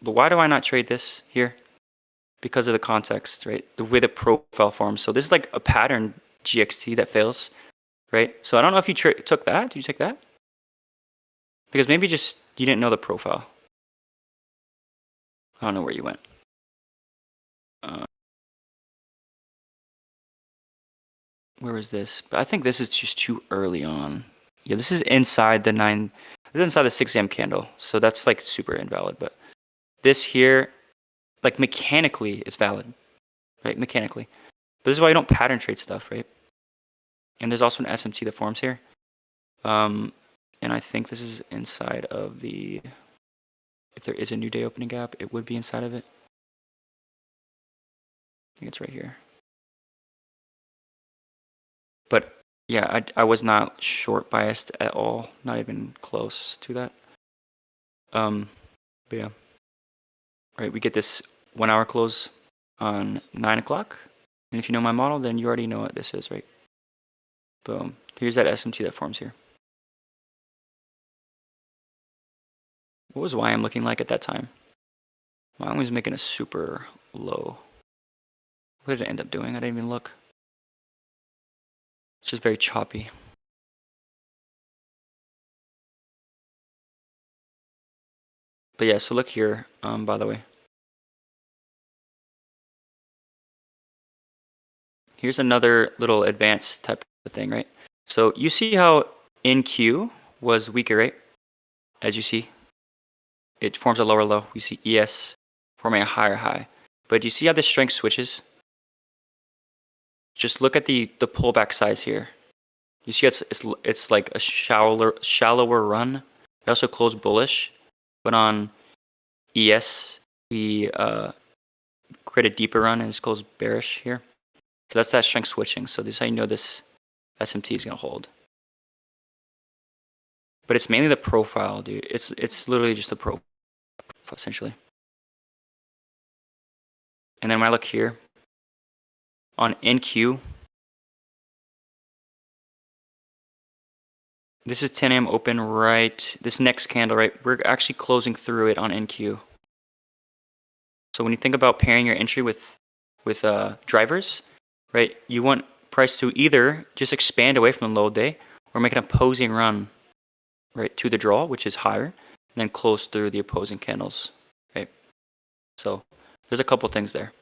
But why do I not trade this here? Because of the context, right? The way the profile forms. So this is like a pattern GXT that fails, right? So I don't know if you took that. Did you take that? Because maybe just you didn't know the profile. I don't know where you went. Where was this? But I think this is just too early on. Yeah, this is inside the 9. This is inside the 6 a.m. candle. So that's like super invalid. But this here, like mechanically, is valid, right? Mechanically. But this is why you don't pattern trade stuff, right? And there's also an SMT that forms here. And I think this is inside of the, if there is a new day opening gap, it would be inside of it. I think it's right here. But yeah, I was not short biased at all, not even close to that. But yeah. All right, we get this 1 hour close on 9 o'clock. And if you know my model, then you already know what this is, right? Boom. Here's that SMT that forms here. What was YM looking like at that time? YM was making a super low. What did it end up doing? I didn't even look. It's just very choppy. But yeah, so look here, by the way. Here's another little advanced type of thing, right? So you see how NQ was weaker, right? As you see, it forms a lower low. We see ES forming a higher high. But you see how the strength switches? Just look at the pullback size here. You see it's like a shallower run. It also closed bullish, but on ES we create a deeper run and it's closed bearish here. So that's that strength switching. So this is how you know this SMT is gonna hold. But it's mainly the profile, dude. It's literally just the profile, essentially. And then when I look here on NQ, this is 10 a.m. open, right? This next candle, right? We're actually closing through it on NQ. So when you think about pairing your entry with drivers, right? You want price to either just expand away from the low day or make an opposing run, right, to the draw, which is higher, and then close through the opposing candles, right? So there's a couple things there.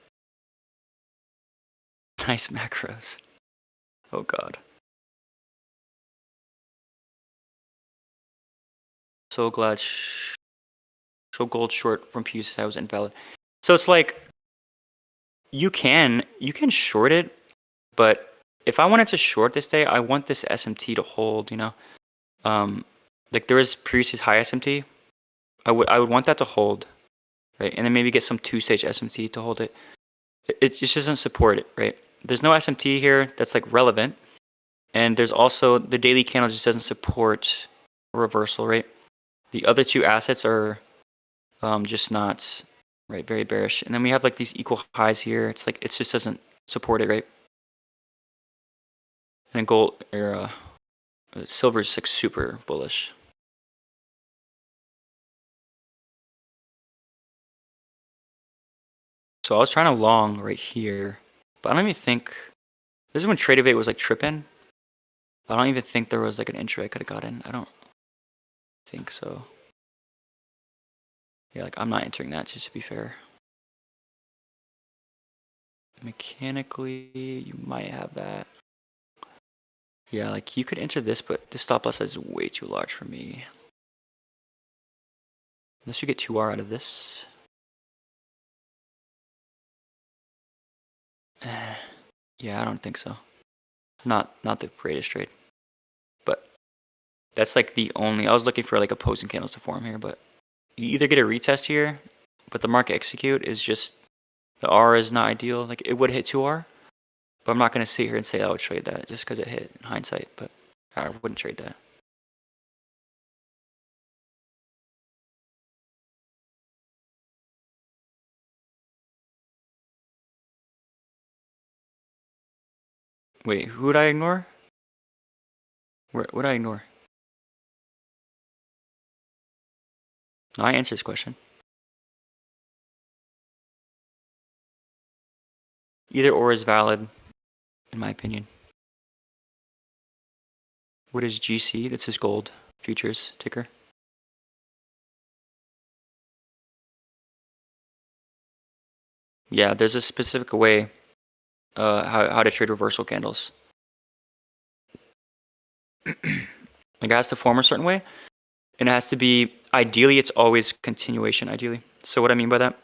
Nice macros. Oh God. So glad show gold short from PUSI was invalid. So it's like you can short it, but if I wanted to short this day, I want this SMT to hold, you know. Like there is previous high SMT. I would want that to hold, right? And then maybe get some 2-stage SMT to hold it. It just doesn't support it, right? There's no SMT here that's like relevant. And there's also the daily candle just doesn't support a reversal, right? The other two assets are just not, right, very bearish. And then we have like these equal highs here. It's like it just doesn't support it, right? And then gold or silver is like super bullish. So I was trying to long right here, but I don't even think this is when Tradeovate was like tripping. I don't even think there was like an entry I could have gotten. I don't think so. Yeah, like I'm not entering that, just to be fair. Mechanically, you might have that. Yeah, like you could enter this, but the stop loss is way too large for me. Unless you get 2R out of this. Yeah, I don't think so. Not the greatest trade. But that's like the only, I was looking for like opposing candles to form here, but you either get a retest here, but the market execute is just, the R is not ideal. Like it would hit 2R, but I'm not going to sit here and say I would trade that just because it hit in hindsight, but I wouldn't trade that. Wait, who would I ignore? What would I ignore? No, I answered this question. Either or is valid, in my opinion. What is GC? That's his gold futures ticker. Yeah, there's a specific way how to trade reversal candles. Like it has to form a certain way, and it has to be, ideally it's always continuation, ideally. So what I mean by that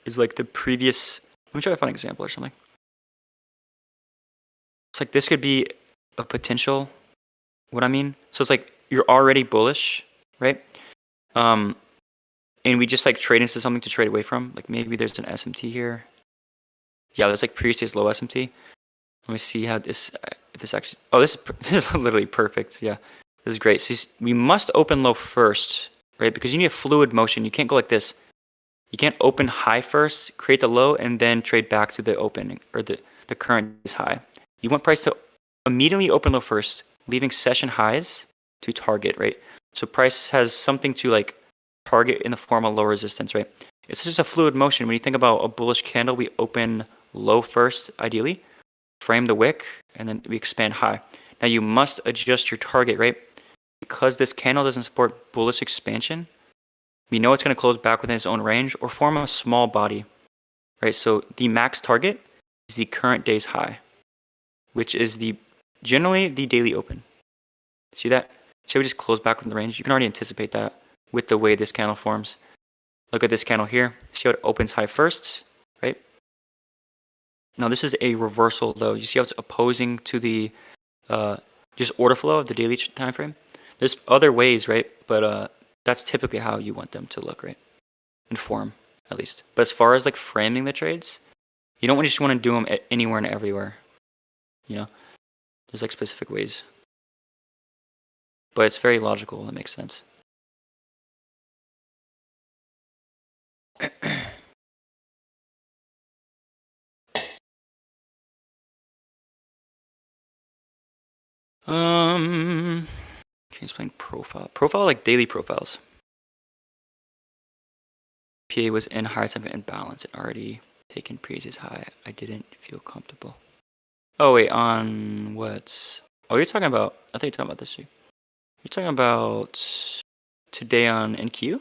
is like the previous, let me try to find an example or something. It's like this could be a potential, what I mean. So it's like you're already bullish, right? And we just like trade into something to trade away from. Like maybe there's an SMT here. Yeah, there's like previous low SMT. Let me see how this, if this actually, oh, this is literally perfect. Yeah, this is great. So we must open low first, right? Because you need a fluid motion. You can't go like this. You can't open high first, create the low, and then trade back to the opening or the current is high. You want price to immediately open low first, leaving session highs to target, right? So price has something to like target in the form of low resistance, right? It's just a fluid motion. When you think about a bullish candle, we open low first, ideally, frame the wick, and then we expand high. Now you must adjust your target, right? Because this candle doesn't support bullish expansion, we know it's going to close back within its own range or form a small body, right? So the max target is the current day's high, which is generally the daily open. See that? See, we just close back within the range. You can already anticipate that with the way this candle forms. Look at this candle here. See how it opens high first, right? Now this is a reversal though. You see how it's opposing to the just order flow of the daily time frame. There's other ways, right? But that's typically how you want them to look, right? In form, at least. But as far as like framing the trades, you don't just want to do them anywhere and everywhere. You know, there's like specific ways. But it's very logical. It makes sense. Change playing profile. Profile like daily profiles. PA was in higher time in balance and already taken previous high. I didn't feel comfortable. Oh wait, on what? Oh, you're talking about, I think you're talking about this too. You're talking about today on NQ?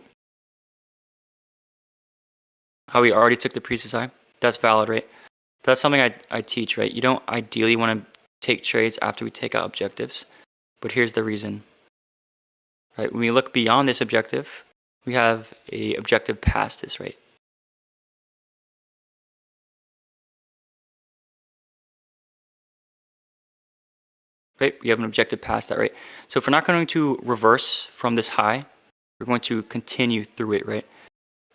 How we already took the previous high? That's valid, right? That's something I teach, right? You don't ideally want to take trades after we take out objectives. But here's the reason. Right? When we look beyond this objective, we have a objective past this, right? Right? We have an objective past that, right? So if we're not going to reverse from this high, we're going to continue through it, right?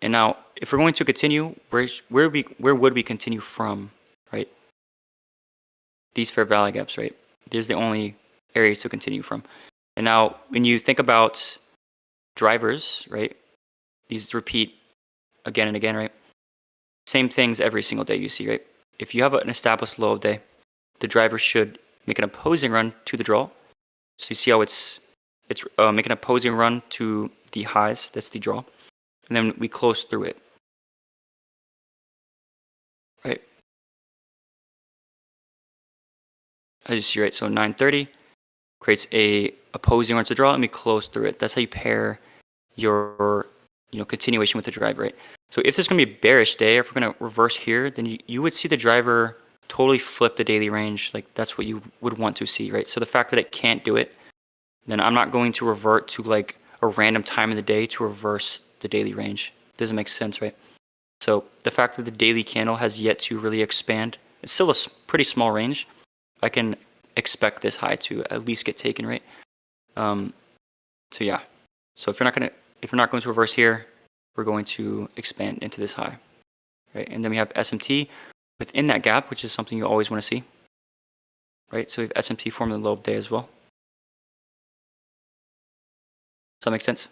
And now, if we're going to continue, where would we continue from, right? These fair value gaps, right? These are the only areas to continue from. And now, when you think about drivers, right? These repeat again and again, right? Same things every single day you see, right? If you have an established low of day, the driver should make an opposing run to the draw. So you see how it's making an opposing run to the highs, that's the draw. And then we close through it, right? As you see, right? So 930 creates a opposing run to the draw, and we close through it. That's how you pair your continuation with the driver, right? So if there's going to be a bearish day, if we're going to reverse here, then you would see the driver totally flip the daily range. Like that's what you would want to see, right? So the fact that it can't do it, then I'm not going to revert to like a random time of the day to reverse the daily range. Doesn't make sense, right? So the fact that the daily candle has yet to really expand, it's still a pretty small range. I can expect this high to at least get taken, right? So yeah. So if we're not going to reverse here, we're going to expand into this high, right? And then we have SMT within that gap, which is something you always want to see, right? So we have SMT forming the low of day as well. Does that make sense?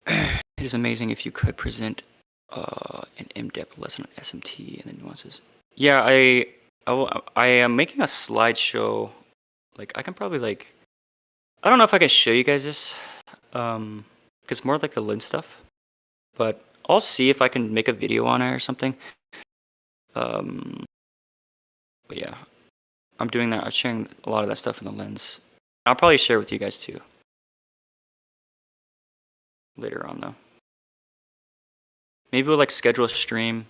It is amazing if you could present an in-depth lesson on SMT and the nuances. Yeah, I am making a slideshow. Like I can probably like, I don't know if I can show you guys this, because more like the lens stuff, but I'll see if I can make a video on it or something. But yeah, I'm doing that. I'm sharing a lot of that stuff in the lens. I'll probably share with you guys too later on though. Maybe we'll like schedule a stream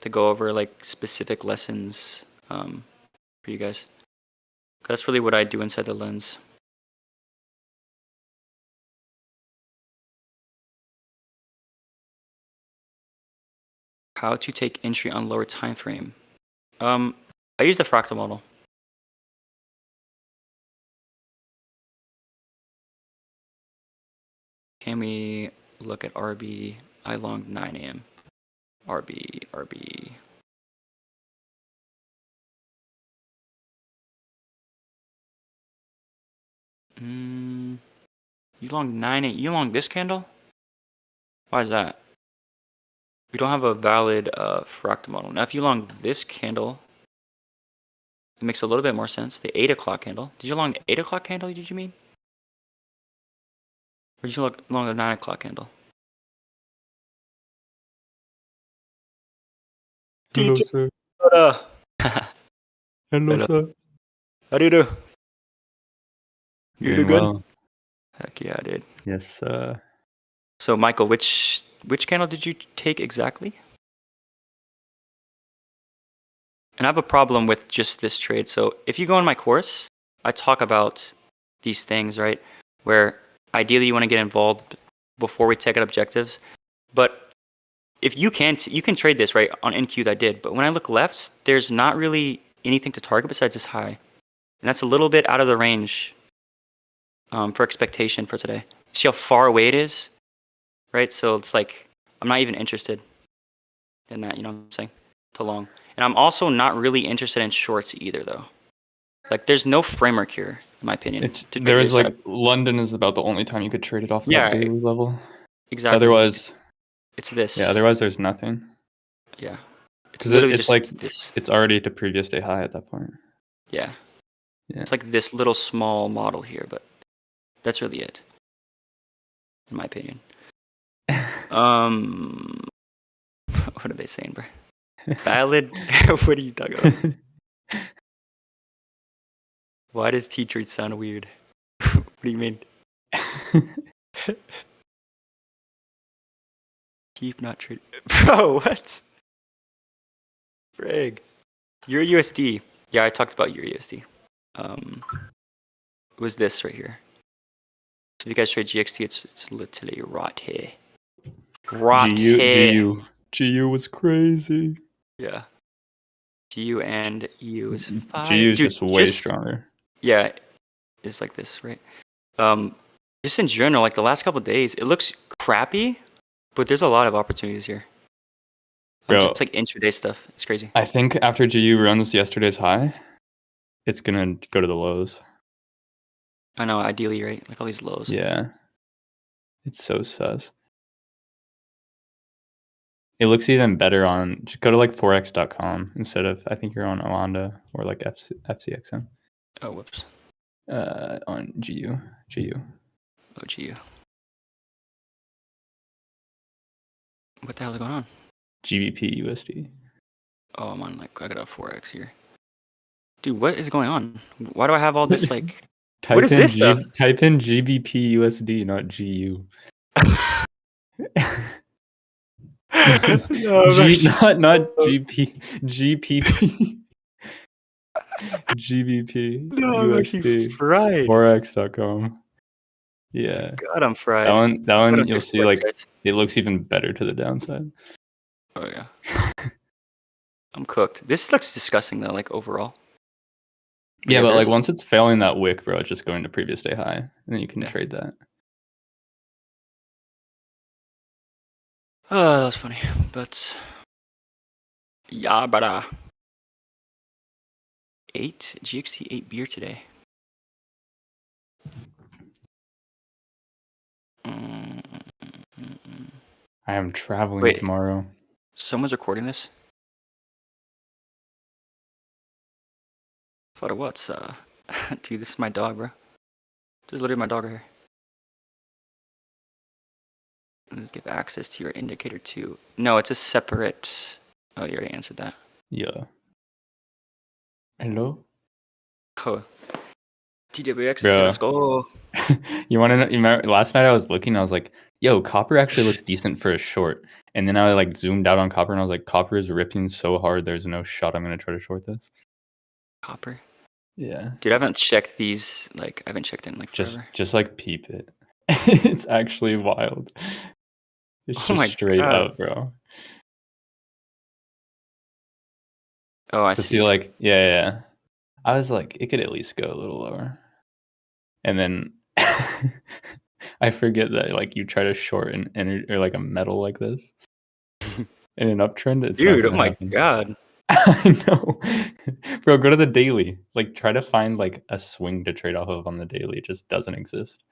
to go over like specific lessons for you guys. That's really what I do inside the lens. How to take entry on lower time frame. I use the fractal model. Can we look at RB? I long 9 a.m. RB. You long 9 a.m. You long this candle? Why is that? We don't have a valid fractal model. Now, if you long this candle, it makes a little bit more sense. The 8 o'clock candle. Did you long the 8 o'clock candle? Did you mean? Or did you long the 9 o'clock candle? Hello, DJ. sir. Hello, Hello, sir. How do you do? You do Doing good? well. Heck yeah, I did. Yes. So, Michael, which candle did you take exactly? And I have a problem with just this trade. So if you go in my course, I talk about these things, right? Where ideally you want to get involved before we take out objectives. But if you can't, you can trade this, right? On NQ that I did. But when I look left, there's not really anything to target besides this high. And that's a little bit out of the range for expectation for today. See how far away it is, right? So it's like, I'm not even interested in that, you know what I'm saying? To long. And I'm also not really interested in shorts either, though. Like, there's no framework here, in my opinion. There is like London is about the only time you could trade it off that daily level. Exactly. Otherwise, it's this. Yeah. Otherwise, there's nothing. Yeah. It's literally it's like this. It's already at the previous day high at that point. Yeah. It's like this little small model here, but that's really it, in my opinion. What are they saying, bro? Valid? What are you talking about? Why does T-trade sound weird? What do you mean? Keep not trading. Bro, what? Frig. Euro USD. Yeah, I talked about Euro USD. It was this right here. So if you guys trade GXT, it's literally rot here. GU was crazy. Yeah. GU and EU is fire. GU is just way stronger. Yeah, it's like this, right? Just in general, like the last couple of days, it looks crappy, but there's a lot of opportunities here. Bro, it's like intraday stuff. It's crazy. I think after GU runs yesterday's high, it's gonna go to the lows. I know, ideally, right? Like all these lows. Yeah. It's so sus. It looks even better on, just go to like forex.com instead of, I think you're on Alanda or like FCXM. Oh, whoops. On GU. Oh, GU. What the hell is going on? GBP USD. Oh, I'm on like, I got a Forex here. Dude, what is going on? Why do I have all this like, what is this stuff? Type in GBP USD, not GU. not GP, GPP. GBP USD. Forex.com. Yeah. God, I'm fried. That one you'll see like it looks even better to the downside. Oh yeah. I'm cooked. This looks disgusting though, like overall. Yeah, but like once it's failing that wick, bro, it's just going to previous day high, and then you can trade that. Oh, that was funny, but yeah, brother. 8 GXT 8 beer today. I am traveling tomorrow. Someone's recording this? For what? Dude, this is my dog, bro. This is literally my dog right here. give access to your indicator too. No, it's a separate. Oh, you already answered that. Yeah. Hello? Oh, TWX, Bro. let's go. You want to know? You remember, last night I was looking, I was like, yo, copper actually looks decent for a short. And then I like zoomed out on copper and I was like, copper is ripping so hard, there's no shot I'm going to try to short this. Copper. Yeah. Dude, I haven't checked these. Like, I haven't checked in like forever. Just like peep it. It's actually wild. It's Oh just my straight God. up, bro. Oh, I To see. see like, yeah. I was like, it could at least go a little lower. And then I forget that like you try to short an energy or like a metal like this in an uptrend, it's not Dude, oh gonna my happen. God. I know. Bro, go to the daily. Like try to find like a swing to trade off of on the daily. It just doesn't exist.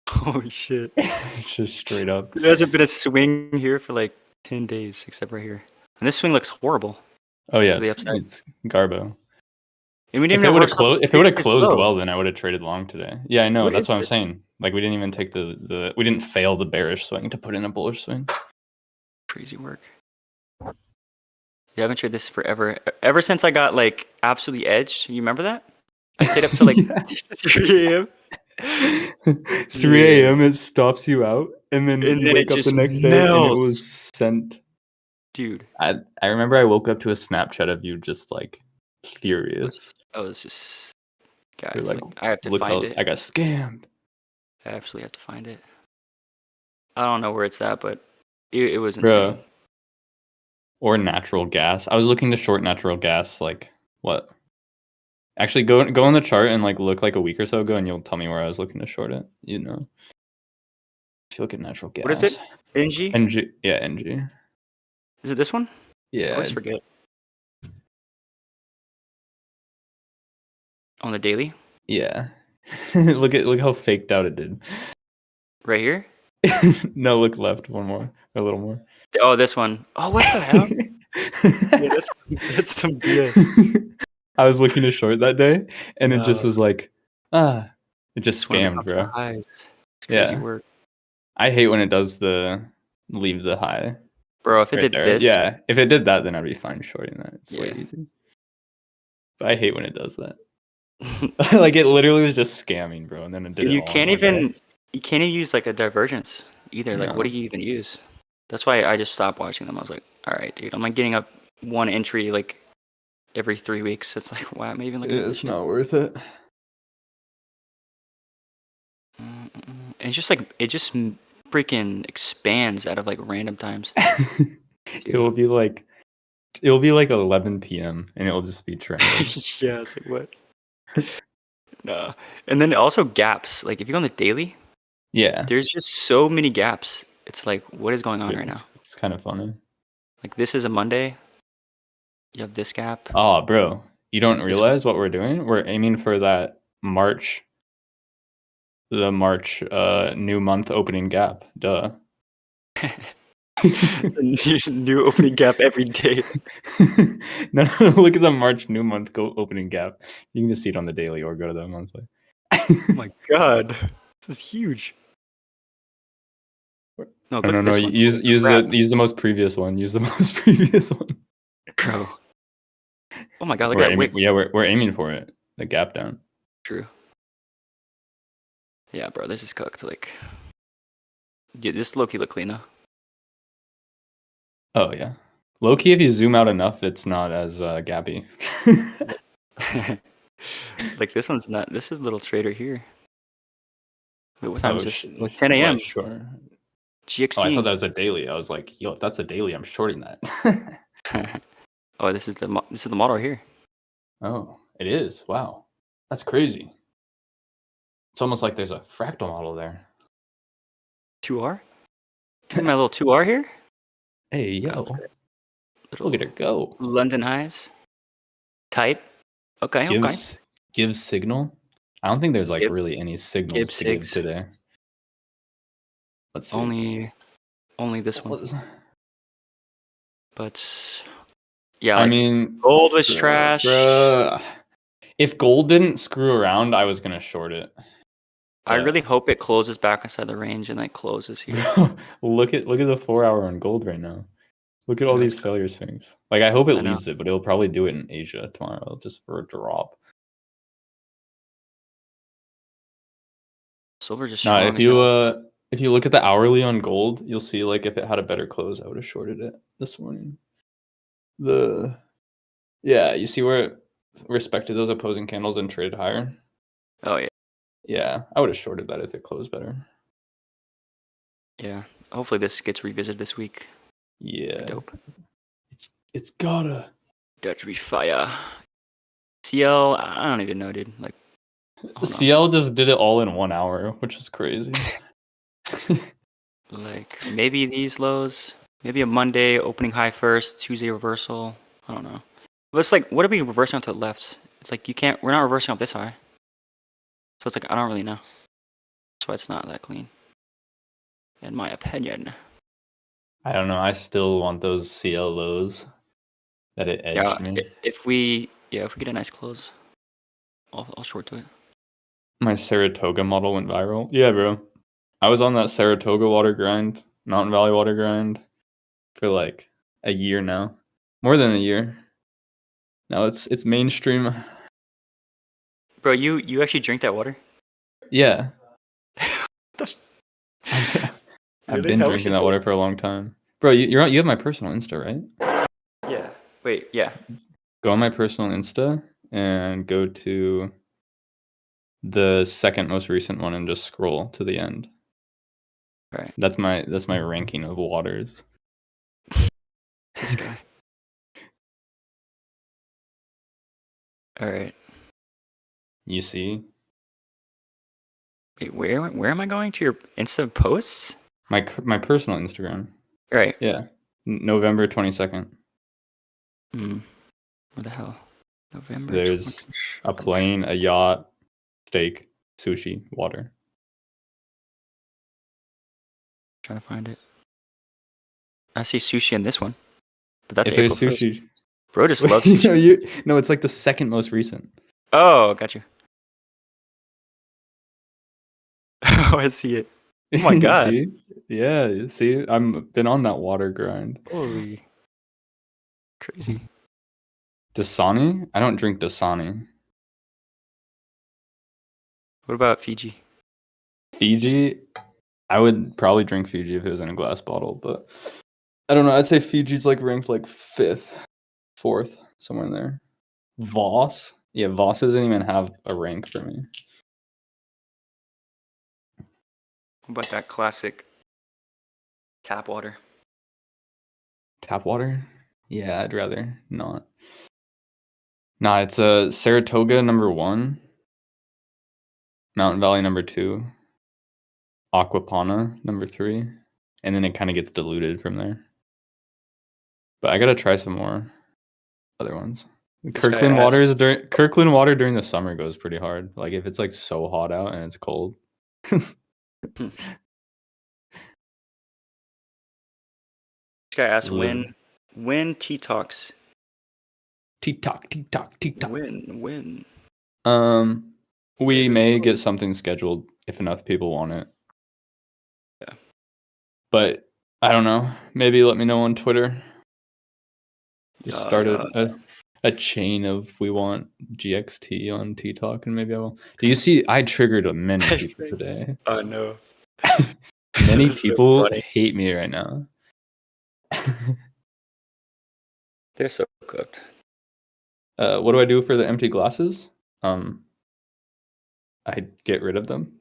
Holy shit. It's just straight up. There hasn't been a swing here for like 10 days, except right here. And this swing looks horrible Oh yeah, to the upside. it's Garbo. And we didn't If it even would have reverse off closed, the if it would have previous closed low. well, then I would have traded long today. Yeah, I know. What That's is what I'm this? saying. Like we didn't even take the we didn't fail the bearish swing to put in a bullish swing. Crazy work. You haven't traded this forever. Ever since I got like absolutely edged. You remember that? I stayed up till like 3 a.m. 3 a.m. it stops you out, and then And you then it wake up the just next day and it was melts. sent. Dude, I remember I woke up to a Snapchat of you just like furious. I was just, You're guys, like, like, I have to look find how it. I got scammed. I absolutely have to find it. I don't know where it's at, but it was Bro. insane. Or natural gas. I was looking to short natural gas like what? Actually, go on the chart and like look like a week or so ago, and you'll tell me where I was looking to short it. You know, if you look at natural gas. What is it? NG? NG, yeah, NG. Is it this one? I Yeah, always forget. On the daily? yeah. look how faked out it did. Right here? No, look left one more, a little more. Oh, this one. Oh, what the hell? Yeah, that's some BS. I was looking to short that day, and it just No, was like, it just it's one of the scammed, upside bro. highs. It's crazy Yeah, work. I hate when it does the leave the high Bro, if it right did there. this, Yeah, if it did that, then I'd be fine shorting that. It's way yeah. easy. But I hate when it does that. Like it literally was just scamming, bro, and then it did And it you all in can't one day. even use like a divergence either. Like, what No. do you even use? That's why I just stopped watching them. I was like, all right, dude, I'm like getting up one entry like every 3 weeks. It's like, why am I even looking at this It's shit? not worth it. And it's just like it just freaking expands out of like random times. It will be like 11 p.m. and it'll just be trending. Yeah, it's like what? No. And then also gaps. Like if you go on the daily, Yeah, there's just so many gaps. It's like, what is going on right now? it's kind of funny. Like this is a Monday. You have this gap. Oh, bro, you don't Yep, this one. realize what we're doing? We're aiming for that March, the March new month opening gap. Duh. It's a new opening gap every day. No, look at the March new month opening gap. You can just see it on the daily or go to the monthly. Oh my god, this is huge. No, look at No. this one. Use Crap, the most previous one. Use the most previous one. bro. Oh my god, look We're at that aiming. wick. Yeah, we're aiming for it. The gap down. True. Yeah, bro, this is cooked. Like, yeah, this low-key look clean though. Oh yeah. Low key, if you zoom out enough, it's not as gappy. Like this one's not. This is little trader here. Wait, what time Oh, is this? Oh, 10 what, a.m. sure. GXC. Oh, I thought that was a daily. I was like, yo, if that's a daily, I'm shorting that. Oh, this is the model here. Oh, it is. Wow, that's crazy. It's almost like there's a fractal model there. 2R. Look at my little 2R here. Hey, yo, look at it go. London highs. Type. Okay. Give signal. I don't think there's like Give- really any signals to give Sigs. today. Let's see. Only this one. But yeah, I like mean, gold was trash. bruh. If gold didn't screw around, I was gonna short it. I Yeah. really hope it closes back inside the range and like closes here. Look at the 4 hour on gold right now. Look at I all know these it's failure swings. Like I hope it I know. leaves it, but it'll probably do it in Asia tomorrow just for a drop. Silver just Now, strong as hell. if you look at the hourly on gold, you'll see like if it had a better close, I would have shorted it this morning. Yeah, you see where it respected those opposing candles and traded higher? Oh yeah. Yeah, I would have shorted that if it closed better. Yeah. Hopefully this gets revisited this week. Yeah. Dope. It's gotta. That would be fire. CL, I don't even know, dude. Like, hold on. CL just did it all in 1 hour, which is crazy. Like maybe these lows, maybe a Monday opening high first, Tuesday reversal. I don't know. But it's like, what are we reversing out to the left? It's like we're not reversing out this high. So it's like, I don't really know. That's why it's not that clean. In my opinion. I don't know. I still want those CL lows that it edged Yeah, me. if we get a nice close, I'll short to it. My Saratoga model went viral. Yeah, bro. I was on that Saratoga water grind, Mountain Valley water grind for like a year now. More than a year. Now it's mainstream. Bro, you actually drink that water? Yeah. I've Really? been How much drinking is that water it? for a long time. Bro, you have my personal Insta, right? Yeah. Wait, yeah. Go on my personal Insta and go to the second most recent one and just scroll to the end. Right. That's my ranking of waters. This guy. All right. You see? Wait, where am I going to your Insta posts? My personal Instagram. All right. Yeah. November 22nd. Where the hell? November There's 20. a plane, a yacht, steak, sushi, water. Trying to find it. I see sushi in this one, but that's If there's April 1st. sushi, Bro just loves sushi. no, it's like the second most recent. Oh, got you. Oh, I see it. Oh my god. See? Yeah, you see? I'm been on that water grind. Holy. Crazy. Dasani? I don't drink Dasani. What about Fiji? Fiji? I would probably drink Fiji if it was in a glass bottle, but I don't know. I'd say Fiji's like ranked like 5th, 4th, somewhere in there. Voss? Yeah, Voss doesn't even have a rank for me. What about that classic tap water? Tap water? Yeah, I'd rather not. Nah, it's a Saratoga number 1, Mountain Valley number 2, Aquapana number 3, and then it kind of gets diluted from there. But I gotta try some more other ones. Kirkland water during the summer goes pretty hard. Like if it's like so hot out and it's cold. This guy asked when T talks. TikTok. When. We may get something scheduled if enough people want it. Yeah. But I don't know. Maybe let me know on Twitter. Just start a chain of we want GXT on TikTok and maybe I will. Do you see? I triggered many people today. I know. Many people so hate me right now. They're so cooked. What do I do for the empty glasses? I get rid of them.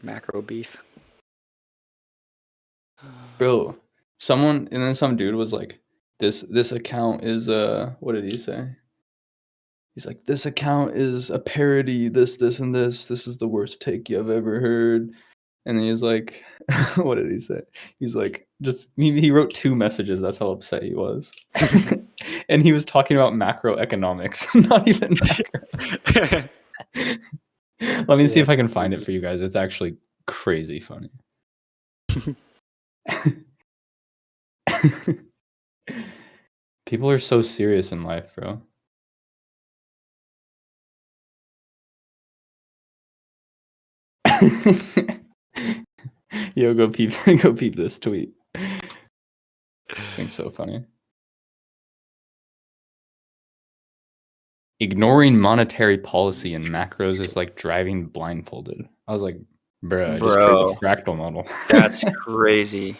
Macro beef. Bro, some dude was like, this account is what did he say? He's like, this account is a parody, this, and this. This is the worst take you've ever heard. And then he was like, what did he say? He's like, he wrote 2 messages. That's how upset he was. And he was talking about macroeconomics, not even macro. Let me see if I can find it for you guys. It's actually crazy funny. People are so serious in life, bro. Yo, go peep this tweet. This thing's so funny. Ignoring monetary policy in macros is like driving blindfolded. I was like, bruh, just trade the fractal model. That's crazy.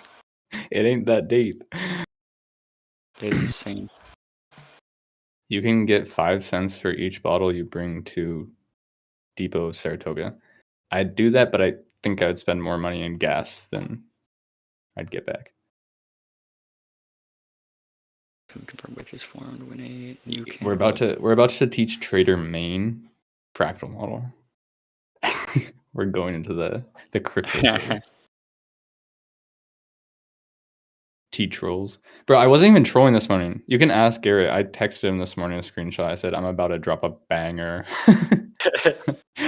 It ain't that deep. It is insane. You can get 5 cents for each bottle you bring to Depot Saratoga. I'd do that, but I think I would spend more money in gas than I'd get back. Confirm which is formed when a new We're about to teach Trader Main fractal model. We're going into the crypto series. Trolls. Bro, I wasn't even trolling this morning. You can ask Garrett. I texted him this morning a screenshot. I said, I'm about to drop a banger.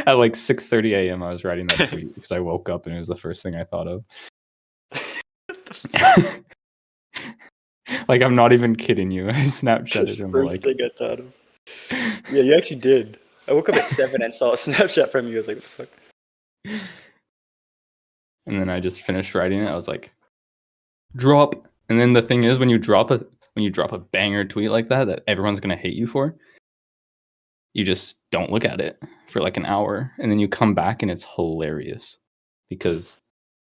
At like 6:30 a.m. I was writing that tweet because I woke up and it was the first thing I thought of. Like, I'm not even kidding you. I Snapchatted him. First thing I thought of. Yeah, you actually did. I woke up at 7 and saw a Snapchat from you. I was like, what the fuck? And then I just finished writing it. I was like, drop. And then the thing is, when you drop a banger tweet like that everyone's gonna hate you for, you just don't look at it for like an hour, and then you come back and it's hilarious because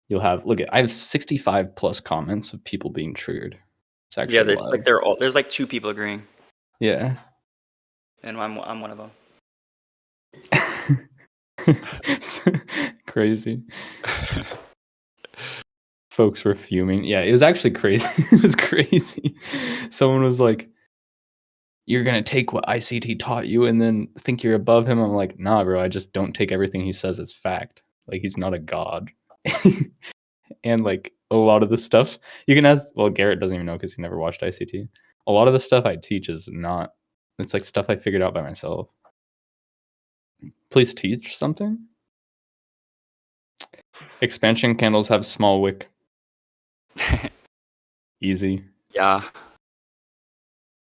you'll have I have 65 plus comments of people being triggered. It's actually it's like there's like 2 people agreeing. Yeah. And I'm one of them. Crazy. Folks were fuming. Yeah, it was actually crazy. It was crazy. Someone was like, you're going to take what ICT taught you and then think you're above him. I'm like, nah, bro, I just don't take everything he says as fact. Like, he's not a god. And like a lot of the stuff you can ask, well, Garrett doesn't even know because he never watched ICT. A lot of the stuff I teach is not, it's like stuff I figured out by myself. Please teach something. Expansion candles have small wick. Easy. Yeah.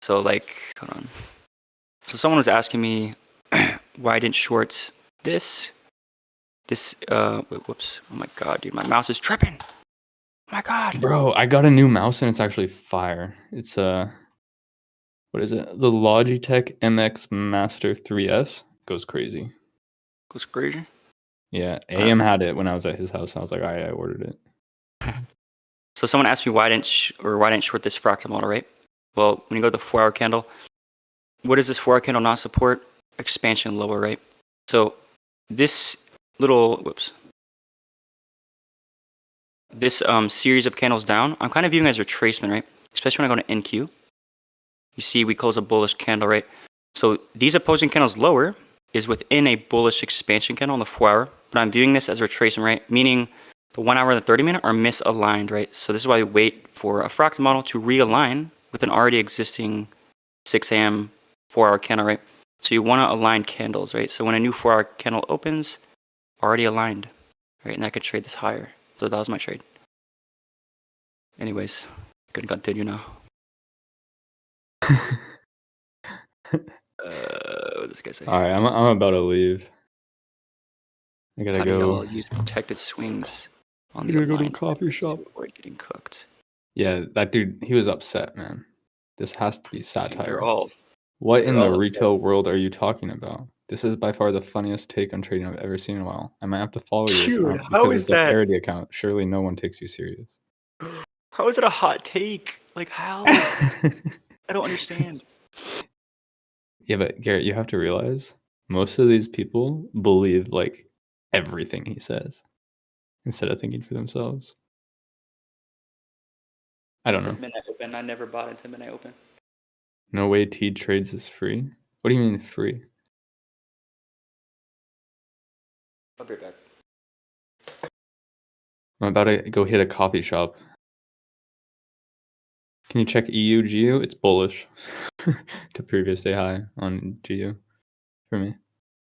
So like, hold on. So someone was asking me why I didn't short this. Whoops. Oh my god, dude, my mouse is tripping. Oh my god. Bro, I got a new mouse and it's actually fire. It's what is it? The Logitech MX Master 3S goes crazy. Goes crazy? Yeah, AM had it when I was at his house and I was like, alright, I ordered it. So someone asked me why I didn't short this fractal model, right? Well, when you go to the 4-hour candle, what does this 4-hour candle not support? Expansion lower, right? So this this series of candles down, I'm kind of viewing as retracement, right? Especially when I go to NQ. You see we close a bullish candle, right? So these opposing candles lower is within a bullish expansion candle on the 4-hour, but I'm viewing this as retracement, right? Meaning the 1 hour and the 30-minute are misaligned, right? So this is why we wait for a fractal model to realign with an already existing 6 a.m. 4-hour candle, right? So you want to align candles, right? So when a new 4-hour candle opens, already aligned, right? And I could trade this higher. So that was my trade. Anyways, can continue now. What did this guy say? All right, I'm about to leave. I gotta How do go. y'all use protected swings on the Go to a coffee shop to avoid getting cooked? Yeah, that dude, he was upset, man. This has to be satire. Dude, What in the all retail world are you talking about? This is by far the funniest take on trading I've ever seen in a while. I might have to follow your Dude, account how because is it's a that? parody account. Surely no one takes you serious. How is it a hot take? Like how? I don't understand. Yeah, but Garrett, you have to realize most of these people believe like everything he says instead of thinking for themselves. I don't know. Midnight Open. I never bought into Midnight Open. No way T trades is free. What do you mean free? I'll be right back. I'm about to go hit a coffee shop. Can you check EU GU? It's bullish to previous day high on GU for me.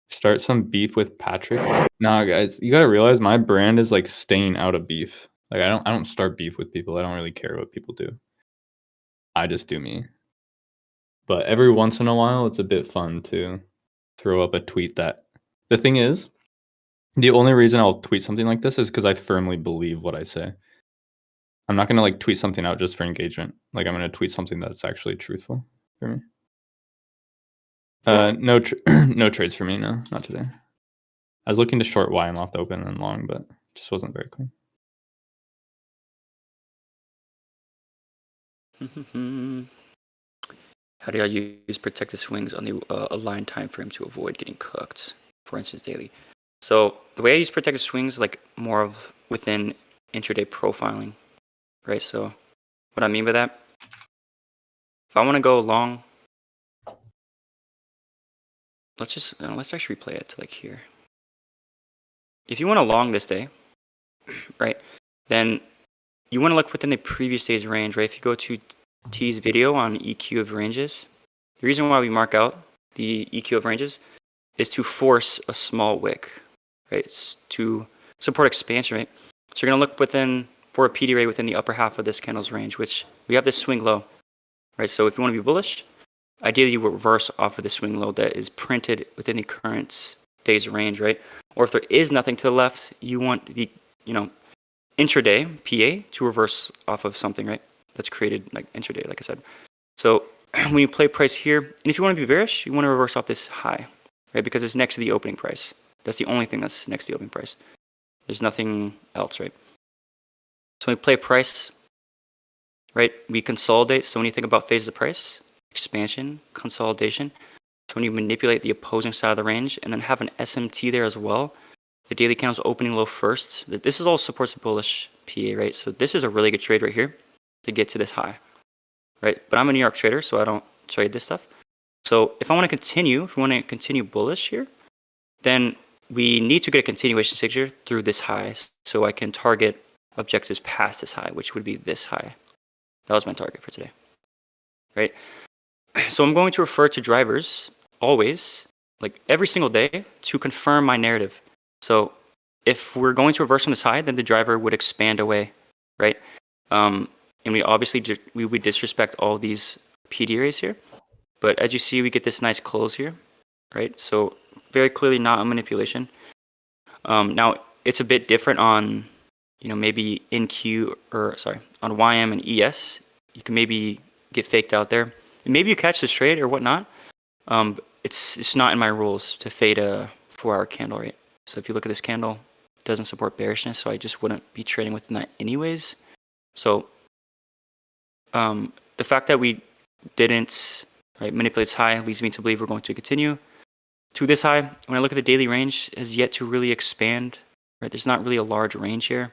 Start some beef with Patrick. Nah, guys, you gotta realize my brand is like staying out of beef. Like I don't start beef with people. I don't really care what people do. I just do me. But every once in a while, it's a bit fun to throw up a tweet that the thing is, the only reason I'll tweet something like this is because I firmly believe what I say. I'm not gonna like tweet something out just for engagement. Like I'm gonna tweet something that's actually truthful for me. No, no trades for me. No, not today. I was looking to short Y. I'm off the open and long, but just wasn't very clean. How do I use protected swings on the aligned time frame to avoid getting cooked? For instance, daily. So the way I use protected swings, like more of within intraday profiling, right? So what I mean by that, if I want to go long, let's actually replay it to like here. If you want to long this day, right, then you want to look within the previous day's range, right? If you go to T's video on EQ of ranges, the reason why we mark out the EQ of ranges is to force a small wick, right? It's to support expansion, right? So you're gonna look for a PD rate within the upper half of this candle's range, which we have this swing low, right? So if you want to be bullish, ideally you reverse off of the swing low that is printed within the current day's range, right? Or if there is nothing to the left, you want the, intraday PA to reverse off of something, right? That's created like intraday, like I said. So when you play price here, and if you want to be bearish, you want to reverse off this high, right? Because it's next to the opening price. That's the only thing that's next to the opening price. There's nothing else, right? So when we play price, right, we consolidate. So when you think about phases of price, expansion, consolidation. So when you manipulate the opposing side of the range and then have an SMT there as well, the daily candle's opening low first. This is all supports bullish PA, right? So this is a really good trade right here to get to this high, right? But I'm a New York trader, so I don't trade this stuff. So if we want to continue bullish here, then we need to get a continuation signature through this high so I can target objectives past this high, which would be this high. That was my target for today, right? So I'm going to refer to drivers always, like every single day, to confirm my narrative. So if we're going to reverse on this high, then the driver would expand away, right? And we obviously we would disrespect all these PD arrays here. But as you see, we get this nice close here, right? So very clearly not a manipulation. Now it's a bit different on, maybe on YM and ES. You can maybe get faked out there. Maybe you catch this trade or whatnot. It's not in my rules to fade a 4-hour candle, right? So if you look at this candle, it doesn't support bearishness, so I just wouldn't be trading within that anyways. So the fact that we didn't manipulate this high leads me to believe we're going to continue to this high. When I look at the daily range, it has yet to really expand, right? There's not really a large range here.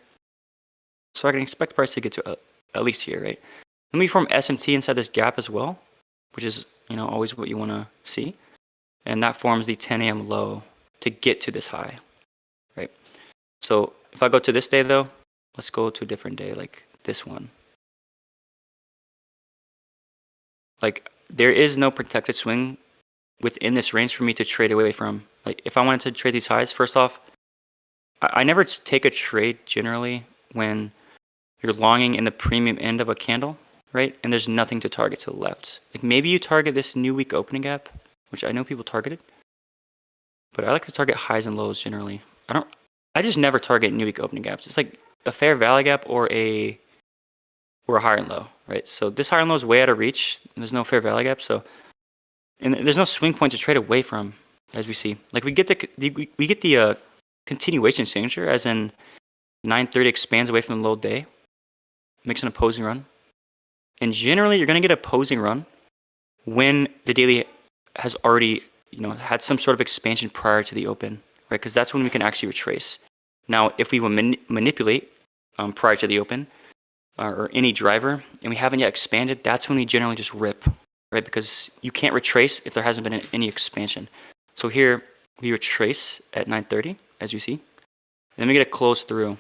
So I can expect the price to get to at least here, right? Let me form SMT inside this gap as well, which is, always what you want to see. And that forms the 10 a.m. low to get to this high, right? So if I go to this day though, let's go to a different day, like this one. Like there is no protected swing within this range for me to trade away from. Like if I wanted to trade these highs, first off, I never take a trade generally when you're longing in the premium end of a candle, right? And there's nothing to target to the left. Like maybe you target this new week opening gap, which I know people targeted, but I like to target highs and lows generally. I just never target new week opening gaps. It's like a fair value gap or a higher and low, right? So this higher and low is way out of reach. And there's no fair value gap, and there's no swing point to trade away from, as we see. Like we get the continuation signature, as in 930 expands away from the low day, makes an opposing run, and generally you're going to get opposing run when the daily has already had some sort of expansion prior to the open, right? Because that's when we can actually retrace. Now, if we will manipulate prior to the open or any driver, and we haven't yet expanded, that's when we generally just rip, right? Because you can't retrace if there hasn't been any expansion. So here we retrace at 930, as you see, and then we get a close through,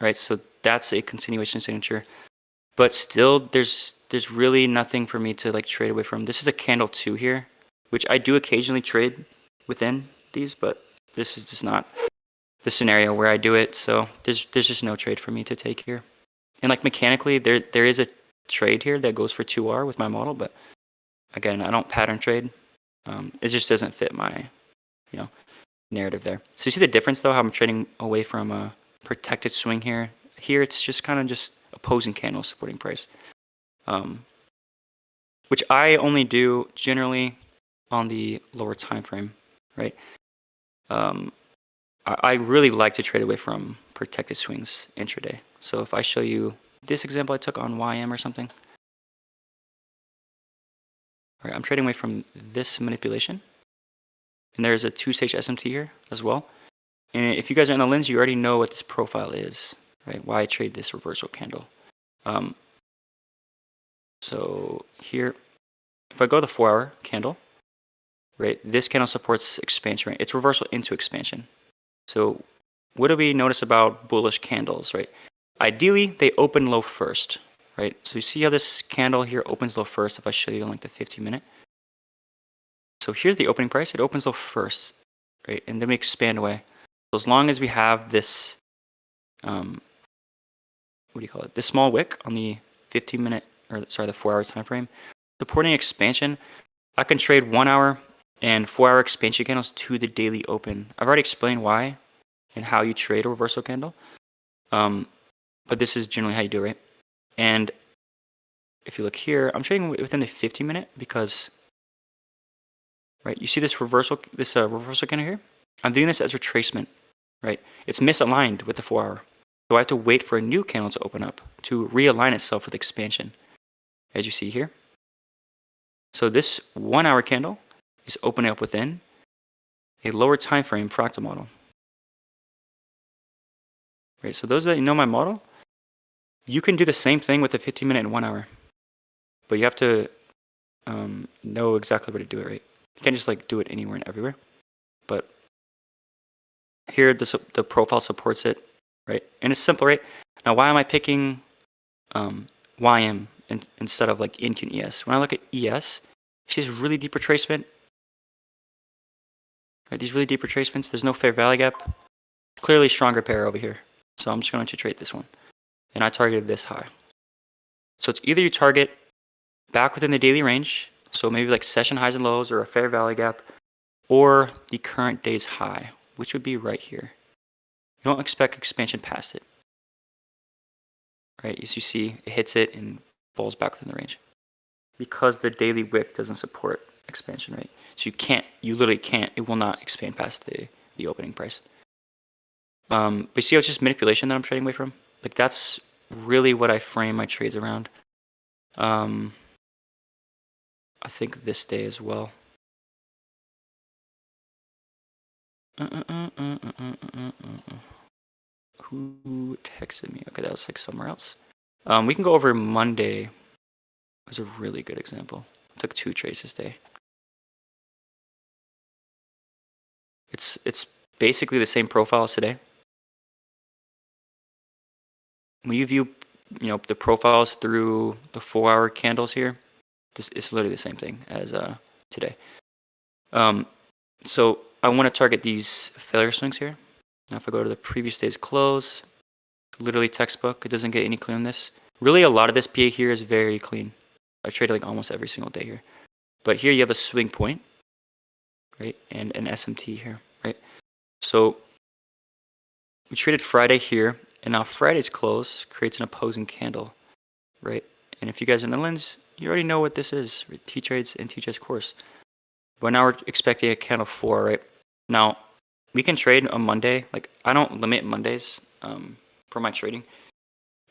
right? So that's a continuation signature. But still, there's really nothing for me to like trade away from. This is a candle 2 here, which I do occasionally trade within these, but this is just not the scenario where I do it. So there's just no trade for me to take here. And like mechanically, there is a trade here that goes for 2R with my model, but Again, I don't pattern trade. It just doesn't fit my, narrative there. So you see the difference though, how I'm trading away from a protected swing here. Here it's just kind of just opposing candles supporting price, which I only do generally on the lower time frame, right? I really like to trade away from protected swings intraday. So if I show you this example I took on YM or something, all right, I'm trading away from this manipulation. And there's a 2-stage SMT here as well. And if you guys are in the lens, you already know what this profile is, right? Why I trade this reversal candle. So here, if I go the 4-hour candle, right, this candle supports expansion, right? It's reversal into expansion. So what do we notice about bullish candles, right? Ideally, they open low first, right? So you see how this candle here opens low first if I show you on like the 15-minute. So here's the opening price. It opens low first, right? And then we expand away. So as long as we have this, what do you call it? This small wick on the 15-minute, or sorry, the 4-hour time frame, supporting expansion, I can trade 1-hour and 4-hour expansion candles to the daily open. I've already explained why and how you trade a reversal candle. But this is generally how you do it, right? And if you look here, I'm trading within the 50-minute because, right, you see this reversal candle here? I'm doing this as retracement, right? It's misaligned with the 4-hour. So I have to wait for a new candle to open up to realign itself with expansion, as you see here. So this 1-hour candle is opening up within a lower time frame fractal model. Right, so those that know my model, you can do the same thing with the 15-minute and 1-hour, but you have to know exactly where to do it, right? You can't just like do it anywhere and everywhere. But here the profile supports it, right? And it's simple, right? Now, why am I picking YM instead of like INC and ES? When I look at ES, she has really deep retracement. Right, these really deep retracements. There's no fair value gap. Clearly stronger pair over here. So I'm just going to trade this one. And I targeted this high. So it's either you target back within the daily range, so maybe like session highs and lows or a fair value gap, or the current day's high, which would be right here. You don't expect expansion past it. Right, as you see, it hits it and falls back within the range. Because the daily wick doesn't support expansion, right? So you literally can't, it will not expand past the opening price. But you see how it's just manipulation that I'm trading away from? Like that's really what I frame my trades around. I think this day as well. Who texted me? Okay, that was like somewhere else. We can go over Monday. It was a really good example. I took 2 trades this day. It's basically the same profile as today. When you view, the profiles through the 4-hour candles here, it's literally the same thing as today. So I want to target these failure swings here. Now if I go to the previous day's close, literally textbook, it doesn't get any clearer than this. Really a lot of this PA here is very clean. I traded like almost every single day here. But here you have a swing point, right? And an SMT here, right? So we traded Friday here, and now Friday's close creates an opposing candle, right? And if you guys are in the lens, you already know what this is, right? T-Trades and T-Trades course. But now we're expecting a candle 4, right? Now, we can trade on Monday. Like, I don't limit Mondays for my trading,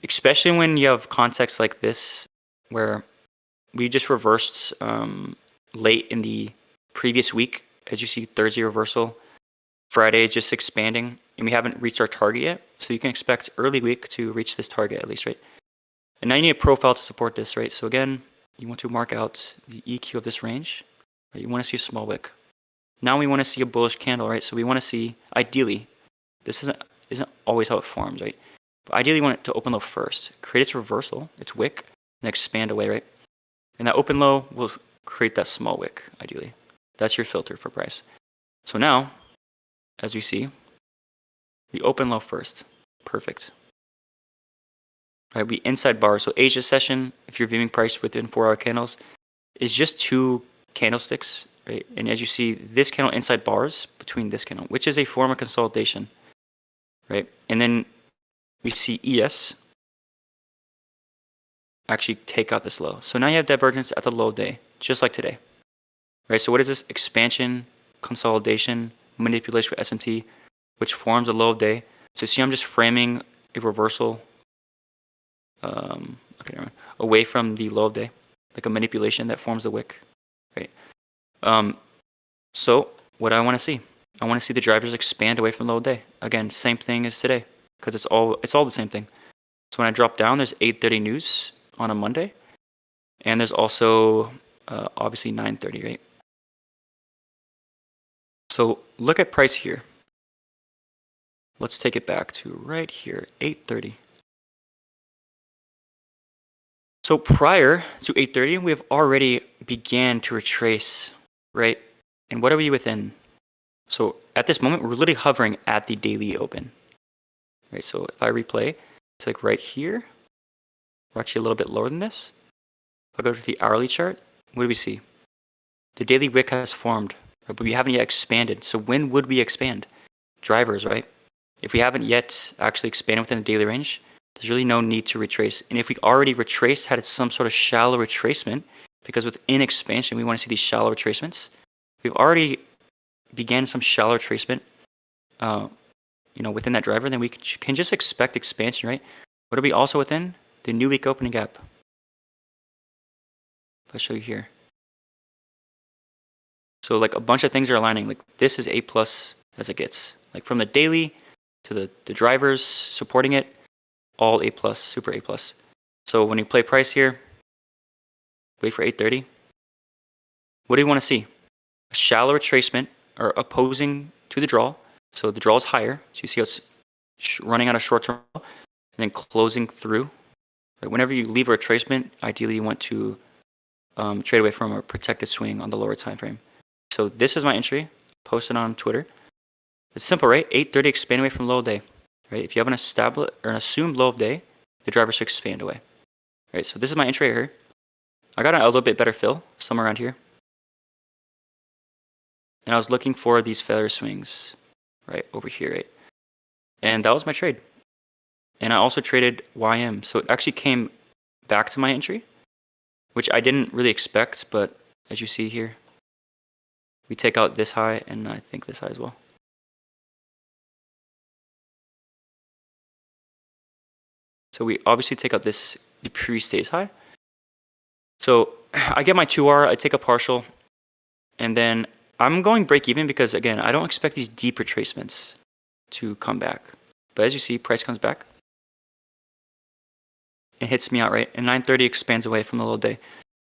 especially when you have context like this, where we just reversed late in the previous week. As you see, Thursday reversal, Friday is just expanding, and we haven't reached our target yet. So you can expect early week to reach this target at least, right? And now you need a profile to support this, right? So again, you want to mark out the EQ of this range. Right? You want to see a small wick. Now we want to see a bullish candle, right? So we want to see, ideally, this isn't always how it forms, right? But ideally, you want it to open low first, create its reversal, its wick, and expand away, right? And that open low will create that small wick, ideally. That's your filter for price. So now, as we see, we open low first. Perfect. Right, we inside bar. So Asia session, if you're viewing price within 4-hour candles, is just 2 candlesticks, right? And as you see, this candle inside bars between this candle, which is a form of consolidation, right? And then we see ES actually take out this low. So now you have divergence at the low day, just like today, right? So what is this? Expansion, consolidation, manipulation for SMT, which forms a low day. So see, I'm just framing a reversal away from the low day, like a manipulation that forms the wick, right? So what do I want to see? I want to see the drivers expand away from the low day. Again, same thing as today, because it's all the same thing. So when I drop down, there's 8:30 news on a Monday, and there's also obviously 9:30, right? So look at price here. Let's take it back to right here, 8:30. So prior to 8:30, we have already began to retrace, right? And what are we within? So at this moment, we're literally hovering at the daily open, right? So if I replay, it's like right here. We're actually a little bit lower than this. If I go to the hourly chart, what do we see? The daily wick has formed, right? But we haven't yet expanded. So when would we expand? Drivers, right? If we haven't yet actually expanded within the daily range, there's really no need to retrace. And if we already retraced, had some sort of shallow retracement, because within expansion, we want to see these shallow retracements. We've already began some shallow retracement, within that driver, then we can just expect expansion, right? What are we also within? The new week opening gap. If I show you here. So like a bunch of things are aligning. Like this is A plus as it gets. Like from the daily to the drivers supporting it, all A plus, super A plus. So when you play price here, wait for 8:30. What do you want to see? A shallow retracement or opposing to the draw. So the draw is higher. So you see how it's running out of short term and then closing through. Right? Whenever you leave a retracement, ideally you want to trade away from a protected swing on the lower time frame. So this is my entry, posted on Twitter. It's simple, right? 8:30 expand away from low day, right? If you have an established or an assumed low of day, the driver should expand away, right? So this is my entry right here. I got a little bit better fill somewhere around here, and I was looking for these failure swings, right over here, right? And that was my trade. And I also traded YM, so it actually came back to my entry, which I didn't really expect, but as you see here, we take out this high and I think this high as well. So we obviously take out the pre-stays high. So I get my 2R, I take a partial, and then I'm going break even because again, I don't expect these deep retracements to come back. But as you see, price comes back. It hits me out, right? And 9:30 expands away from the low day.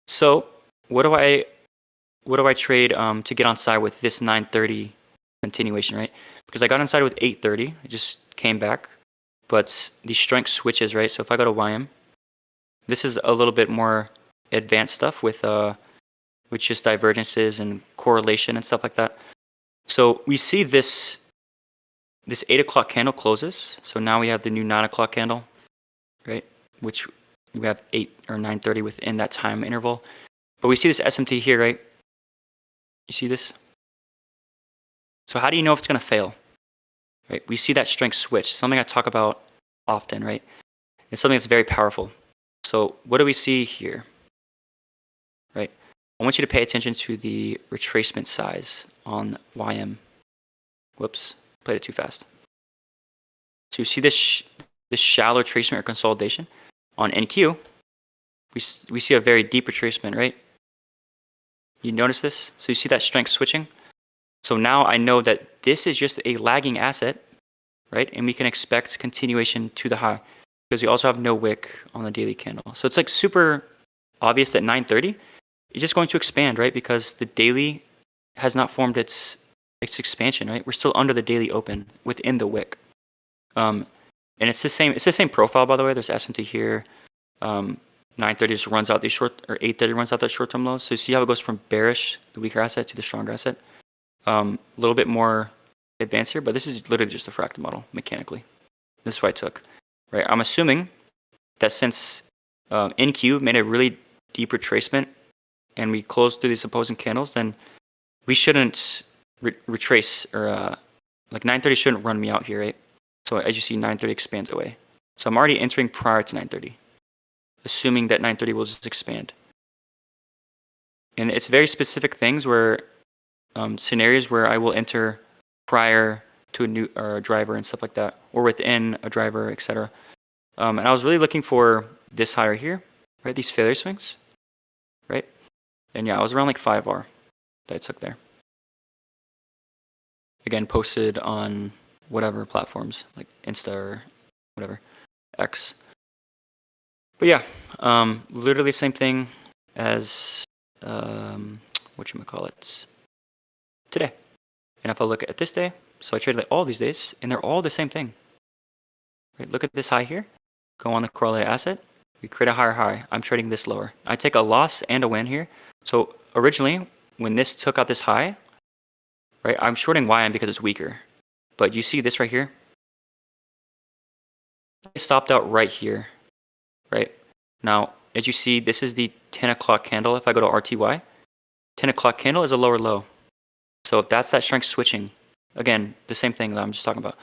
So what do I trade to get on side with this 9:30 continuation, right? Because I got inside with 8:30, it just came back. But the strength switches, right? So if I go to YM, this is a little bit more advanced stuff with just divergences and correlation and stuff like that. So we see this 8 o'clock candle closes. So now we have the new 9 o'clock candle, right? Which we have 8 or 9:30 within that time interval. But we see this SMT here, right? You see this? So how do you know if it's going to fail? Right? We see that strength switch, something I talk about often, right? It's something that's very powerful. So what do we see here? Right? I want you to pay attention to the retracement size on YM. Whoops, played it too fast. So you see this shallow retracement or consolidation. On NQ, we see a very deep retracement, right? You notice this? So you see that strength switching? So now I know that this is just a lagging asset, right? And we can expect continuation to the high because we also have no wick on the daily candle. So it's like super obvious that 9:30 is just going to expand, right? Because the daily has not formed its expansion, right? We're still under the daily open within the wick. And it's the same profile, by the way. There's SMT here. 9:30 just runs out these short, or 8:30 runs out that short-term lows. So you see how it goes from bearish, the weaker asset, to the stronger asset. A little bit more advanced here, but this is literally just a fractal model mechanically. This is what I took, right? I'm assuming that since NQ made a really deep retracement and we close through these opposing candles, then we shouldn't retrace, or like 930 shouldn't run me out here, right? So as you see, 930 expands away. So I'm already entering prior to 930, assuming that 930 will just expand. And it's very specific things where scenarios where I will enter prior to a new driver and stuff like that, or within a driver, etc. And I was really looking for this higher here, right? These failure swings, right? And yeah, I was around like 5R that I took there. Again, posted on whatever platforms, like Insta or whatever, X. But yeah, literally same thing as whatchamacallit, today. And if I look at this day, so I traded like all these days, and they're all the same thing. Right? Look at this high here. Go on the correlated asset. We create a higher high. I'm trading this lower. I take a loss and a win here. So originally, when this took out this high, right, I'm shorting YM because it's weaker. But you see this right here? I stopped out right here, right? Now, as you see, this is the 10 o'clock candle. If I go to RTY, 10 o'clock candle is a lower low. So if that's that strength switching, again, the same thing that I'm just talking about.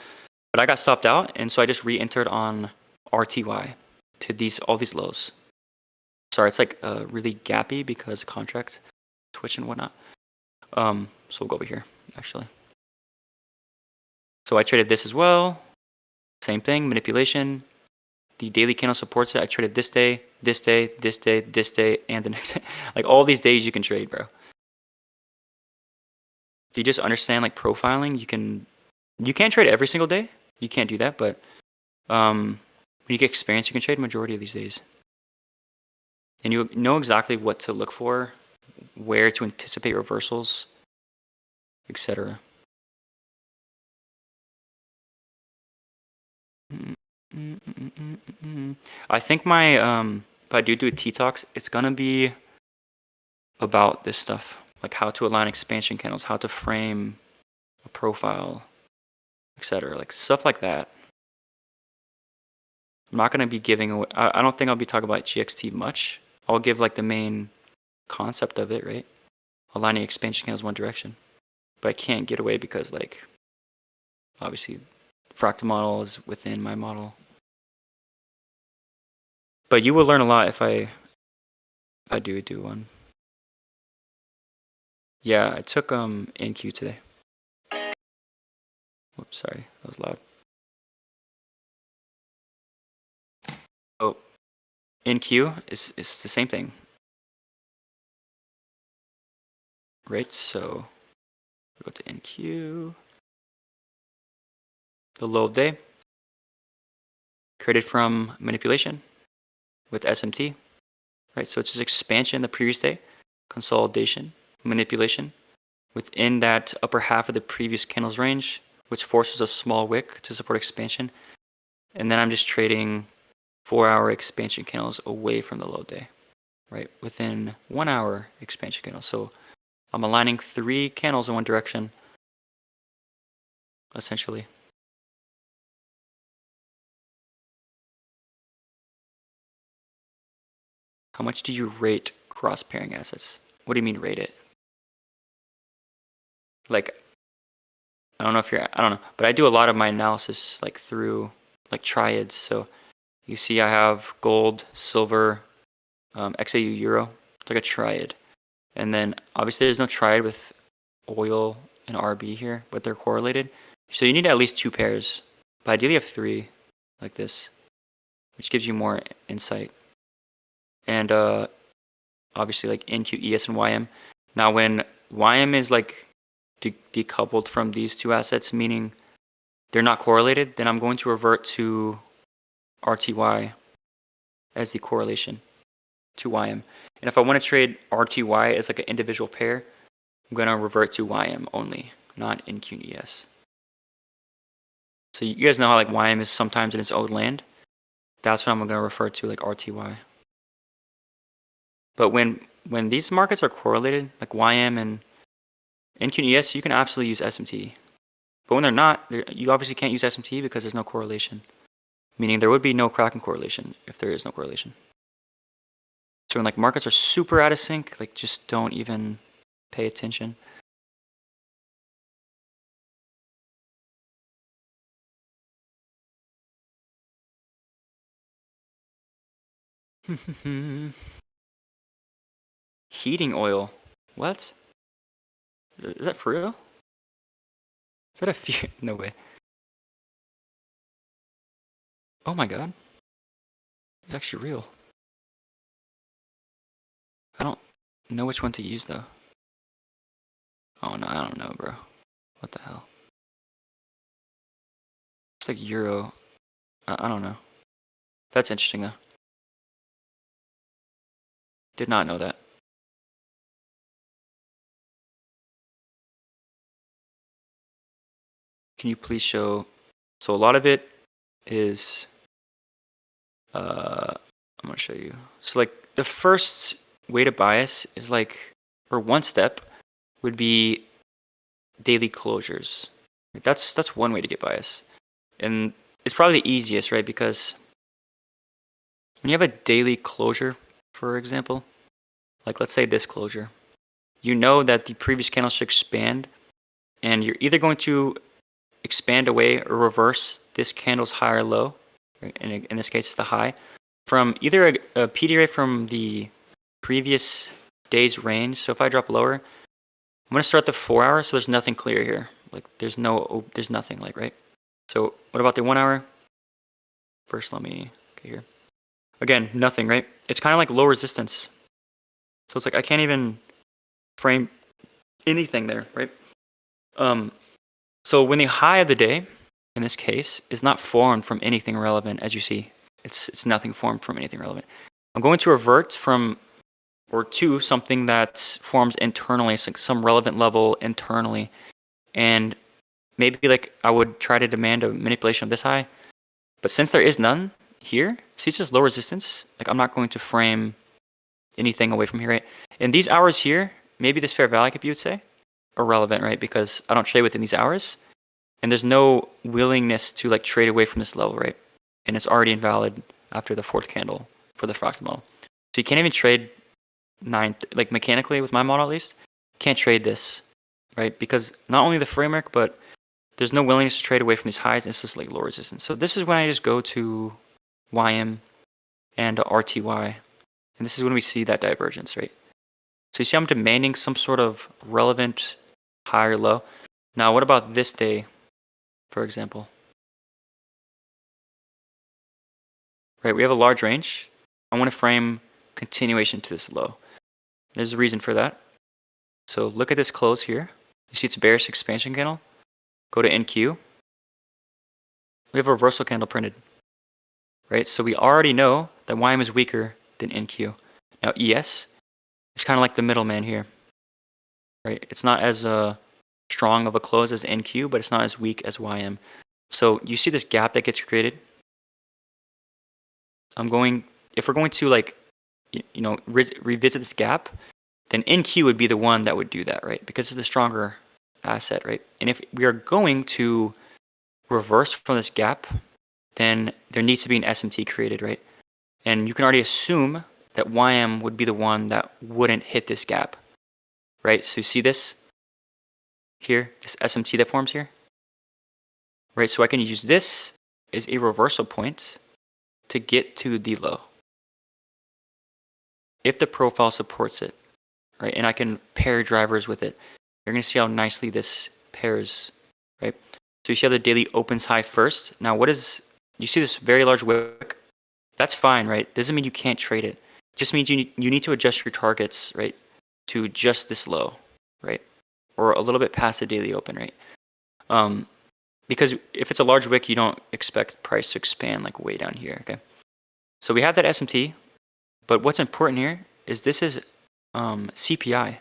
But I got stopped out, and so I just re-entered on RTY to all these lows. Sorry, it's like really gappy because contract switch and whatnot. So we'll go over here, actually. So I traded this as well. Same thing, manipulation. The daily candle supports it. I traded this day, this day, this day, this day, and the next day. Like all these days you can trade, bro. If you just understand like profiling, you can't trade every single day. You can't do that, but when you get experience, you can trade majority of these days. And you know exactly what to look for, where to anticipate reversals, etc. I think if I do a T-Talks, it's gonna be about this stuff, like how to align expansion candles, how to frame a profile, etc. Like stuff like that. I'm not gonna be giving away. I don't think I'll be talking about GXT much. I'll give like the main concept of it, right? Aligning expansion candles one direction, but I can't get away because like obviously Fractal model is within my model. But you will learn a lot if I do one. Yeah, I took NQ today. Whoops, sorry, that was loud. Oh, NQ is the same thing, right? So go to NQ. The low of day created from manipulation with SMT, right? So it's just expansion the previous day, consolidation, manipulation within that upper half of the previous candle's range, which forces a small wick to support expansion. And then I'm just trading 4-hour expansion candles away from the low day, right? Within 1 hour expansion candles. So I'm aligning 3 candles in one direction, essentially. How much do you rate cross pairing assets? What do you mean rate it? Like, I don't know, but I do a lot of my analysis like through like triads. So you see I have gold, silver, XAU euro. It's like a triad. And then obviously there's no triad with oil and RB here, but they're correlated. So you need at least 2 pairs, but ideally you have 3 like this, which gives you more insight. And obviously like NQ, ES, and YM. Now when YM is like decoupled from these 2 assets, meaning they're not correlated, then I'm going to revert to RTY as the correlation to YM. And if I want to trade RTY as like an individual pair, I'm going to revert to YM only, not NQ and ES. So you guys know how like YM is sometimes in its own land. That's what I'm going to refer to like RTY. But when these markets are correlated, like YM and NQ and ES, you can absolutely use SMT. But when they're not, you obviously can't use SMT because there's no correlation. Meaning there would be no Kraken correlation if there is no correlation. So when like markets are super out of sync, like just don't even pay attention. Heating oil. What? Is that for real? Is that a few? No way. Oh my god. It's actually real. I don't know which one to use though. Oh no, I don't know, bro. What the hell? It's like euro. I don't know. That's interesting though. Did not know that. Can you please show? So a lot of it is. I'm gonna show you. So like the first way to bias is like, or one step would be daily closures. That's one way to get bias, and it's probably the easiest, right? Because when you have a daily closure, for example, like let's say this closure, you know that the previous candle should expand, and you're either going to expand away or reverse this candle's high or low, right? In this case it's the high, from either a PDRA from the previous day's range. So if I drop lower, I'm going to start the 4 hour, so there's nothing clear here. Like there's nothing, like, right? So what about the 1 hour? First, okay, here. Again, nothing, right? It's kind of like low resistance. So it's like I can't even frame anything there, right? So when the high of the day, in this case, is not formed from anything relevant, as you see, it's nothing formed from anything relevant. I'm going to revert from or to something that forms internally, some relevant level internally, and maybe like I would try to demand a manipulation of this high, but since there is none here, see it's just low resistance. Like I'm not going to frame anything away from here, right? And these hours here, maybe this fair value, if you would say, are relevant, right? Because I don't trade within these hours, and there's no willingness to like trade away from this level, right? And it's already invalid after the fourth candle for the fractal model. So you can't even trade like mechanically with my model at least, can't trade this, right? Because not only the framework, but there's no willingness to trade away from these highs. And it's just like low resistance. So this is when I just go to YM and RTY, and this is when we see that divergence, right? So you see I'm demanding some sort of relevant high or low. Now what about this day, for example? Right, we have a large range. I want to frame continuation to this low. There's a reason for that. So look at this close here. You see it's a bearish expansion candle. Go to NQ. We have a reversal candle printed, right? So we already know that YM is weaker than NQ. Now ES is kind of like the middleman here, right? It's not as strong of a close as NQ, but it's not as weak as YM. So you see this gap that gets created. If we're going to like, revisit this gap, then NQ would be the one that would do that, right? Because it's the stronger asset, right? And if we are going to reverse from this gap, then there needs to be an SMT created, right? And you can already assume that YM would be the one that wouldn't hit this gap, right? So you see this here, this SMT that forms here, right? So I can use this as a reversal point to get to the low if the profile supports it, right? And I can pair drivers with it. You're going to see how nicely this pairs, right? So you see how the daily opens high first. Now you see this very large wick? That's fine, right? Doesn't mean you can't trade it. Just means you need to adjust your targets, right, to just this low, right, or a little bit past the daily open, right? Because if it's a large wick, you don't expect price to expand like way down here, okay? So we have that SMT, but what's important here is this is CPI,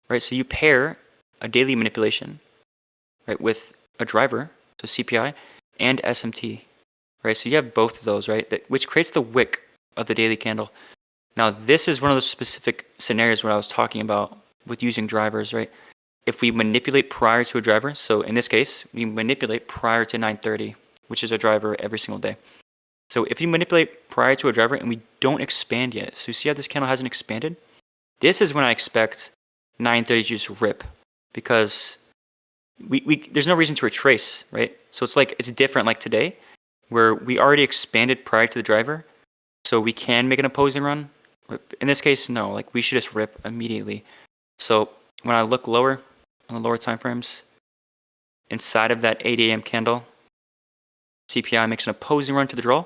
right? So you pair a daily manipulation, right, with a driver, so CPI, and SMT, right? So you have both of those, right, which creates the wick of the daily candle. Now, this is one of the specific scenarios where I was talking about with using drivers, right? If we manipulate prior to a driver, so in this case, we manipulate prior to 9:30, which is a driver every single day. So if you manipulate prior to a driver and we don't expand yet, so you see how this candle hasn't expanded? This is when I expect 930 to just rip, because there's no reason to retrace, right? So it's like, it's different like today, where we already expanded prior to the driver, so we can make an opposing run. In this case, no, like we should just rip immediately. So when I look lower, on the lower time frames, inside of that 8 a.m. candle, CPI makes an opposing run to the draw.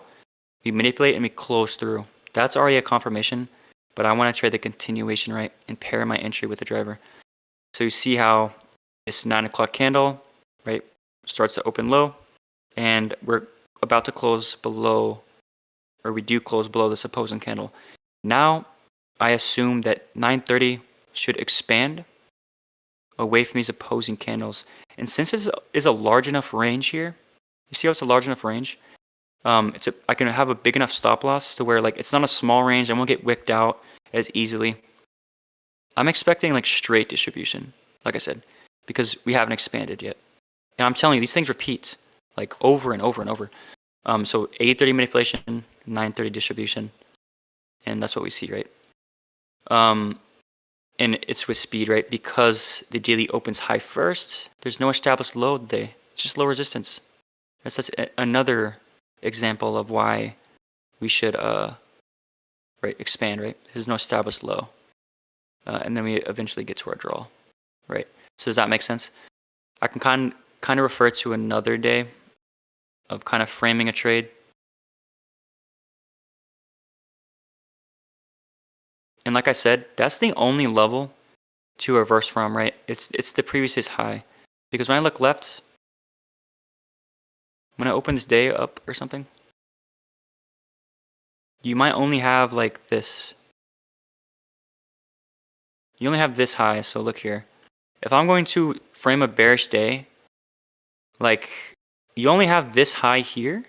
We manipulate and we close through. That's already a confirmation, but I want to trade the continuation, right, and pair my entry with the driver. So you see how this 9 o'clock candle, right, starts to open low, and we're about to close below, or we do close below this opposing candle. Now I assume that 930 should expand away from these opposing candles. And since this is a large enough range here, you see how it's a large enough range? I can have a big enough stop loss to where like it's not a small range. I won't get wicked out as easily. I'm expecting like straight distribution, like I said, because we haven't expanded yet. And I'm telling you, these things repeat like over and over and over. So 830 manipulation, 930 distribution, and that's what we see, right? And it's with speed, right? Because the daily opens high first, there's no established low today. It's just low resistance. That's another example of why we should right, expand, right? There's no established low. And then we eventually get to our draw, right? So does that make sense? I can kind of refer to another day of kind of framing a trade. And like I said, that's the only level to reverse from, right? It's the previous high. Because when I look left, when I open this day up or something, you might only have like this. You only have this high, so look here. If I'm going to frame a bearish day, like you only have this high here,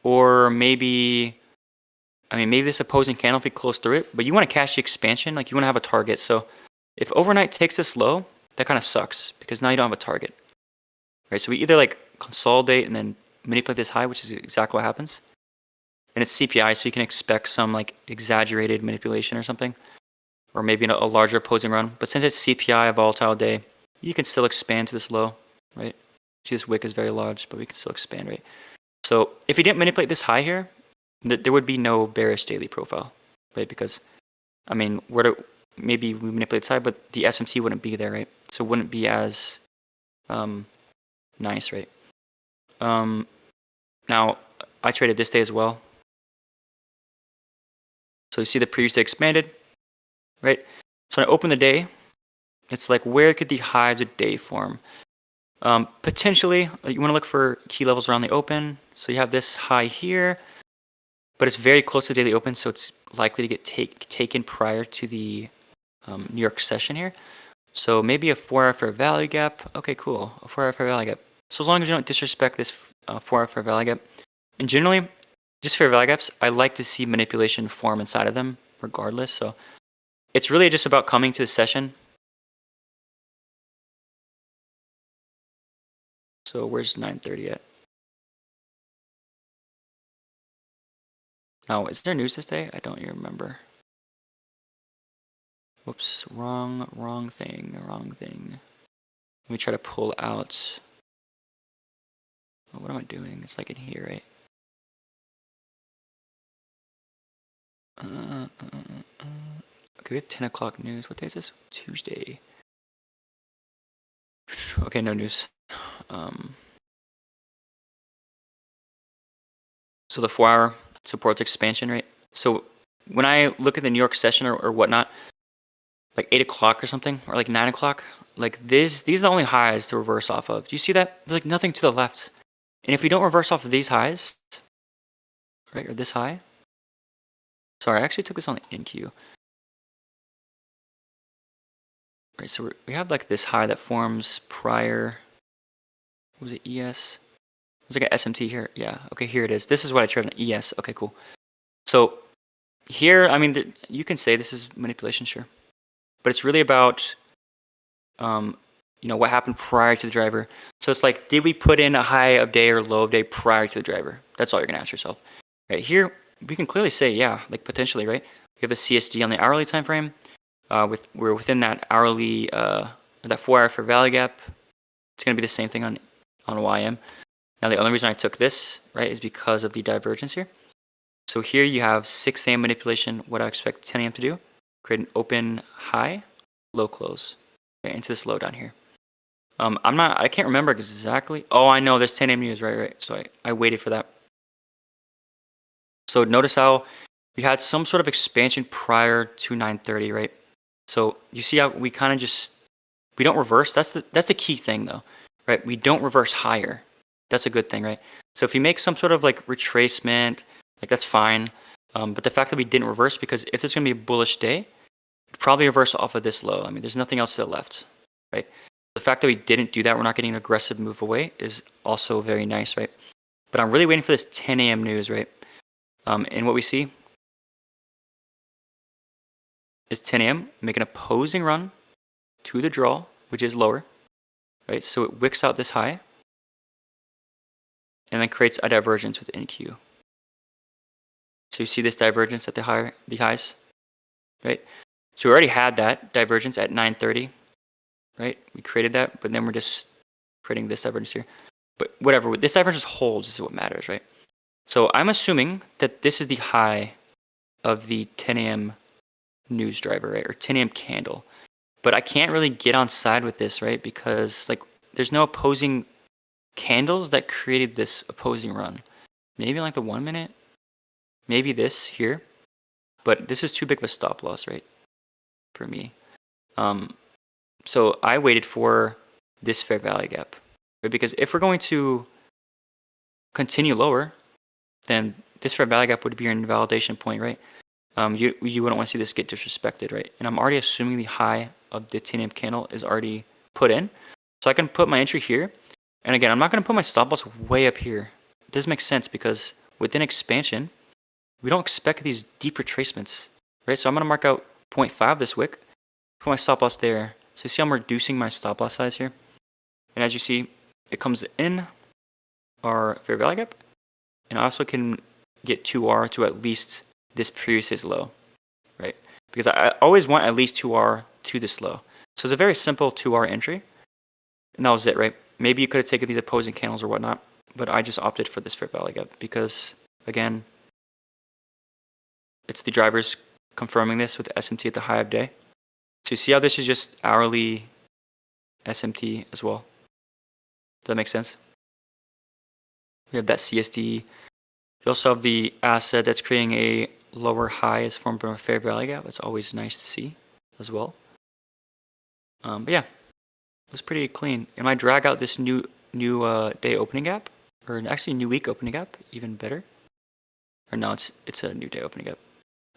or maybe, I mean, maybe this opposing candle if we close through it, but you want to cash the expansion, like you want to have a target. So if overnight takes this low, that kind of sucks because now you don't have a target, right? So we either like consolidate and then manipulate this high, which is exactly what happens. And it's CPI, so you can expect some like exaggerated manipulation or something, or maybe a larger opposing run. But since it's CPI, a volatile day, you can still expand to this low, right? See, this wick is very large, but we can still expand, right? So if we didn't manipulate this high here, there would be no bearish daily profile, right? Because, I mean, maybe we manipulate this high, but the SMT wouldn't be there, right? So it wouldn't be as nice, right? Now, I traded this day as well. So you see the previous day expanded, right? So when I open the day, it's like, where could the high of the day form? Potentially, you want to look for key levels around the open. So you have this high here, but it's very close to the daily open, so it's likely to get taken prior to the New York session here. So maybe a 4-hour fair value gap. Okay, cool. A 4-hour fair value gap. So as long as you don't disrespect this 4-hour fair value gap. And generally, just fair value gaps, I like to see manipulation form inside of them regardless. So it's really just about coming to the session. So where's 930 at? Oh, is there news this day? I don't even remember. Whoops, wrong thing. Let me try to pull out. Oh, what am I doing? It's like in here, right? Okay, we have 10 o'clock news. What day is this? Tuesday. Okay, no news. So the 4-hour supports expansion, right? So when I look at the New York session or whatnot, like 8 o'clock or something, or like 9 o'clock, like these are the only highs to reverse off of. Do you see that? There's like nothing to the left. And if we don't reverse off of these highs, right, or this high, sorry, I actually took this on the NQ. Right, so we have like this high that forms prior, what was it, ES? There's like an SMT here. Yeah, okay, here it is. This is what I traded on ES. Okay, cool. So here, I mean, you can say this is manipulation, sure. But it's really about, you know, what happened prior to the driver. So it's like, did we put in a high of day or low of day prior to the driver? That's all you're going to ask yourself. Right here, we can clearly say, yeah, like potentially, right? We have a CSD on the hourly time frame. We're within that hourly, that 4-hour fair value gap. It's going to be the same thing on YM. Now, the only reason I took this, right, is because of the divergence here. So here you have 6 a.m. manipulation. What I expect 10 a.m. to do, create an open high, low close, okay, into this low down here. I can't remember exactly. Oh, I know there's 10 a.m. news, right. So I waited for that. So notice how we had some sort of expansion prior to 9:30, right? So you see how we kind of we don't reverse. That's the key thing though, right? We don't reverse higher. That's a good thing, right? So if you make some sort of like retracement, like that's fine. But the fact that we didn't reverse, because if it's going to be a bullish day, we'd probably reverse off of this low. I mean, there's nothing else to the left, right? The fact that we didn't do that, we're not getting an aggressive move away, is also very nice, right? But I'm really waiting for this 10 a.m. news, right? And what we see is 10 a.m. make an opposing run to the draw, which is lower, right? So it wicks out this high and then creates a divergence with NQ. So you see this divergence at the highs, right? So we already had that divergence at 9:30, right? We created that, but then we're just creating this divergence here. But whatever, this divergence holds is what matters, right? So I'm assuming that this is the high of the 10 a.m. news driver, right? Or 10 a.m. candle. But I can't really get on side with this, right? Because like there's no opposing candles that created this opposing run. Maybe like the 1 minute, maybe this here, but this is too big of a stop loss, right? For me. So I waited for this fair value gap, right? Because if we're going to continue lower, then this fair value gap would be your invalidation point, right? You wouldn't want to see this get disrespected, right? And I'm already assuming the high of the 10 a.m. candle is already put in. So I can put my entry here. And again, I'm not going to put my stop loss way up here. It doesn't make sense because within expansion, we don't expect these deep retracements, right? So I'm going to mark out 0.5 this wick, put my stop loss there. So you see I'm reducing my stop loss size here. And as you see, it comes in our fair value gap. And I also can get 2R to at least this previous low, right? Because I always want at least 2R to this low. So it's a very simple 2R entry. And that was it, right? Maybe you could have taken these opposing candles or whatnot, but I just opted for this fair value gap because, again, it's the drivers confirming this with SMT at the high of day. So you see how this is just hourly SMT as well? Does that make sense? We have that CSD. We also have the asset that's creating a lower high as formed from a fair value gap. It's always nice to see as well. But yeah, it was pretty clean. And I drag out this new day opening gap, or actually new week opening gap, even better. Or no, it's a new day opening gap,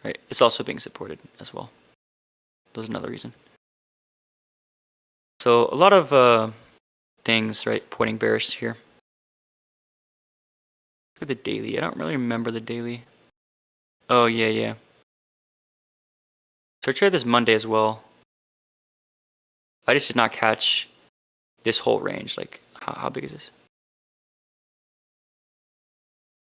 right? It's also being supported as well. That's another reason. So a lot of things, right, pointing bearish here. Look at the daily. I don't really remember the daily. Oh yeah. So I tried this Monday as well. I just did not catch this whole range. Like how big is this?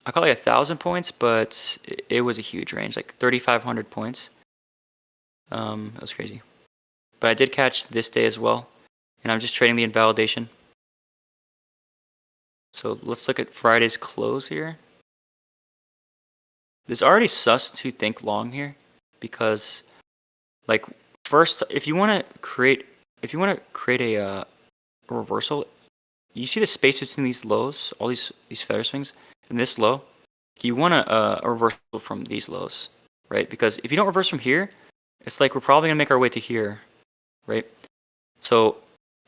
I call it 1,000 points, but it was a huge range, like 3,500 points. That was crazy. But I did catch this day as well, and I'm just trading the invalidation. So let's look at Friday's close here. There's already sus to think long here, because like first, if you want to create a reversal, you see the space between these lows, all these feather swings, and this low. You want a reversal from these lows, right? Because if you don't reverse from here, it's like we're probably gonna make our way to here, right? So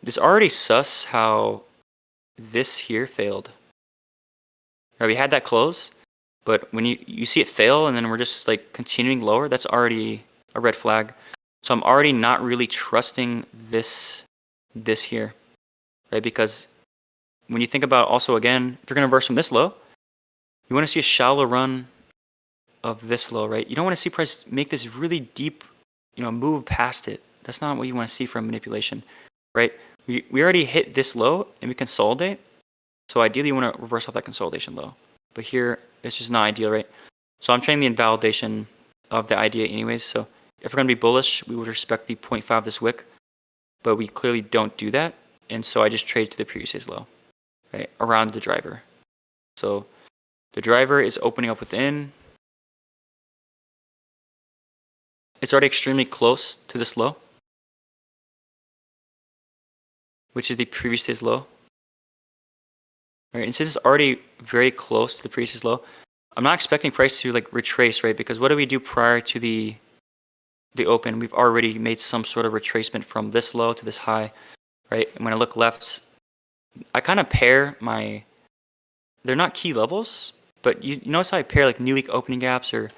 this already sus how this here failed. Right, we had that close, but when you see it fail and then we're just like continuing lower, that's already a red flag. So I'm already not really trusting this here, right? Because when you think about also again, if you're gonna reverse from this low, you want to see a shallow run of this low, right? You don't want to see price make this really deep, move past it. That's not what you want to see from manipulation, right? We already hit this low and we consolidate. So ideally you want to reverse off that consolidation low. But here, it's just not ideal, right? So I'm trading the invalidation of the idea anyways. So if we're going to be bullish, we would respect the 0.5 of this wick, but we clearly don't do that. And so I just trade to the previous day's low, right, around the driver. So the driver is opening up within. It's already extremely close to this low, which is the previous day's low. Right, and since it's already very close to the previous low, I'm not expecting price to like retrace, right? Because what do we do prior to the open? We've already made some sort of retracement from this low to this high, right? And when I look left, I kind of pair my, they're not key levels, but you notice how I pair like new week opening gaps or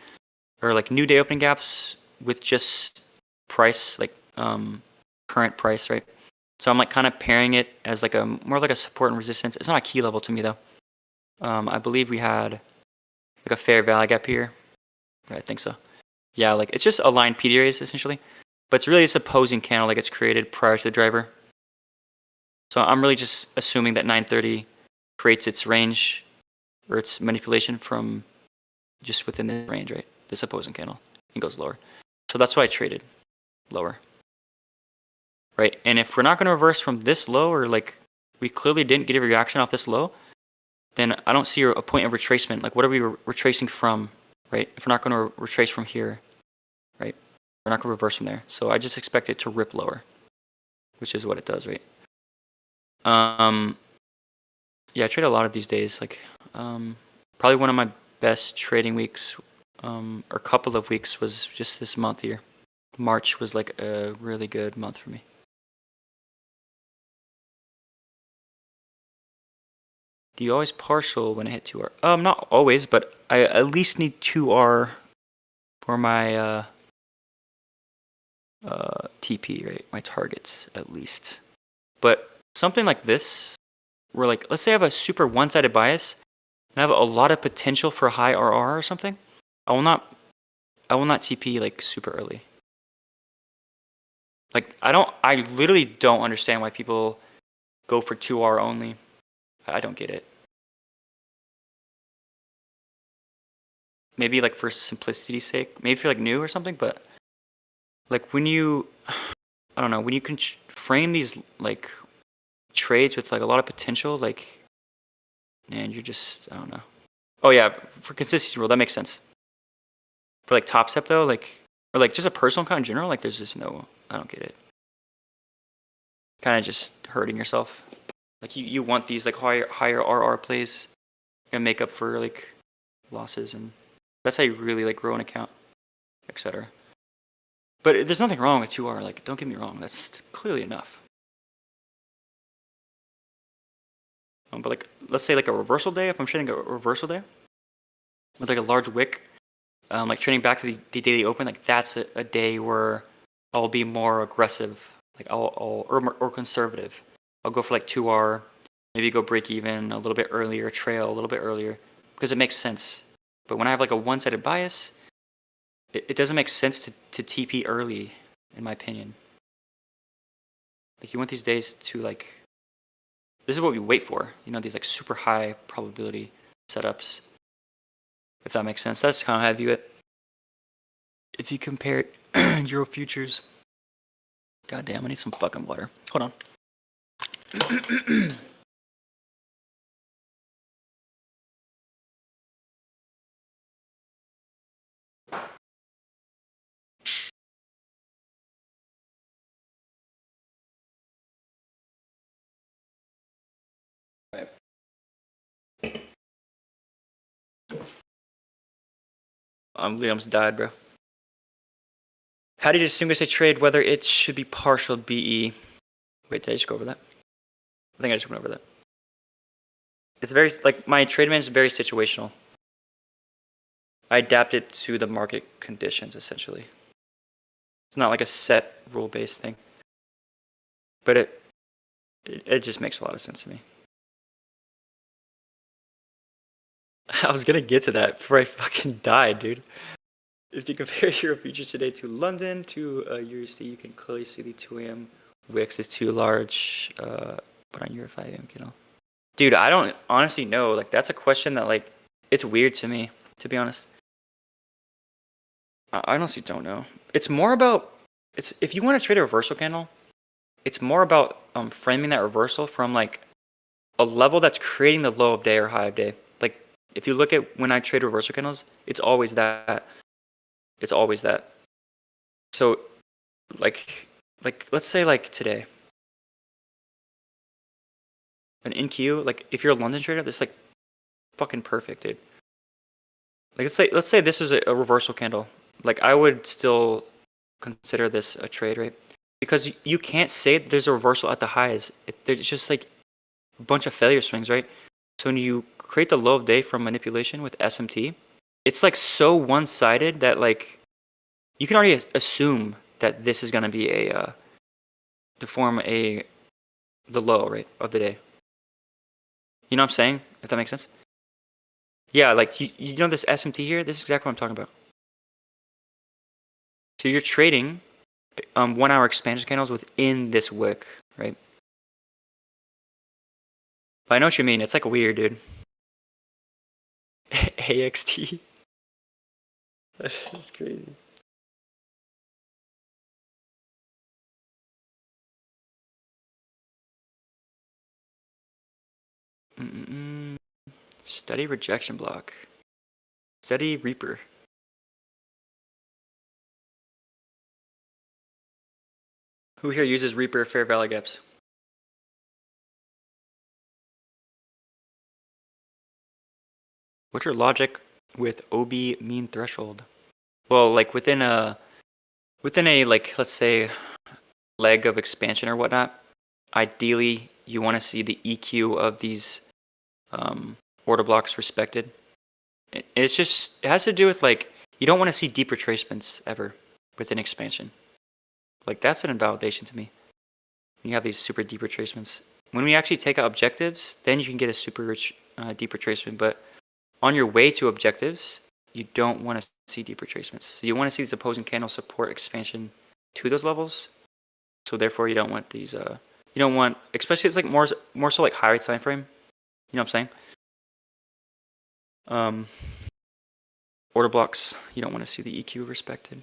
like new day opening gaps with just price, like current price, right? So I'm like kind of pairing it as like a more like a support and resistance. It's not a key level to me though. I believe we had like a fair value gap here. I think so. Yeah, like it's just aligned PDRAs essentially, but it's really this opposing candle that gets created prior to the driver. So I'm really just assuming that 930 creates its range or its manipulation from just within the range, right? This opposing candle, and goes lower. So that's why I traded lower, right? And if we're not going to reverse from this low, or like we clearly didn't get a reaction off this low, then I don't see a point of retracement. Like what are we retracing from, right? If we're not going to retrace from here, right? We're not going to reverse from there. So I just expect it to rip lower, which is what it does, right? Yeah, I trade a lot of these days. Like probably one of my best trading weeks or couple of weeks was just this month here. March was like a really good month for me. Do you always partial when I hit 2R? Not always, but I at least need 2R for my TP, right? My targets at least. But something like this, where like let's say I have a super one-sided bias and I have a lot of potential for high RR or something, I will not TP like super early. Like I literally don't understand why people go for 2R only. I don't get it. Maybe like for simplicity's sake, maybe if you're like new or something, but like when you, I don't know, when you can frame these like trades with like a lot of potential, like, and you're just, I don't know. Oh yeah, for consistency rule, that makes sense. For like top step though, like, or like just a personal account in general, like there's just no, I don't get it. Kind of just hurting yourself. Like you want these like higher RR plays and make up for like losses, and that's how you really like grow an account, etc. But there's nothing wrong with 2R. Like, don't get me wrong, that's clearly enough. But like, let's say like a reversal day. If I'm trading a reversal day with like a large wick, like trading back to the daily open, like that's a day where I'll be more aggressive, like or conservative. I'll go for like 2R, maybe go break even a little bit earlier, trail a little bit earlier, because it makes sense. But when I have like a one-sided bias, it doesn't make sense to TP early, in my opinion. Like you want these days to like, this is what we wait for, you know, these like super high probability setups, if that makes sense. That's kind of how I view it. If you compare Euro futures, god damn, I need some fucking water. Hold on. I'm almost died, bro. How do you distinguish a trade whether it should be partial BE? Wait, did I just go over that? I think I just went over that. It's very, like, my trade man is very situational. I adapt it to the market conditions, essentially. It's not like a set rule-based thing. But it just makes a lot of sense to me. I was gonna get to that before I fucking died, dude. If you compare Euro futures today to London to USD, you can clearly see the 2 a.m. wicks is too large. But on Euro 5 a.m. candle, dude, I don't honestly know. Like that's a question that like It's weird to me, to be honest. I honestly don't know. It's more about if you want to trade a reversal candle, it's more about framing that reversal from like a level that's creating the low of day or high of day. Like if you look at when I trade reversal candles, it's always that. It's always that. So like let's say like today, an NQ, like if you're a London trader, this is like fucking perfect, dude. Like let's say this was a reversal candle. Like I would still consider this a trade, right? Because you can't say there's a reversal at the highs. There's just like a bunch of failure swings, right? So when you create the low of day from manipulation with SMT, it's like so one-sided that like you can already assume that this is gonna be to form the low, right, of the day. You know what I'm saying? If that makes sense. Yeah, like you know this SMT here. This is exactly what I'm talking about. So you're trading 1 hour expansion candles within this wick, right? But I know what you mean. It's like weird, dude. AXT. That's crazy. Steady rejection block. Steady Reaper. Who here uses Reaper fair value gaps? What's your logic with OB mean threshold? Well, like within a like let's say leg of expansion or whatnot, ideally you want to see the EQ of these order blocks respected. It has to do with like you don't want to see deep retracements ever within expansion. Like that's an invalidation to me. You have these super deep retracements. When we actually take out objectives, then you can get a super rich deep retracement. But on your way to objectives, you don't want to see deep retracements. So you want to see these opposing candles support expansion to those levels. So therefore, you don't want these. You don't want, especially it's like more so like higher time frame. You know what I'm saying? Order blocks. You don't want to see the EQ respected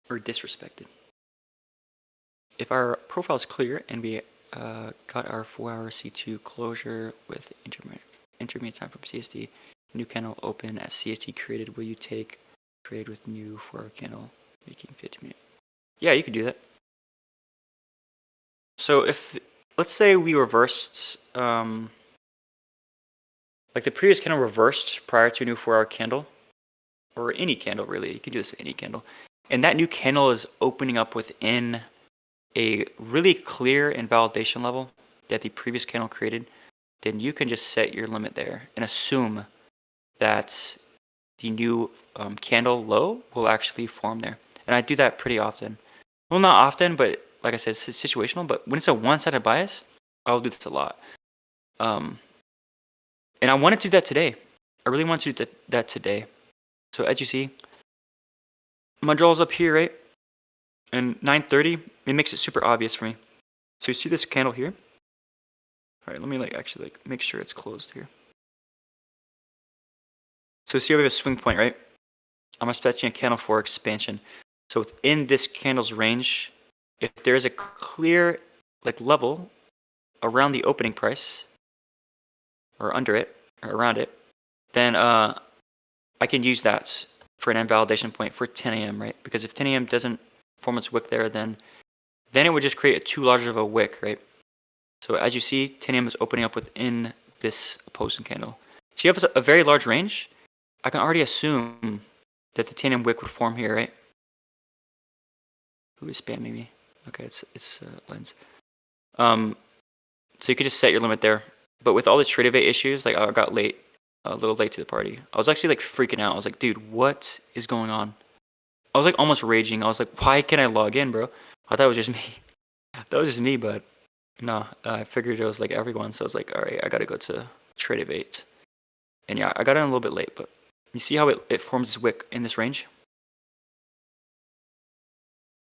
or disrespected. If our profile is clear and we got our 4-hour C2 closure with intermediate time from CSD, new candle open as CSD created, will you take trade with new 4-hour candle making 15 minutes? Yeah, you could do that. So if, let's say we reversed, like the previous candle reversed prior to a new 4-hour candle, or any candle really, you can do this with any candle, and that new candle is opening up within a really clear invalidation level that the previous candle created, then you can just set your limit there and assume that the new candle low will actually form there. And I do that pretty often. Well, not often, but like I said, it's situational. But when it's a one-sided bias, I'll do this a lot. And I want to do that today. I really want to do that today. So as you see, my draw's up here, right? And 9:30, it makes it super obvious for me. So you see this candle here? All right, let me actually make sure it's closed here. So see, we have a swing point, right? I'm expecting a candle for expansion. So within this candle's range, if there's a clear level around the opening price, or under it, or around it, then I can use that for an invalidation point for 10 a.m., right? Because if 10 a.m. doesn't form its wick there, then it would just create too large of a wick, right? So as you see, 10 a.m. is opening up within this opposing candle. So you have a very large range. I can already assume that the 10 a.m. wick would form here, right? Who is spamming me? Okay, it's Lens. So you could just set your limit there. But with all the trade evade issues, like I got a little late to the party. I was actually like freaking out. I was like, dude, what is going on? I was like almost raging. I was like, why can't I log in, bro? I thought it was just me. That was just me, but no, I figured it was like everyone. So I was like, all right, I gotta go to trade evade. And yeah, I got in a little bit late, but you see how it forms this wick in this range?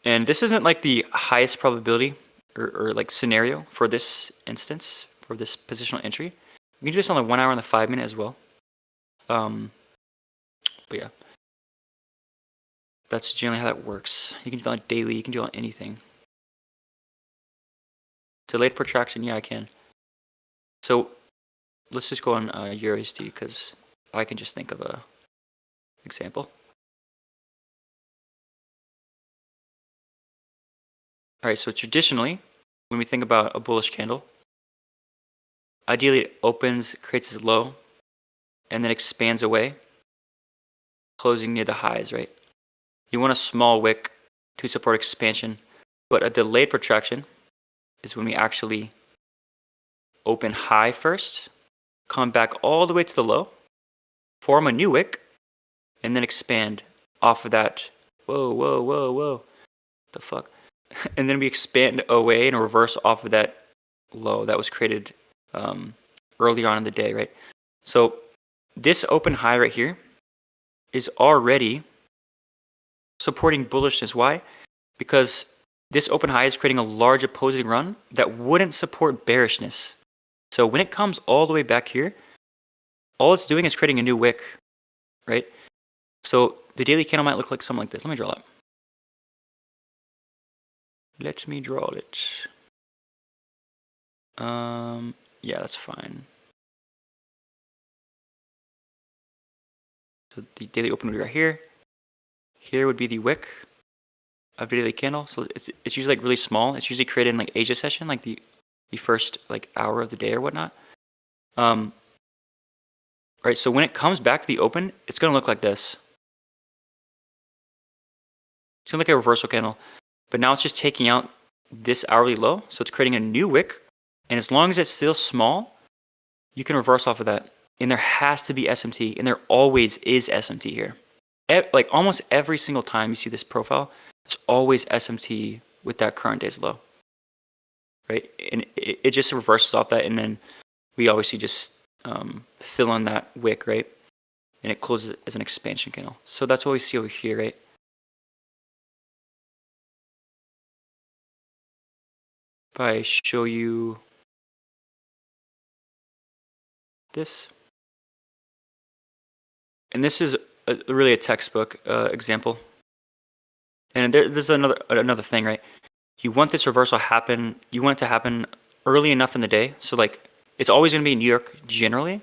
And this isn't like the highest probability or like scenario for this instance, for this positional entry. We can do this on the 1 hour and the 5 minute as well. But yeah, that's generally how that works. You can do it on daily. You can do it on anything. Delayed protraction, yeah, I can. So let's just go on EURUSD because I can just think of a example. All right, so traditionally, when we think about a bullish candle, ideally it opens, creates its low, and then expands away, closing near the highs, right? You want a small wick to support expansion, but a delayed protraction is when we actually open high first, come back all the way to the low, form a new wick, and then expand off of that. Whoa, whoa, whoa, whoa. The fuck? And then we expand away and reverse off of that low that was created earlier on in the day, right? So this open high right here is already supporting bullishness. Why? Because this open high is creating a large opposing run that wouldn't support bearishness. So when it comes all the way back here, all it's doing is creating a new wick, right? So the daily candle might look like something like this. Let me draw it. Let me draw it. Yeah, that's fine. So the daily open would be right here. Here would be the wick of the daily candle. So it's usually like really small. It's usually created in like Asia session, like the first like hour of the day or whatnot. Right. So when it comes back to the open, it's gonna look like this. It's gonna look like a reversal candle, but now it's just taking out this hourly low. So it's creating a new wick, and as long as it's still small, you can reverse off of that. And there has to be SMT, and there always is SMT here. Like almost every single time you see this profile, there's always SMT with that current day's low, right? And it just reverses off that, and then we obviously just fill in that wick, right? And it closes as an expansion candle. So that's what we see over here, right? If I show you this, and this is really a textbook example. And there's another thing, right? You want this reversal happen. You want it to happen early enough in the day. So like it's always going to be in New York generally.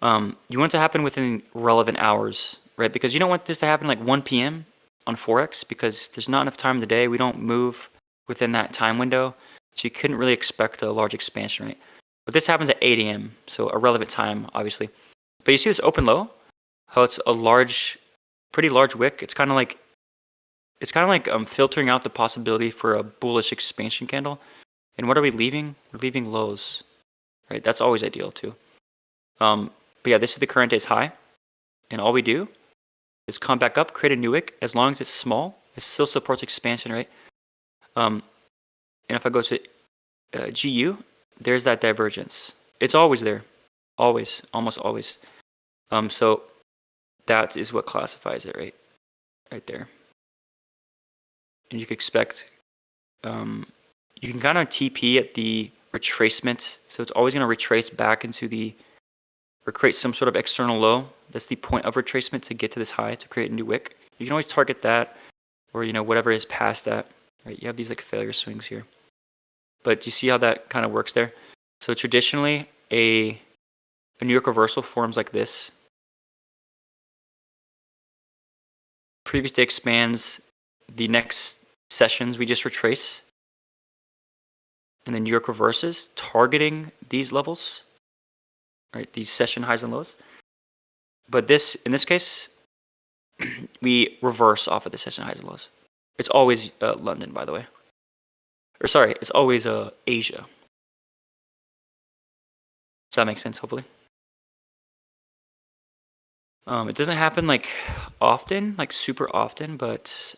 You want it to happen within relevant hours, right? Because you don't want this to happen like 1 p.m. on Forex because there's not enough time in the day. We don't move within that time window. So you couldn't really expect a large expansion rate. But this happens at 8 a.m. So a relevant time, obviously. But you see this open low, how it's a pretty large wick. It's kind of like filtering out the possibility for a bullish expansion candle. And what are we leaving? We're leaving lows, right? That's always ideal too. But yeah, this is the current day's high. And all we do is come back up, create a new wick. As long as it's small, it still supports expansion, right? And if I go to GU, there's that divergence. It's always there. Always, almost always. So that is what classifies it, right? Right there. And you can expect, you can kind of TP at the retracement. So it's always going to retrace back into or create some sort of external low. That's the point of retracement to get to this high to create a new wick. You can always target that or, whatever is past that, right? You have these like failure swings here. But you see how that kind of works there? So traditionally, a New York reversal forms like this. Previous day expands. The next sessions we just retrace. And then New York reverses, targeting these levels, right? These session highs and lows. But in this case, we reverse off of the session highs and lows. It's always London, by the way. Or sorry, it's always Asia. Does that make sense, hopefully? It doesn't happen like often, like super often, but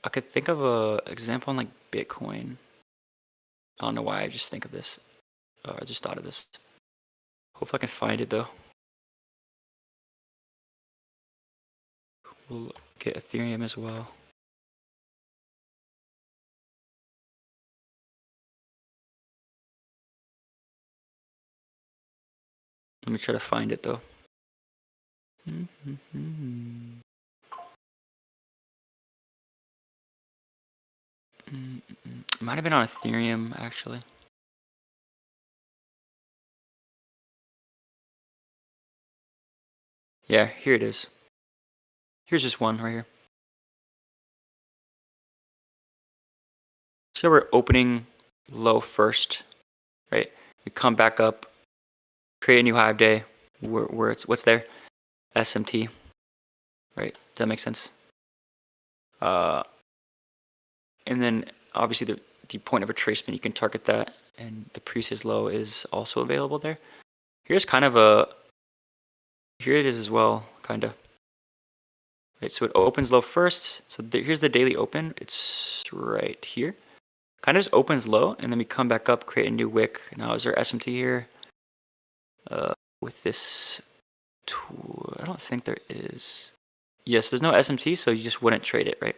I could think of a example on like Bitcoin. I don't know why I just think of this. I just thought of this. Hopefully I can find it though. We'll get Ethereum as well. Let me try to find it though. It might have been on Ethereum, actually. Yeah, here it is. Here's just one right here. So we're opening low first, right? We come back up, create a new hive day. Where it's what's there? SMT, right? Does that make sense? And then obviously the point of retracement, you can target that, and the previous low is also available there. Here's kind of here it is as well, kind of. Right, so it opens low first. So here's the daily open. It's right here. Kind of just opens low, and then we come back up, create a new wick. Now is there SMT here? With this tool, I don't think there is. Yes, there's no SMT, so you just wouldn't trade it, right?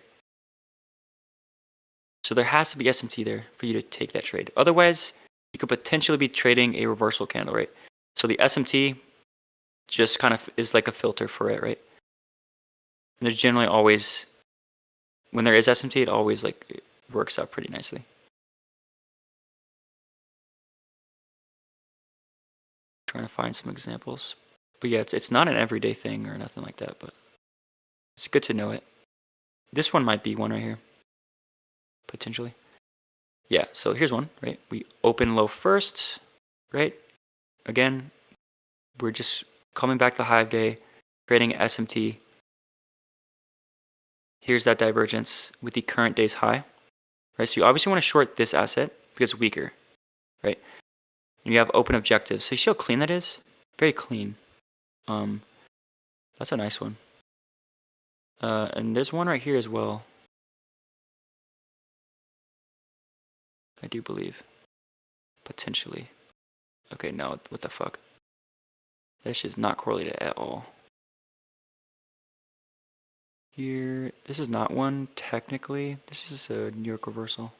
So there has to be SMT there for you to take that trade. Otherwise, you could potentially be trading a reversal candle, right? So the SMT just kind of is like a filter for it, right? And there's generally always, when there is SMT, it always like it works out pretty nicely. Trying to find some examples. But yeah, it's not an everyday thing or nothing like that, but it's good to know it. This one might be one right here, potentially. Yeah, so here's one, right? We open low first, right? Again, we're just coming back to hive day, creating SMT. Here's that divergence with the current day's high, right? So you obviously want to short this asset because it's weaker, right? And you have open objectives. So you see how clean that is? Very clean. That's a nice one. And there's one right here as well. I do believe. Potentially. Okay, no, what the fuck? That shit's not correlated at all. Here, this is not one, technically. This is a New York reversal.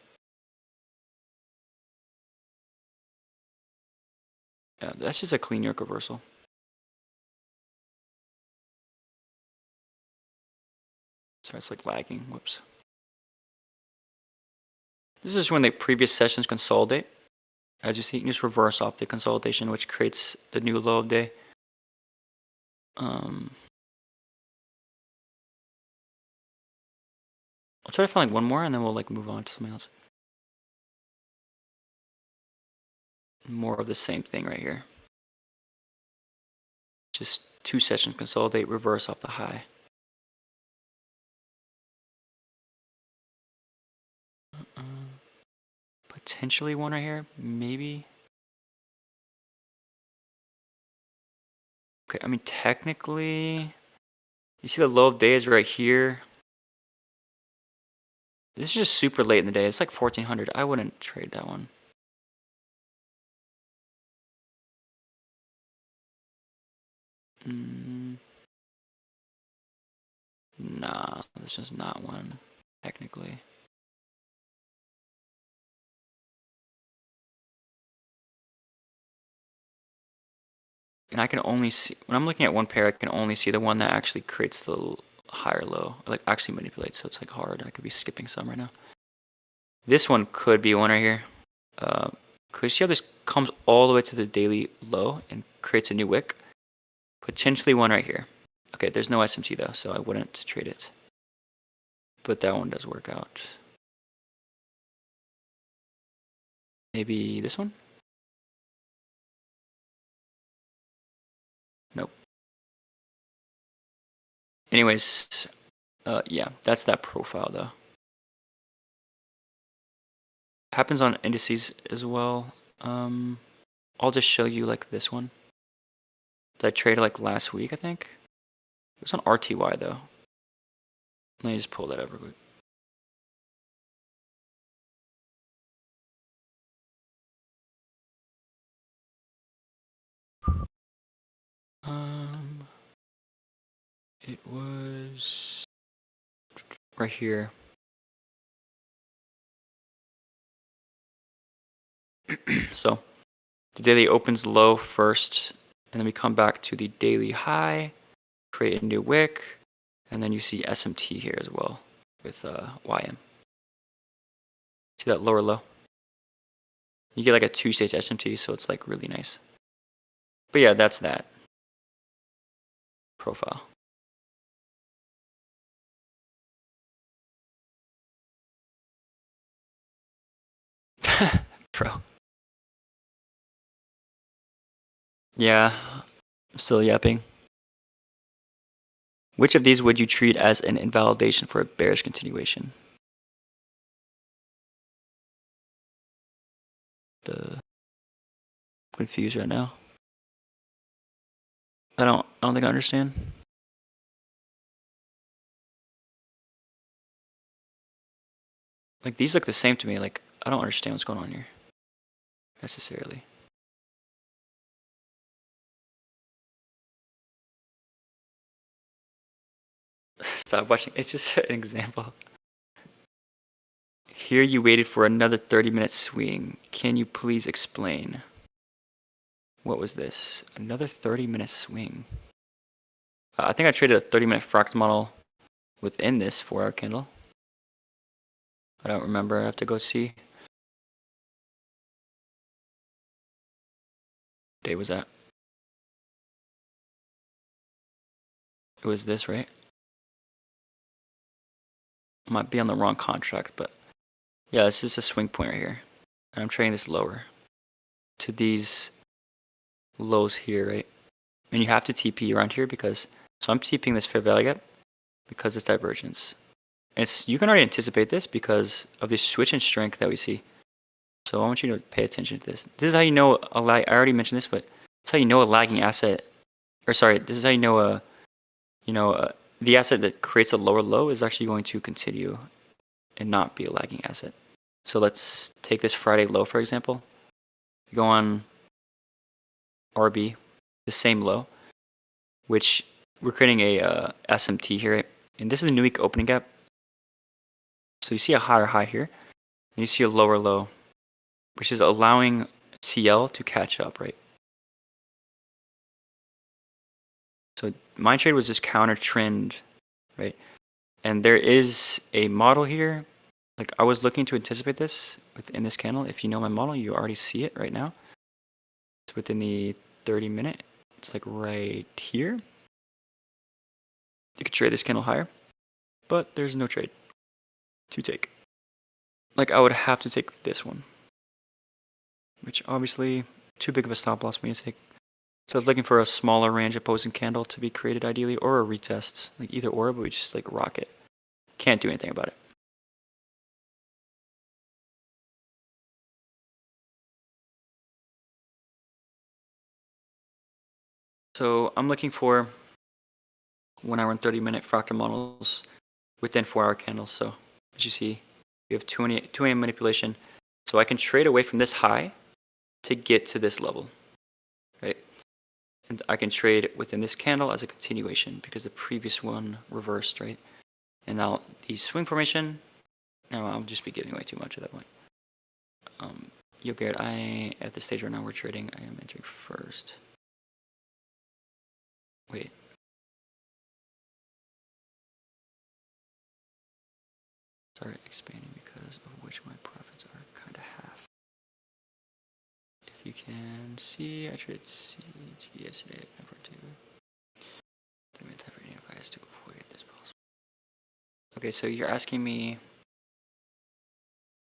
Yeah, that's just a clean New York reversal. Sorry, it's like lagging, whoops. This is when the previous sessions consolidate. As you see, you can just reverse off the consolidation, which creates the new low of day. I'll try to find like one more, and then we'll like move on to something else. More of the same thing right here. Just 2 sessions consolidate, reverse off the high. Potentially one right here, maybe. Okay, I mean technically, you see the low of day is right here. This is just super late in the day. It's like 1400. I wouldn't trade that one. Nah, this is not one, technically. And I can only see, when I'm looking at one pair, I can only see the one that actually creates the higher low, like actually manipulates, so it's like hard. I could be skipping some right now. This one could be one right here. Could you see how this comes all the way to the daily low and creates a new wick? Potentially one right here. Okay, there's no SMT though, so I wouldn't trade it. But that one does work out. Maybe this one? Nope. Anyways, yeah, that's that profile though. Happens on indices as well. I'll just show you like this one that I traded like last week, I think. It was on RTY though. Let me just pull that up real quick. It was right here. So the daily opens low first, and then we come back to the daily high, create a new wick, and then you see SMT here as well with YM. See that lower low? You get like a 2-stage SMT, so it's like really nice. But yeah, that's that profile. Bro. Yeah, I'm still yapping. Which of these would you treat as an invalidation for a bearish continuation? I'm confused right now. I don't think I understand. Like these look the same to me. Like I don't understand what's going on here necessarily. Stop watching. It's just an example. Here you waited for another 30-minute swing. Can you please explain? What was this? Another 30-minute swing. I think I traded a 30-minute fractal model within this 4-hour candle. I don't remember. I have to go see. What day was that? It was this, right? I might be on the wrong contract, but yeah, this is a swing point right here. And I'm trading this lower to these lows here, right? And you have to TP around here because, so I'm TPing this fair value gap because it's divergence. You can already anticipate this because of the switch in strength that we see. So I want you to pay attention to this. This is how you know I already mentioned this, but this is how you know a lagging asset, or sorry, this is how you know the asset that creates a lower low is actually going to continue and not be a lagging asset. So let's take this Friday low, for example. You go on RB, the same low, which we're creating a SMT here, and this is a new week opening gap. So you see a higher high here, and you see a lower low, which is allowing CL to catch up, right? So my trade was just counter trend, right? And there is a model here. Like I was looking to anticipate this within this candle. If you know my model, you already see it right now. It's within the 30-minute. It's like right here. You could trade this candle higher, but there's no trade to take. Like I would have to take this one, which obviously too big of a stop loss for me to take. So I was looking for a smaller range opposing candle to be created ideally, or a retest, like either or, but we just like rock it. Can't do anything about it. So I'm looking for 1 hour and 30-minute fractal models within 4-hour candles. So as you see, we have 2 AM manipulation. So I can trade away from this high to get to this level, right? And I can trade within this candle as a continuation because the previous one reversed, right? And now the swing formation, now I'll just be giving away too much at that point. Yo, Garrett, at this stage right now we're trading, I am entering first. Wait. Start expanding because of which my profits are kind of half. If you can see, I traded CG yesterday at number 2. The minutes I've reading advice to avoid this possible. Okay, so you're asking me,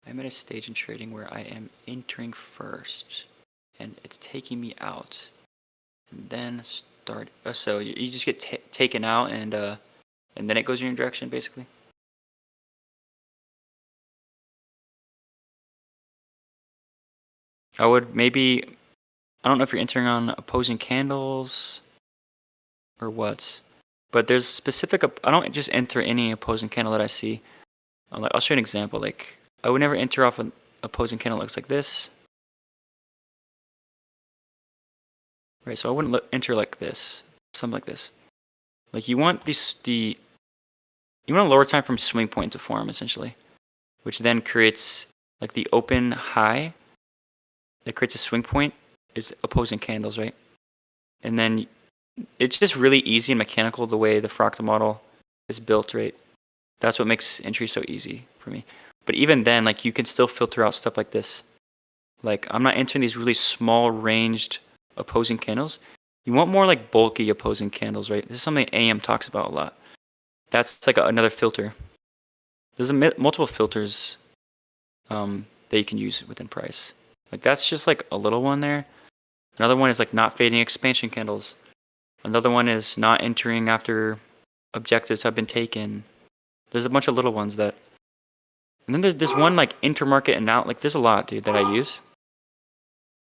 I'm at a stage in trading where I am entering first, and it's taking me out, and then start. So you just get taken out, and then it goes in your direction, basically. I would maybe, I don't know if you're entering on opposing candles or what, but there's specific. I don't just enter any opposing candle that I see. I'll show you an example. Like I would never enter off an opposing candle that looks like this. Right, so I wouldn't enter like this, something like this. Like you want you want a lower time from swing point to form essentially, which then creates like the open high that creates a swing point is opposing candles, right? And then it's just really easy and mechanical the way the fractal model is built, right? That's what makes entry so easy for me. But even then, like, you can still filter out stuff like this. Like, I'm not entering these really small ranged opposing candles. You want more like bulky opposing candles, right? This is something AM talks about a lot. That's like another filter. There's multiple filters that you can use within price. Like, that's just like a little one there. Another one is like not fading expansion candles. Another one is not entering after objectives have been taken. There's a bunch of little ones that. And then there's this one like intermarket and out. Like, there's a lot, dude, that I use.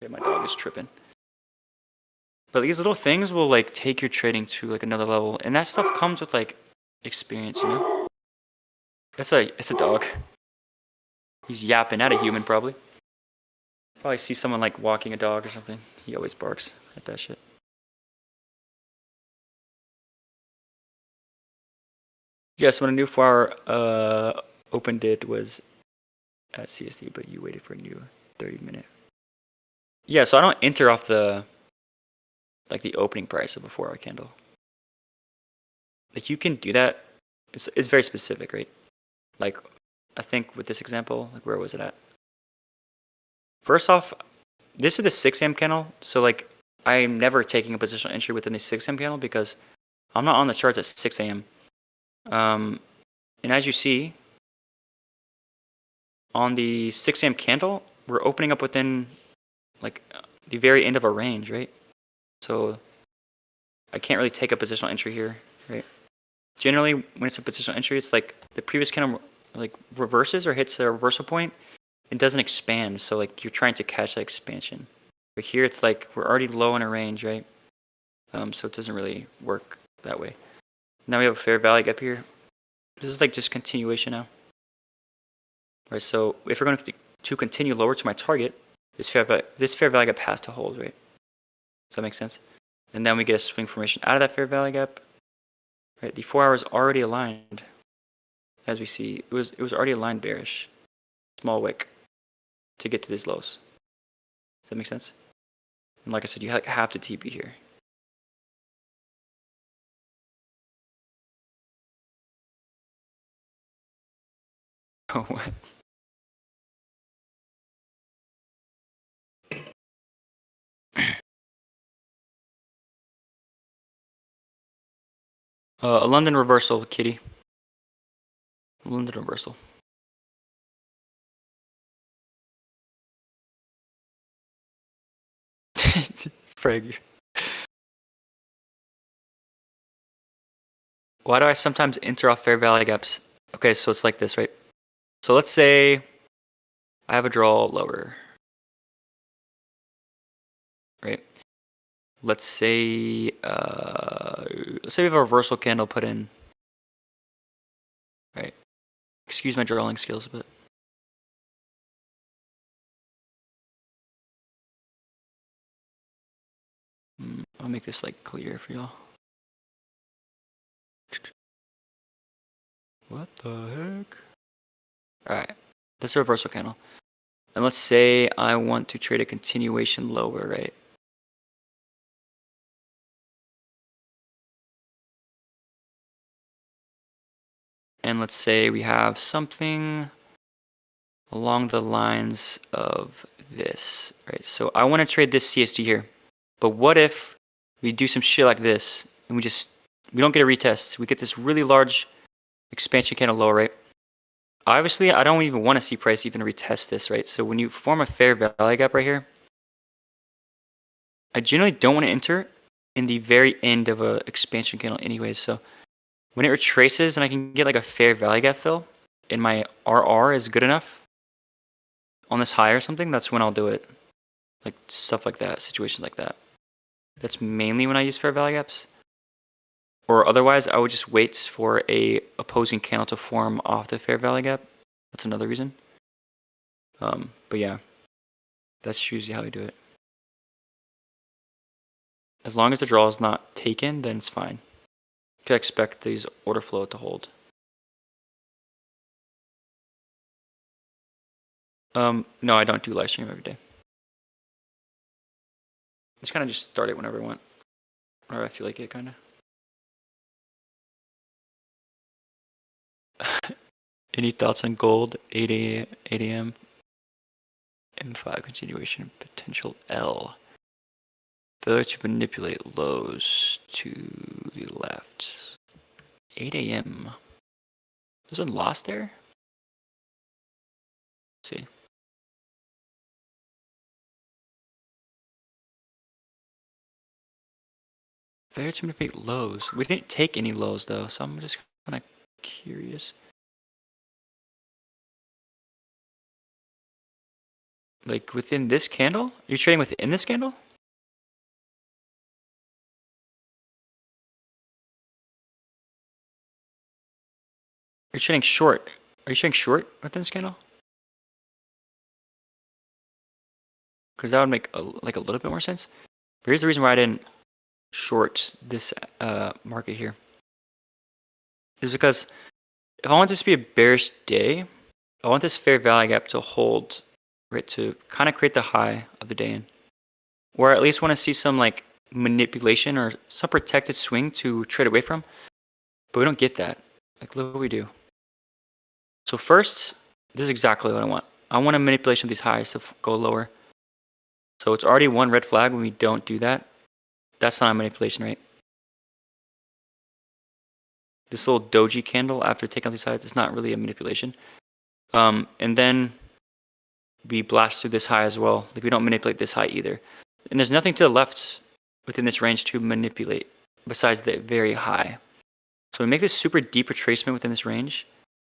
Okay, my dog is tripping. But these little things will like take your trading to like another level, and that stuff comes with like experience, you know. It's a dog. He's yapping at a human probably. Probably see someone like walking a dog or something. He always barks at that shit. Yes, when a new 4-hour open did was at CSD, but you waited for a new 30-minute. Yeah, so I don't enter off the like the opening price of a 4-hour candle. Like, you can do that. It's very specific, right? Like, I think with this example, like, where was it at? First off, this is the 6 a.m. candle, so like, I'm never taking a positional entry within the 6 a.m. candle because I'm not on the charts at 6 a.m. And as you see, on the 6 a.m. candle, we're opening up within like the very end of our range, right? So I can't really take a positional entry here, right? Generally, when it's a positional entry, it's like the previous candle like reverses or hits a reversal point. It doesn't expand, so like you're trying to catch that expansion. But here it's like we're already low in a range, right? So it doesn't really work that way. Now we have a fair value gap here. This is like just continuation now. Right, so if we're going to continue lower to my target, this fair value gap has to hold, right? Does that make sense? And then we get a swing formation out of that fair value gap. Right, the 4 hours already aligned. As we see, it was already aligned bearish. Small wick to get to these lows. Does that make sense? And like I said, you have to TP here. Oh, what? A London reversal, kitty. London reversal. Frag. Why do I sometimes enter off fair value gaps? Okay, so it's like this, right? So let's say I have a draw lower, right? Let's say we have a reversal candle put in, right? Excuse my drawing skills a bit. I'll make this like clear for y'all. What the heck? Alright, this is a reversal candle. And let's say I want to trade a continuation lower, right? And let's say we have something along the lines of this, right? So I want to trade this CSD here. But what if we do some shit like this and we don't get a retest? We get this really large expansion candle lower, right? Obviously, I don't even want to see price even retest this, right? So when you form a fair value gap right here, I generally don't want to enter in the very end of a expansion candle anyways. So when it retraces and I can get like a fair value gap fill and my RR is good enough on this high or something, that's when I'll do it. Like stuff like that, situations like that. That's mainly when I use fair value gaps. Or otherwise, I would just wait for a opposing candle to form off the fair value gap. That's another reason. But yeah, that's usually how I do it. As long as the draw is not taken, then it's fine. You can expect these order flow to hold. No, I don't do live stream every day. Just kind of just start it whenever I want. Or I feel like it kind of. Any thoughts on gold? 8 a.m. M5 continuation potential L. Failure to manipulate lows to the left. 8 a.m. There's a loss there? Let's see. Failure to manipulate lows. We didn't take any lows though, so I'm just kind of curious. Like within this candle? Are you trading within this candle? You're trading short. Are you trading short within this candle? Because that would make like a little bit more sense. But here's the reason why I didn't short this market here. Is because if I want this to be a bearish day, I want this fair value gap to hold, right, to kind of create the high of the day in. Or at least want to see some like manipulation or some protected swing to trade away from. But we don't get that. Like look what we do. So first, this is exactly what I want. I want a manipulation of these highs to go lower. So it's already one red flag when we don't do that. That's not a manipulation, right? This little doji candle after taking out these highs is not really a manipulation. And then we blast through this high as well. Like we don't manipulate this high either. And there's nothing to the left within this range to manipulate besides the very high. So we make this super deep retracement within this range.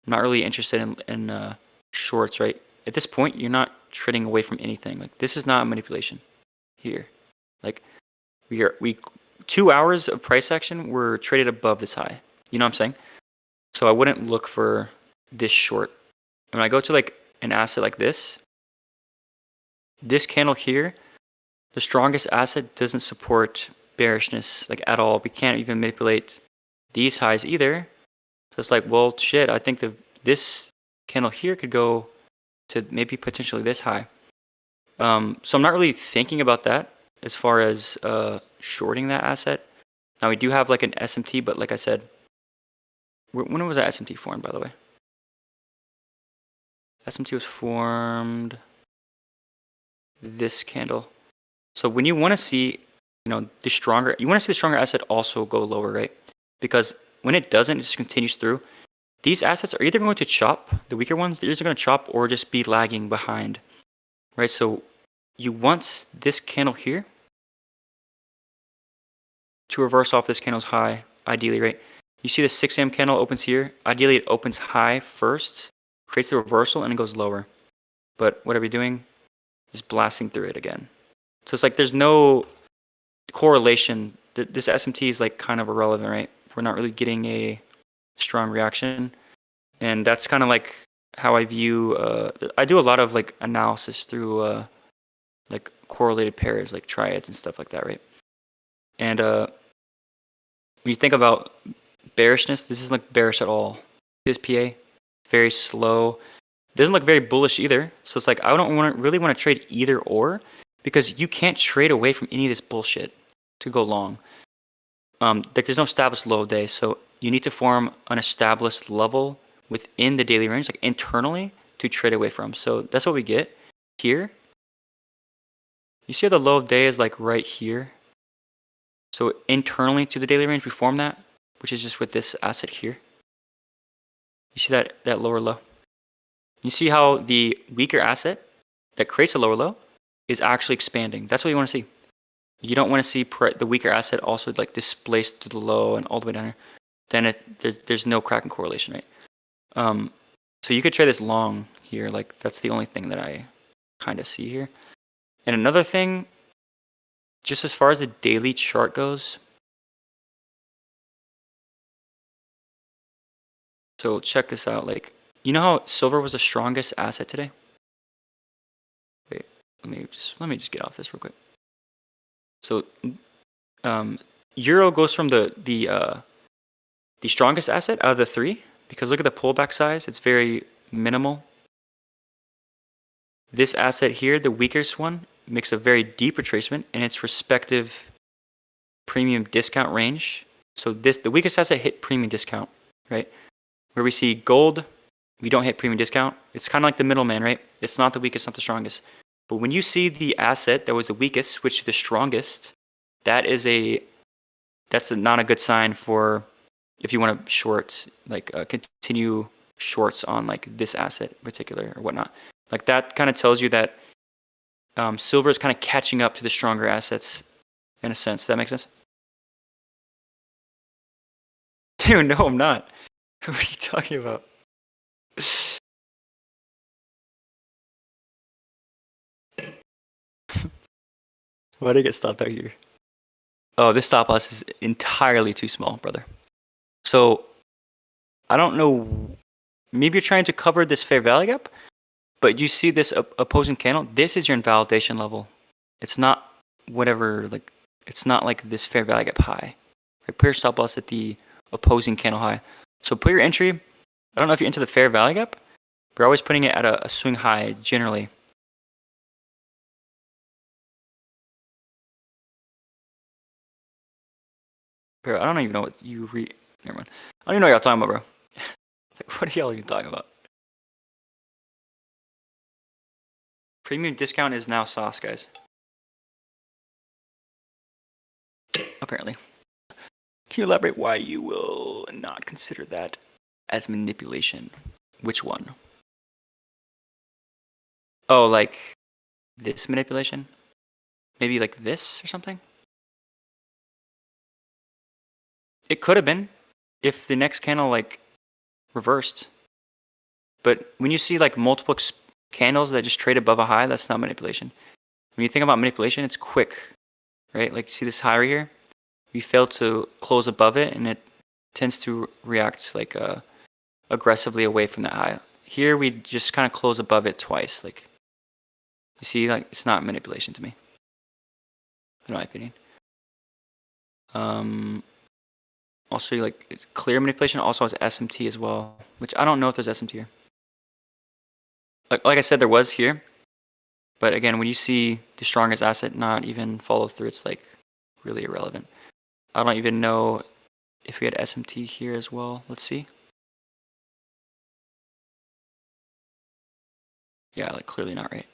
I'm not really interested in shorts, right? At this point, you're not trading away from anything. Like this is not a manipulation here. Like we 2 hours of price action were traded above this high. You know what I'm saying? So I wouldn't look for this short. When I go to like an asset like this candle here, the strongest asset doesn't support bearishness like at all. We can't even manipulate these highs either. So it's like, well, shit, I think this candle here could go to maybe potentially this high. So I'm not really thinking about that as far as shorting that asset. Now we do have like an SMT, but like I said, when was that SMT formed, by the way? SMT was formed this candle. So when you want to see, you want to see the stronger asset also go lower, right? Because when it doesn't, it just continues through. These assets are either going to chop, the weaker ones, they're either going to chop or just be lagging behind, right? So you want this candle here to reverse off this candle's high, ideally, right? You see the 6 a.m. candle opens here. Ideally, it opens high first, creates the reversal, and it goes lower. But what are we doing? Just blasting through it again. So it's like there's no correlation. This SMT is like kind of irrelevant, right? We're not really getting a strong reaction. And that's kind of like how I view, I do a lot of like analysis through like correlated pairs, like triads and stuff like that, right? And when you think about bearishness, this isn't like bearish at all. This PA, very slow. Doesn't look very bullish either. So it's like I don't really want to trade either or because you can't trade away from any of this bullshit to go long. Like there's no established low day, so you need to form an established level within the daily range, like internally, to trade away from. So that's what we get here. You see how the low of day is like right here. So internally to the daily range, we form that, which is just with this asset here. You see that lower low? You see how the weaker asset that creates a lower low is actually expanding. That's what you want to see. You don't want to see the weaker asset also like displaced to the low and all the way down here. Then there's no cracking correlation, right? So you could trade this long here. Like that's the only thing that I kind of see here. And another thing, just as far as the daily chart goes. So check this out. Like, you know how silver was the strongest asset today? Wait, let me just get off this real quick. So, euro goes from the strongest asset out of the three because look at the pullback size. It's very minimal. This asset here, the weakest one, makes a very deep retracement in its respective premium discount range. So the weakest asset hit premium discount, right? Where we see gold, we don't hit premium discount. It's kind of like the middleman, right? It's not the weakest, not the strongest. But when you see the asset that was the weakest switch to the strongest, that's not a good sign for if you want to short, like continue shorts on like this asset in particular or whatnot. Like that kind of tells you that silver is kind of catching up to the stronger assets in a sense. Does that make sense? Dude, no, I'm not. What are you talking about? Why did I get stopped out here? Oh, this stop loss is entirely too small, brother. So I don't know. Maybe you're trying to cover this fair value gap, but you see this opposing candle. This is your invalidation level. It's not whatever, like, it's not like this fair value gap high. Right? Put your stop loss at the opposing candle high. So put your entry. I don't know if you enter the fair value gap, but you're always putting it at a swing high generally. Bro, I don't even know what you Never mind. I don't even know what y'all talking about, bro. Like, what are y'all even talking about? Premium discount is now sauce, guys. Apparently. Can you elaborate why you will not consider that as manipulation? Which one? Oh, like this manipulation? Maybe like this or something? It could have been if the next candle like reversed. But when you see like multiple candles that just trade above a high, that's not manipulation. When you think about manipulation, it's quick, right? Like see this high right here? We fail to close above it and it tends to react like aggressively away from that high. Here we just kind of close above it twice. Like you see, like it's not manipulation to me, in my opinion. Also, like it's clear manipulation also has SMT as well, which I don't know if there's SMT here. Like I said, there was here, but again, when you see the strongest asset not even follow through, it's like really irrelevant. I don't even know if we had SMT here as well. Let's see. Yeah, like clearly not, right?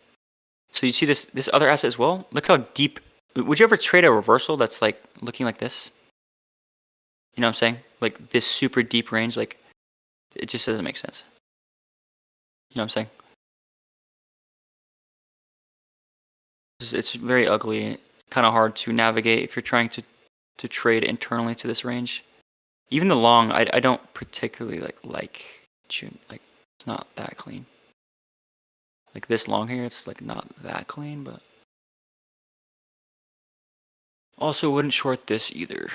So you see this other asset as well? Look how deep. Would you ever trade a reversal that's like looking like this? You know what I'm saying? Like this super deep range, like it just doesn't make sense. You know what I'm saying? It's very ugly, kind of hard to navigate if you're trying to trade internally to this range. Even the long, I don't particularly like it's not that clean. Like this long here, it's like not that clean, but also wouldn't short this either.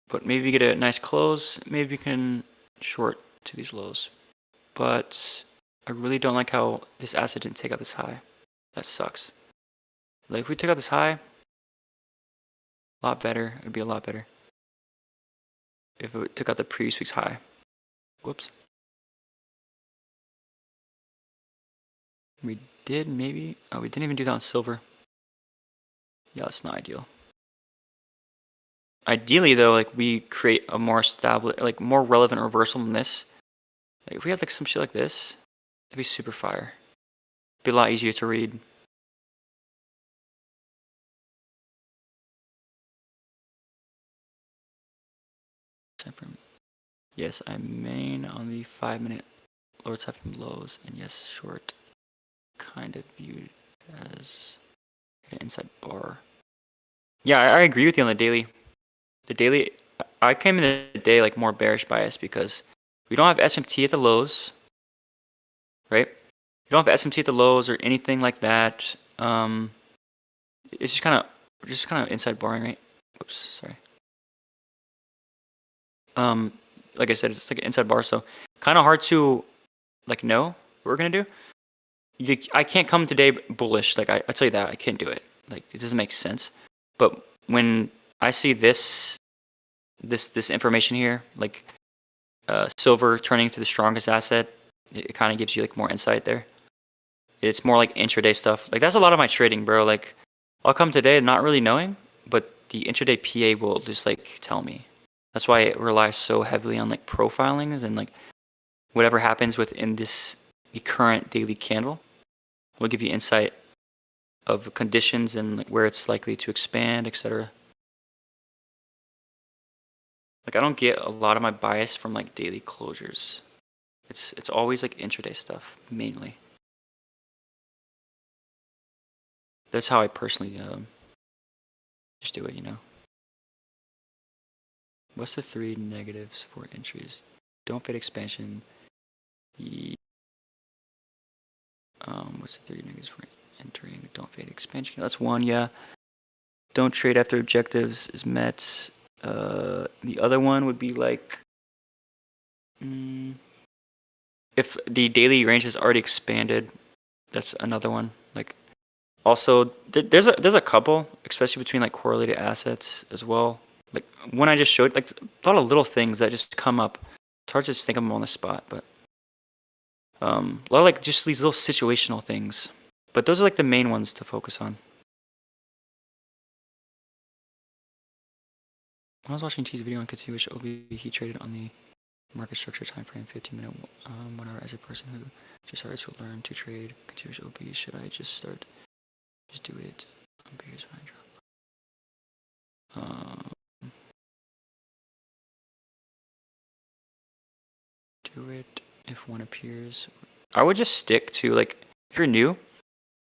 But maybe you get a nice close. Maybe you can short to these lows. But I really don't like how this asset didn't take out this high. That sucks. Like if we took out this high, a lot better. It'd be a lot better if it took out the previous week's high. Whoops. We did maybe. Oh, we didn't even do that on silver. Yeah, that's not ideal. Ideally, though, like we create a more established, like more relevant reversal than this. Like if we have like some shit like this, it'd be super fire. It'd be a lot easier to read. Yes, I main on the 5-minute lower top and lows, and yes, short kind of viewed as an inside bar. Yeah, I agree with you on the daily. The daily, I came in the day like more bearish bias because we don't have SMT at the lows, right? We don't have SMT at the lows or anything like that. It's just kind of inside barring, right? Oops, sorry. Like I said, it's like an inside bar, so kind of hard to like know what we're gonna do. I can't come today bullish. Like I tell you that I can't do it. Like it doesn't make sense. But when I see this information here, like silver turning to the strongest asset, it kind of gives you like more insight there. It's more like intraday stuff. Like that's a lot of my trading, bro. Like I'll come today not really knowing, but the intraday PA will just like tell me. That's why it relies so heavily on like profilings and like whatever happens within the current daily candle will give you insight of conditions and like where it's likely to expand, etc. Like I don't get a lot of my bias from like daily closures. It's always like intraday stuff mainly. That's how I personally just do it, you know. What's the 3 negatives for entries? Don't fade expansion. What's the 3 negatives for entering? Don't fade expansion. That's 1, yeah. Don't trade after objectives is met. The other one would be like, if the daily range has already expanded, that's another one. Like, also there's a couple, especially between like correlated assets as well. Like one I just showed, like a lot of little things that just come up. It's hard to just think of them on the spot, but a lot of like just these little situational things. But those are like the main ones to focus on. I was watching T's video on Contextual OB. He traded on the market structure time frame, 15-minute, 1 hour. As a person who just started to learn to trade Contextual OB, should I just do it on periods when I drop? Do it if one appears. I would just stick to like, if you're new,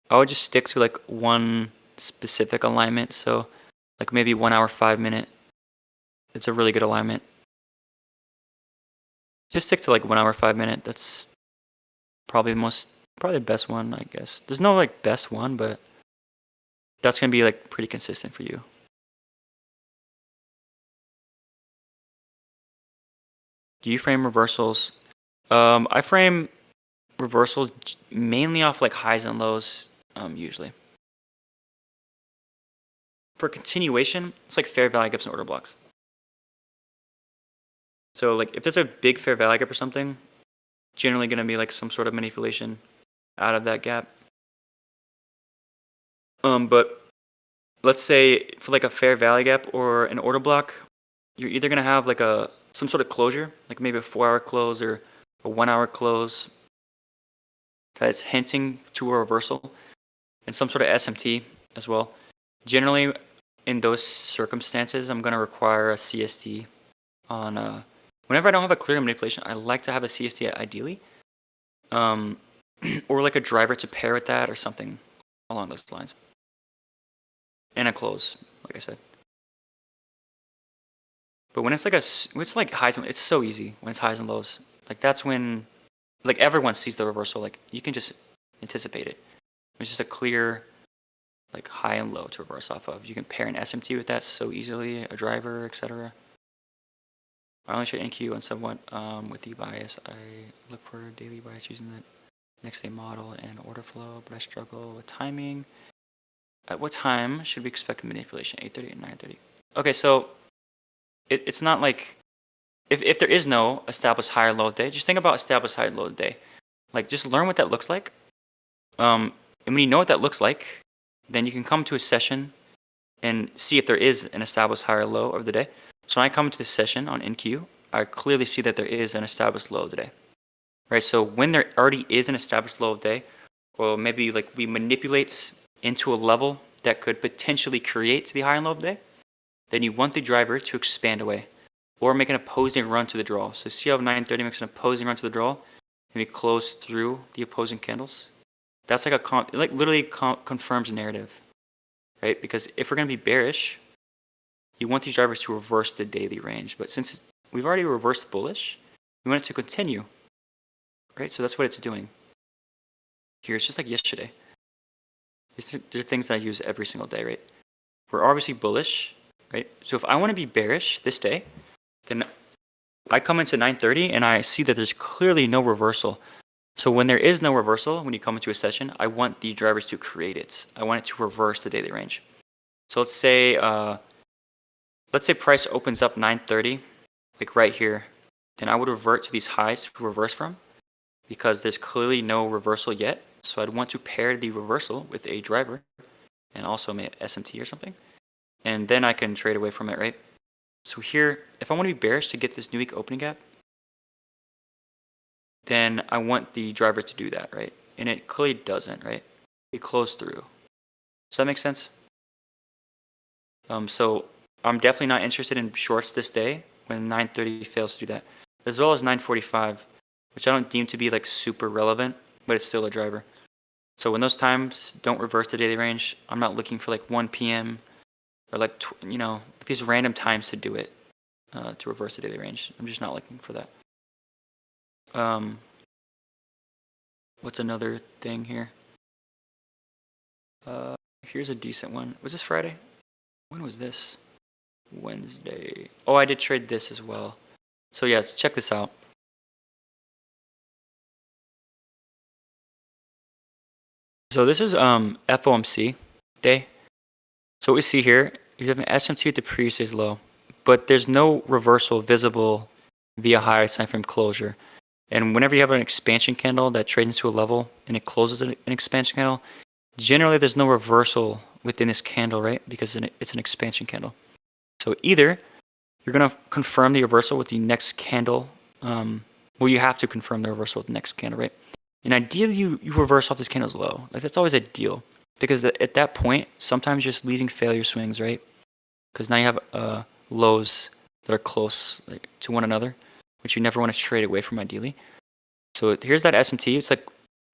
I would just stick to like one specific alignment. So like maybe 1 hour, 5-minute. It's a really good alignment. Just stick to like 1 hour, 5-minute. That's probably the best one, I guess. There's no like best one, but that's gonna be like pretty consistent for you. Do you frame reversals? I frame reversals mainly off like highs and lows, usually. For continuation, it's like fair value gaps and order blocks. So like if there's a big fair value gap or something, generally going to be like some sort of manipulation out of that gap. But let's say for like a fair value gap or an order block, you're either going to have like some sort of closure, like maybe a 4-hour close or a 1-hour close that's hinting to a reversal, and some sort of SMT as well. Generally, in those circumstances, I'm going to require a CST on whenever I don't have a clear manipulation, I like to have a CST ideally, or like a driver to pair with that or something along those lines, and a close, like I said. But when it's like highs and, it's so easy when it's highs and lows. Like that's when, like everyone sees the reversal. Like you can just anticipate it. It's just a clear, like high and low to reverse off of. You can pair an SMT with that so easily, a driver, etc. I only trade NQ and somewhat with the bias. I look for daily bias using the next day model and order flow, but I struggle with timing. At what time should we expect manipulation? 8:30 and 9:30. Okay, so it's not like if there is no established high or low day, just think about established high and low day. Like just learn what that looks like. And when you know what that looks like, then you can come to a session and see if there is an established high or low of the day. So when I come to this session on NQ, I clearly see that there is an established low of the day. Right? So when there already is an established low of day, or maybe like we manipulate into a level that could potentially create the high and low of the day, then you want the driver to expand away or make an opposing run to the draw. So see how 9:30 makes an opposing run to the draw and we close through the opposing candles. That's like it like literally confirms a narrative, right? Because if we're going to be bearish, you want these drivers to reverse the daily range. But since we've already reversed bullish, we want it to continue, right? So that's what it's doing. Here, it's just like yesterday. These are things that I use every single day, right? We're obviously bullish, right? So if I want to be bearish this day, then I come into 9:30 and I see that there's clearly no reversal. So when there is no reversal, when you come into a session, I want the drivers to create it. I want it to reverse the daily range. So let's say price opens up 9:30, like right here. Then I would revert to these highs to reverse from because there's clearly no reversal yet. So I'd want to pair the reversal with a driver and also maybe SMT or something. And then I can trade away from it, right? So here, if I want to be bearish to get this new week opening gap, then I want the driver to do that, right? And it clearly doesn't, right? It closed through. Does that make sense? So I'm definitely not interested in shorts this day when 930 fails to do that, as well as 945, which I don't deem to be like super relevant, but it's still a driver. So when those times don't reverse the daily range, I'm not looking for like 1 p.m. or like, these random times to do it, to reverse the daily range. I'm just not looking for that. What's another thing here? Here's a decent one. Was this Friday? When was this? Wednesday. Oh, I did trade this as well. So yeah, let's check this out. So this is FOMC day. So what we see here, you have an SMT at the previous day's low, but there's no reversal visible via higher time frame closure. And whenever you have an expansion candle that trades into a level and it closes an expansion candle, generally there's no reversal within this candle, right? Because it's an expansion candle. So either you're going to confirm the reversal with the next candle. Well, you have to confirm the reversal with the next candle, right? And ideally, you reverse off this candle's low. Like that's always ideal, because at that point, sometimes you're just leading failure swings, right? Because now you have lows that are close to one another, which you never want to trade away from ideally. So here's that SMT. It's like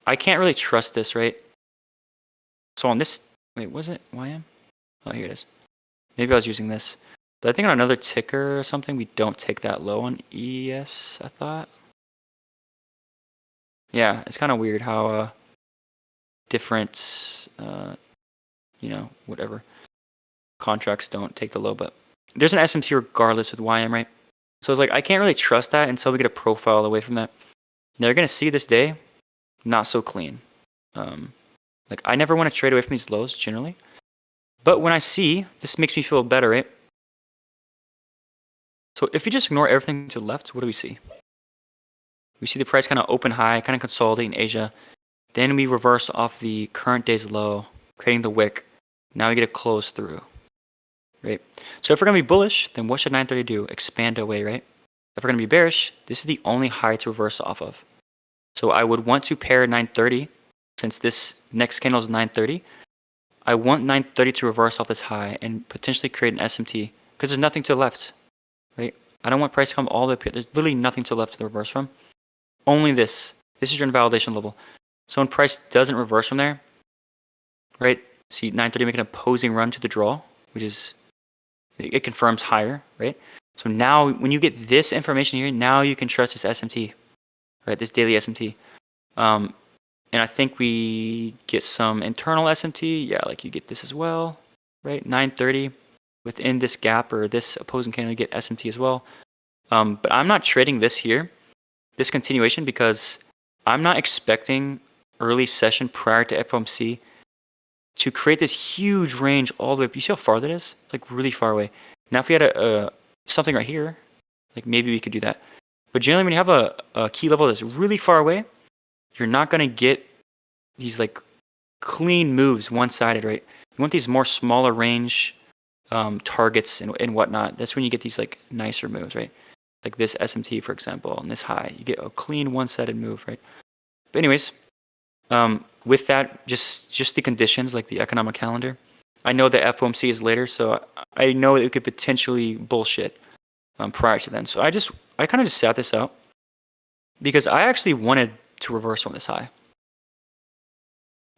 I can't really trust this, right? So on this, wait, was it YM? Oh, here it is. Maybe I was using this. But I think on another ticker or something, we don't take that low on ES, I thought. Yeah, it's kind of weird how different, whatever, contracts don't take the low. But there's an SMT regardless with YM, right? So it's like I can't really trust that until we get a profile away from that. They're going to see this day, not so clean. Like I never want to trade away from these lows generally. But when I see, this makes me feel better, right? So if you just ignore everything to the left, what do we see? We see the price kind of open high, kind of consolidate in Asia. Then we reverse off the current day's low, creating the wick. Now we get a close through, right? So if we're going to be bullish, then what should 930 do? Expand away, right? If we're going to be bearish, this is the only high to reverse off of. So I would want to pair 930, since this next candle is 930. I want 930 to reverse off this high and potentially create an SMT, because there's nothing to the left, right? I don't want price to come all the way up here. There's literally nothing to the left to the reverse from. Only this. This is your invalidation level. So when price doesn't reverse from there, right? See 930 make an opposing run to the draw, which is, it confirms higher, right? So now when you get this information here, now you can trust this SMT, right? This daily SMT. And I think we get some internal SMT. Yeah, like you get this as well, right? 930 within this gap or this opposing candle, you get SMT as well. But I'm not trading this here, this continuation, because I'm not expecting early session prior to FOMC to create this huge range all the way up. You see how far that is? It's like really far away. Now if we had something right here, like maybe we could do that. But generally when you have a key level that's really far away, you're not going to get these like clean moves one-sided, right? You want these more smaller range targets and whatnot. That's when you get these like nicer moves, right? Like this SMT, for example, and this high. You get a clean one-sided move, right? But anyways, with that, just the conditions, like the economic calendar. I know the FOMC is later, so I know it could potentially bullshit prior to then. So I kind of just sat this out because I actually wanted to reverse from this high.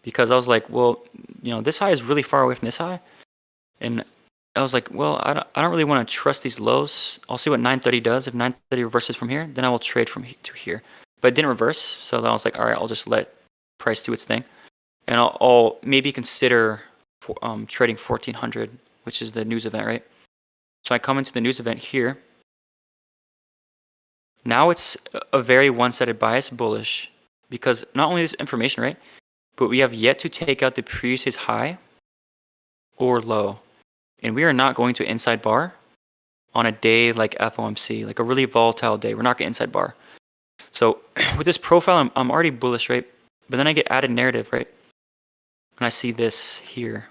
Because I was like, well, this high is really far away from this high. And I was like, well, I don't really want to trust these lows. I'll see what 930 does. If 930 reverses from here, then I will trade from to here. But it didn't reverse, so then I was like, all right, I'll just let price do its thing. And I'll maybe consider trading 1400, which is the news event, right? So I come into the news event here. Now it's a very one-sided bias bullish, because not only this information, right? But we have yet to take out the previous day's high or low. And we are not going to inside bar on a day like FOMC, like a really volatile day. We're not going to inside bar. So with this profile, I'm already bullish, right? But then I get added narrative, right? And I see this here.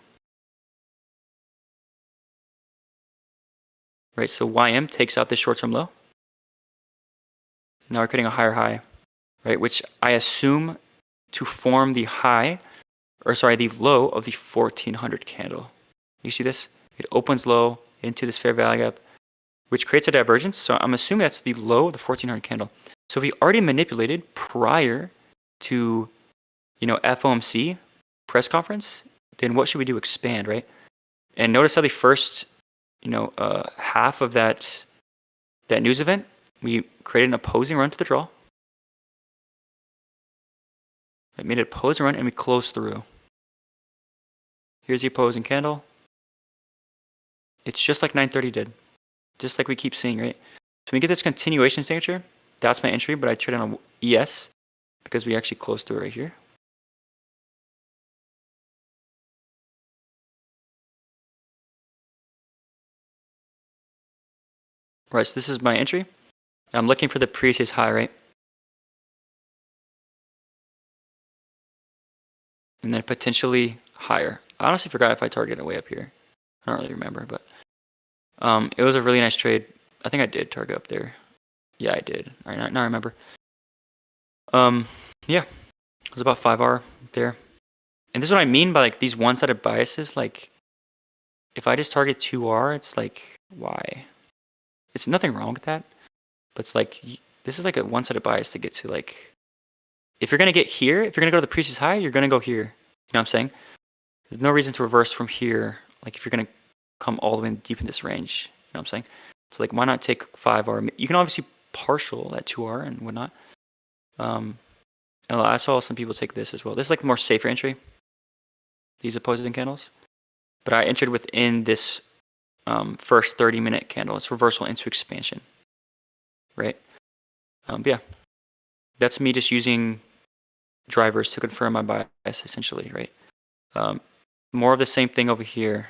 right? So YM takes out this short-term low. Now we're creating a higher high, right? Which I assume to form the high, or sorry, the low of the 1400 candle. You see this? It opens low into this fair value gap, which creates a divergence. So I'm assuming that's the low of the 1400 candle. So if we already manipulated prior to, FOMC press conference, then what should we do? Expand, right? And notice how the first, half of that news event, we created an opposing run to the draw. It made an opposing run and we closed through. Here's the opposing candle. It's just like 930 did. Just like we keep seeing, right? So when we get this continuation signature, that's my entry, but I trade on ES because we actually closed through right here. Right, so this is my entry. I'm looking for the previous high, right? And then potentially higher. I honestly forgot if I targeted way up here. I don't really remember, but it was a really nice trade. I think I did target up there. Yeah, I did. All right, now I remember. Yeah, it was about 5R there. And this is what I mean by like these one-sided biases. Like if I just target 2R, it's like, why? It's nothing wrong with that. But it's like, this is like a one-sided bias to get to like, if you're going to get here, if you're going to go to the previous high, you're going to go here. You know what I'm saying? There's no reason to reverse from here. Like if you're going to come all the way deep in this range, you know what I'm saying? So like, why not take 5R? You can obviously partial that 2R and whatnot. And I saw some people take this as well. This is like the more safer entry, these opposing candles. But I entered within this first 30-minute candle. It's reversal into expansion, right? Yeah, that's me just using drivers to confirm my bias essentially, right? More of the same thing over here,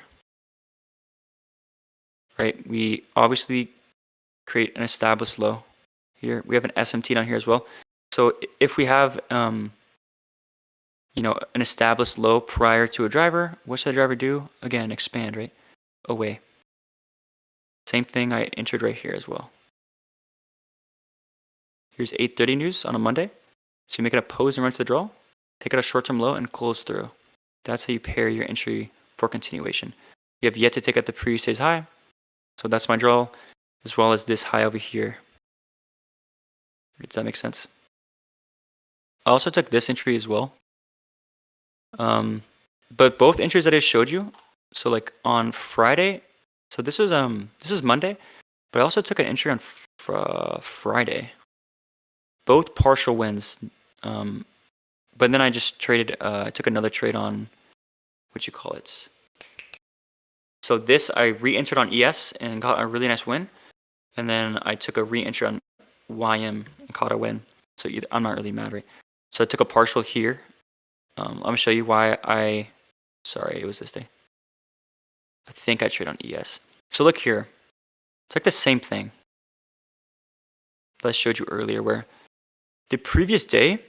right? We obviously create an established low here. We have an SMT down here as well. So if we have, an established low prior to a driver, what should the driver do? Again, expand, right? Away. Same thing I entered right here as well. Here's 8:30 news on a Monday. So you make an opposing run to the draw, take out a short-term low, and close through. That's how you pair your entry for continuation. You have yet to take out the previous day's high. So that's my draw, as well as this high over here. Does that make sense? I also took this entry as well. But both entries that I showed you, so like on Friday, so this is Monday, but I also took an entry on Friday. Both partial wins. But then I just traded, I took another trade on, what you call it? So this, I re-entered on ES and got a really nice win. And then I took a re-entry on YM and caught a win. So I'm not really mad, right? So I took a partial here. I'm going to show you why sorry, it was this day. I think I trade on ES. So look here. It's like the same thing that I showed you earlier, where the previous day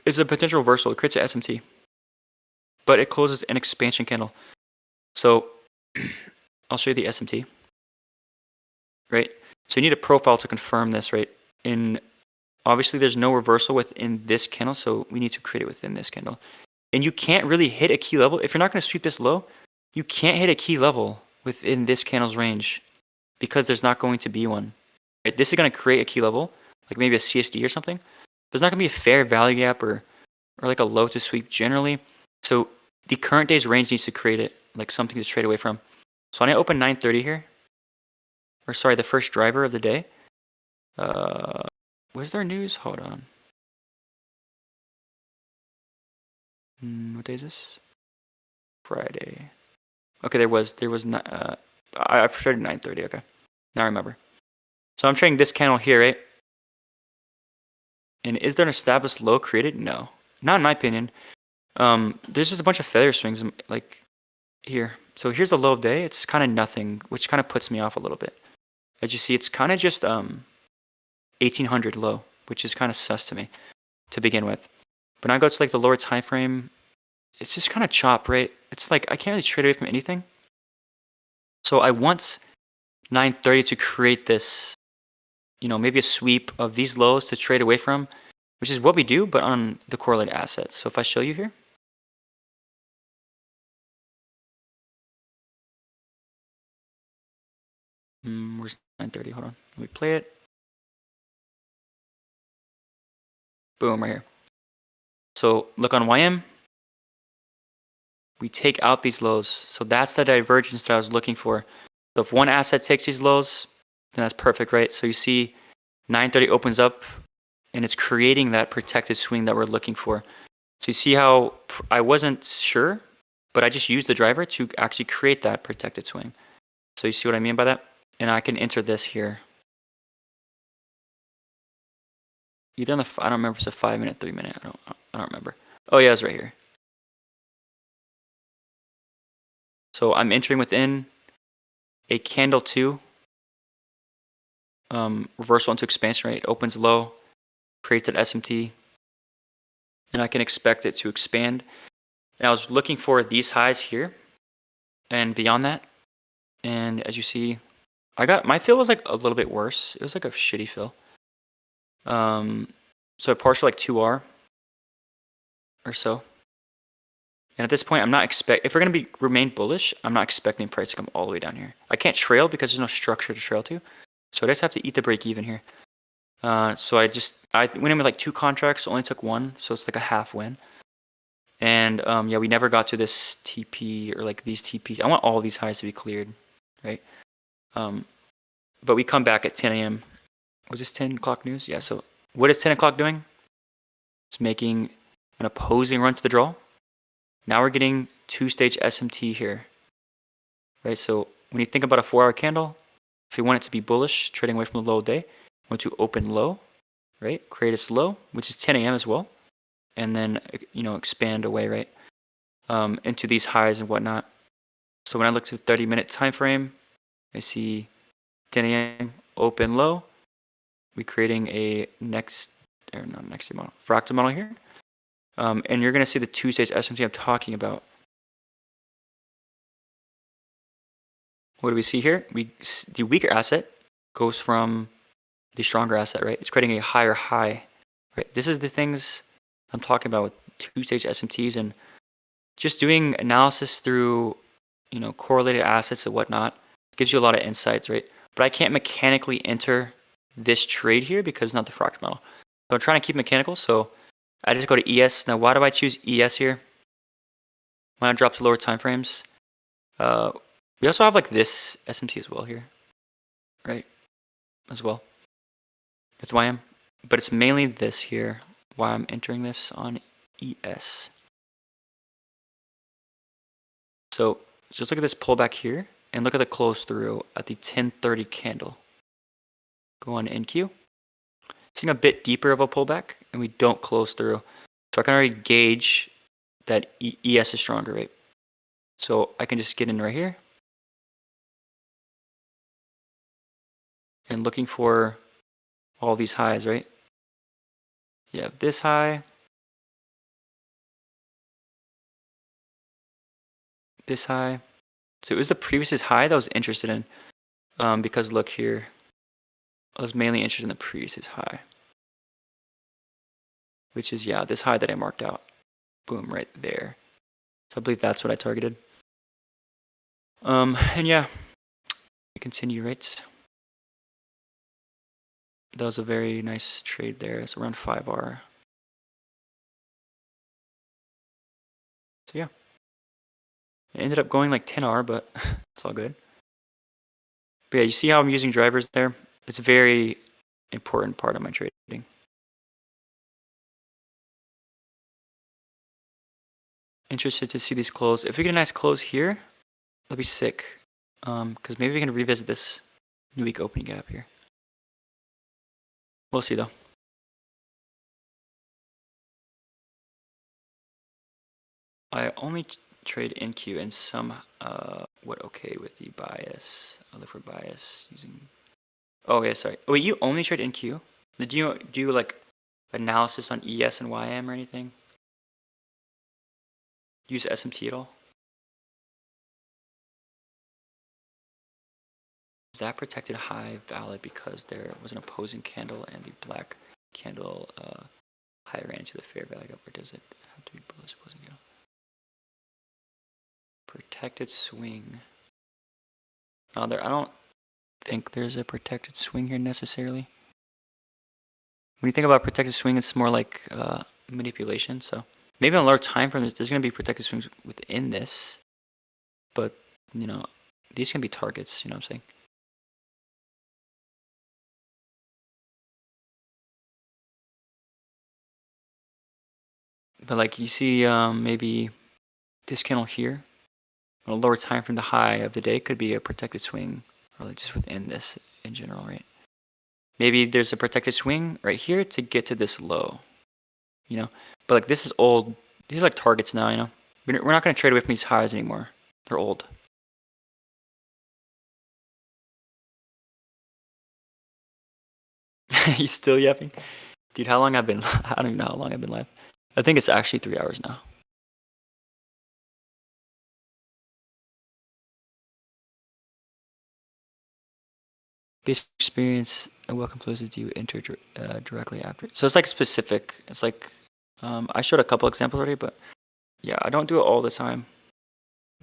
is a potential reversal. It creates an SMT, but it closes an expansion candle. So I'll show you the SMT, right? So you need a profile to confirm this, right? Obviously there's no reversal within this candle, so we need to create it within this candle. And you can't really hit a key level. If you're not going to sweep this low, you can't hit a key level within this candle's range because there's not going to be one. Right? This is going to create a key level, like maybe a CSD or something. There's not going to be a fair value gap or like a low to sweep generally. So the current day's range needs to create it, like something to trade away from. So when I open 9:30 here, or sorry, the first driver of the day, was there news? Hold on. What day is this? Friday. Okay, there was not. I traded 9:30. Okay, now I remember. So I'm trading this candle here, right? And is there an established low created? No, not in my opinion. There's just a bunch of failure swings like here. So here's the low of day. It's kind of nothing, which kind of puts me off a little bit. As you see, it's kind of just 1800 low, which is kind of sus to me to begin with. But now I go to like the lower time frame. It's just kind of chop, right? It's like I can't really trade away from anything. So I want 930 to create this, maybe a sweep of these lows to trade away from, which is what we do, but on the correlated assets. So if I show you here, where's 930? Hold on, let me play it. Boom, right here. So look on YM. We take out these lows. So that's the divergence that I was looking for. So if one asset takes these lows, then that's perfect, right? So you see 930 opens up and it's creating that protected swing that we're looking for. So you see how I wasn't sure, but I just used the driver to actually create that protected swing. So you see what I mean by that? And I can enter this here. Either on the, I don't remember if it's a 5 minute, 3 minute. I don't remember. Oh yeah, it's right here. So I'm entering within a candle 2, reversal into expansion rate, opens low, creates an SMT, and I can expect it to expand. And I was looking for these highs here and beyond that. And as you see, my fill was like a little bit worse. It was like a shitty fill. So a partial like 2R or so. And at this point, I'm not if we're gonna remain bullish, I'm not expecting price to come all the way down here. I can't trail because there's no structure to trail to. So I just have to eat the break even here. So I went in with like 2 contracts, only took 1, so it's like a half win. And yeah, we never got to this TP or like these TPs. I want all these highs to be cleared, right? But we come back at 10 a.m. Was this 10 o'clock news? Yeah, so what is 10 o'clock doing? It's making an opposing run to the draw. Now we're getting 2-stage SMT here, right? So when you think about a 4-hour candle, if you want it to be bullish, trading away from the low of the day, you want to open low, right? Create its low, which is 10 a.m. as well, and then expand away, right, into these highs and whatnot. So when I look to the 30-minute time frame, I see 10 a.m. open low. We're creating a fractal model here. And you're going to see the 2-stage SMT I'm talking about. What do we see here? The weaker asset goes from the stronger asset, right? It's creating a higher high, right? This is the things I'm talking about with 2-stage SMTs and just doing analysis through, correlated assets and whatnot. Gives you a lot of insights, right? But I can't mechanically enter this trade here because it's not the fractal model. So I'm trying to keep mechanical. So I just go to ES. Now, why do I choose ES here? When I drop to lower time frames, we also have like this SMT as well here, right? As well. That's why but it's mainly this here, why I'm entering this on ES. So just look at this pullback here and look at the close through at the 1030 candle. Go on NQ. Seeing a bit deeper of a pullback and we don't close through. So I can already gauge that ES is stronger, right? So I can just get in right here and looking for all these highs, right? You have this high, this high. So it was the previous high that I was interested in, because look here, I was mainly interested in the previous high, which is, yeah, this high that I marked out. Boom, right there. So I believe that's what I targeted. And yeah, we continue, right? That was a very nice trade there. It's around 5R. So yeah, it ended up going like 10R, but it's all good. But yeah, you see how I'm using drivers there? It's a very important part of my trading. Interested to see these close. If we get a nice close here, that'll be sick. Because maybe we can revisit this new week opening gap here. We'll see though. I only trade NQ and some okay with the bias. I'll look for bias using. Oh yeah, sorry. Wait, you only trade NQ? Do you do like analysis on ES and YM or anything? Use SMT at all? that protected high valid because there was an opposing candle and the black candle high ran into the fair value gap, or does it have to be bullish opposing candle? Protected swing. I don't think there's a protected swing here necessarily. When you think about protected swing, it's more like manipulation. So maybe on a lower time frame, there's going to be protected swings within this, but you know, these can be targets. You know what I'm saying? But like you see, maybe this candle here, on a lower time frame, the high of the day could be a protected swing, or like just within this in general, right? Maybe there's a protected swing right here to get to this low, you know. But like this is old. These are like targets now, you know. We're not going to trade away from these highs anymore. They're old. He's still yapping, dude. How long I've been? I don't even know how long I've been live. I think it's actually 3 hours now. Basic experience and welcome closes do you enter directly after? So it's like specific. It's like I showed a couple examples already, but yeah, I don't do it all the time.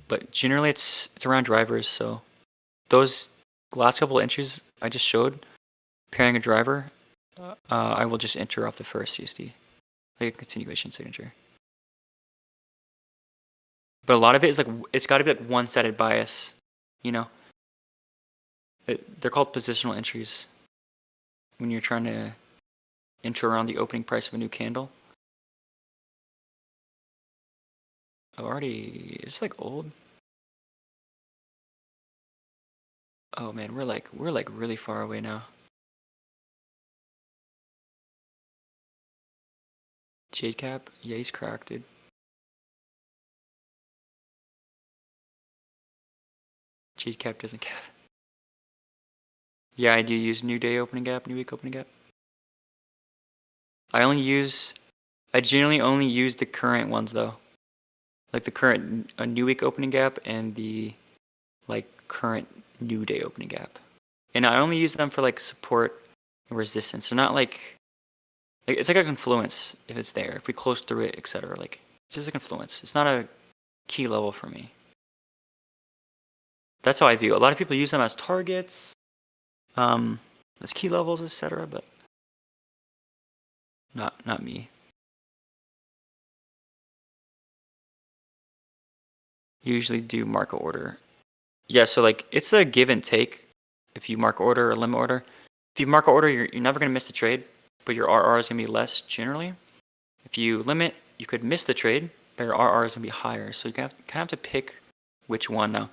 But generally, it's around drivers. So those last couple of entries I just showed, pairing a driver, I will just enter off the first CSD, like a continuation signature. But a lot of it is like it's got to be like one-sided bias, you know. They're called positional entries when you're trying to enter around the opening price of a new candle. Already, it's like old. Oh man, we're like really far away now. Jade cap, yeah, he's cracked, dude. Jade cap doesn't cap. Yeah, I do use new day opening gap, new week opening gap. I generally only use the current ones though, like the current new week opening gap and the like current new day opening gap, and I only use them for like support and resistance. They're not like it's like a confluence if it's there, if we close through it, etc. Like it's just a confluence. It's not a key level for me. That's how I view it. A lot of people use them as targets, as key levels, etc. But not me. Usually do market order. Yeah, so like it's a give and take. If you market order or limit order, if you market order, you're never gonna miss the trade, but your RR is gonna be less generally. If you limit, you could miss the trade, but your RR is gonna be higher. So you kind of have to pick which one now.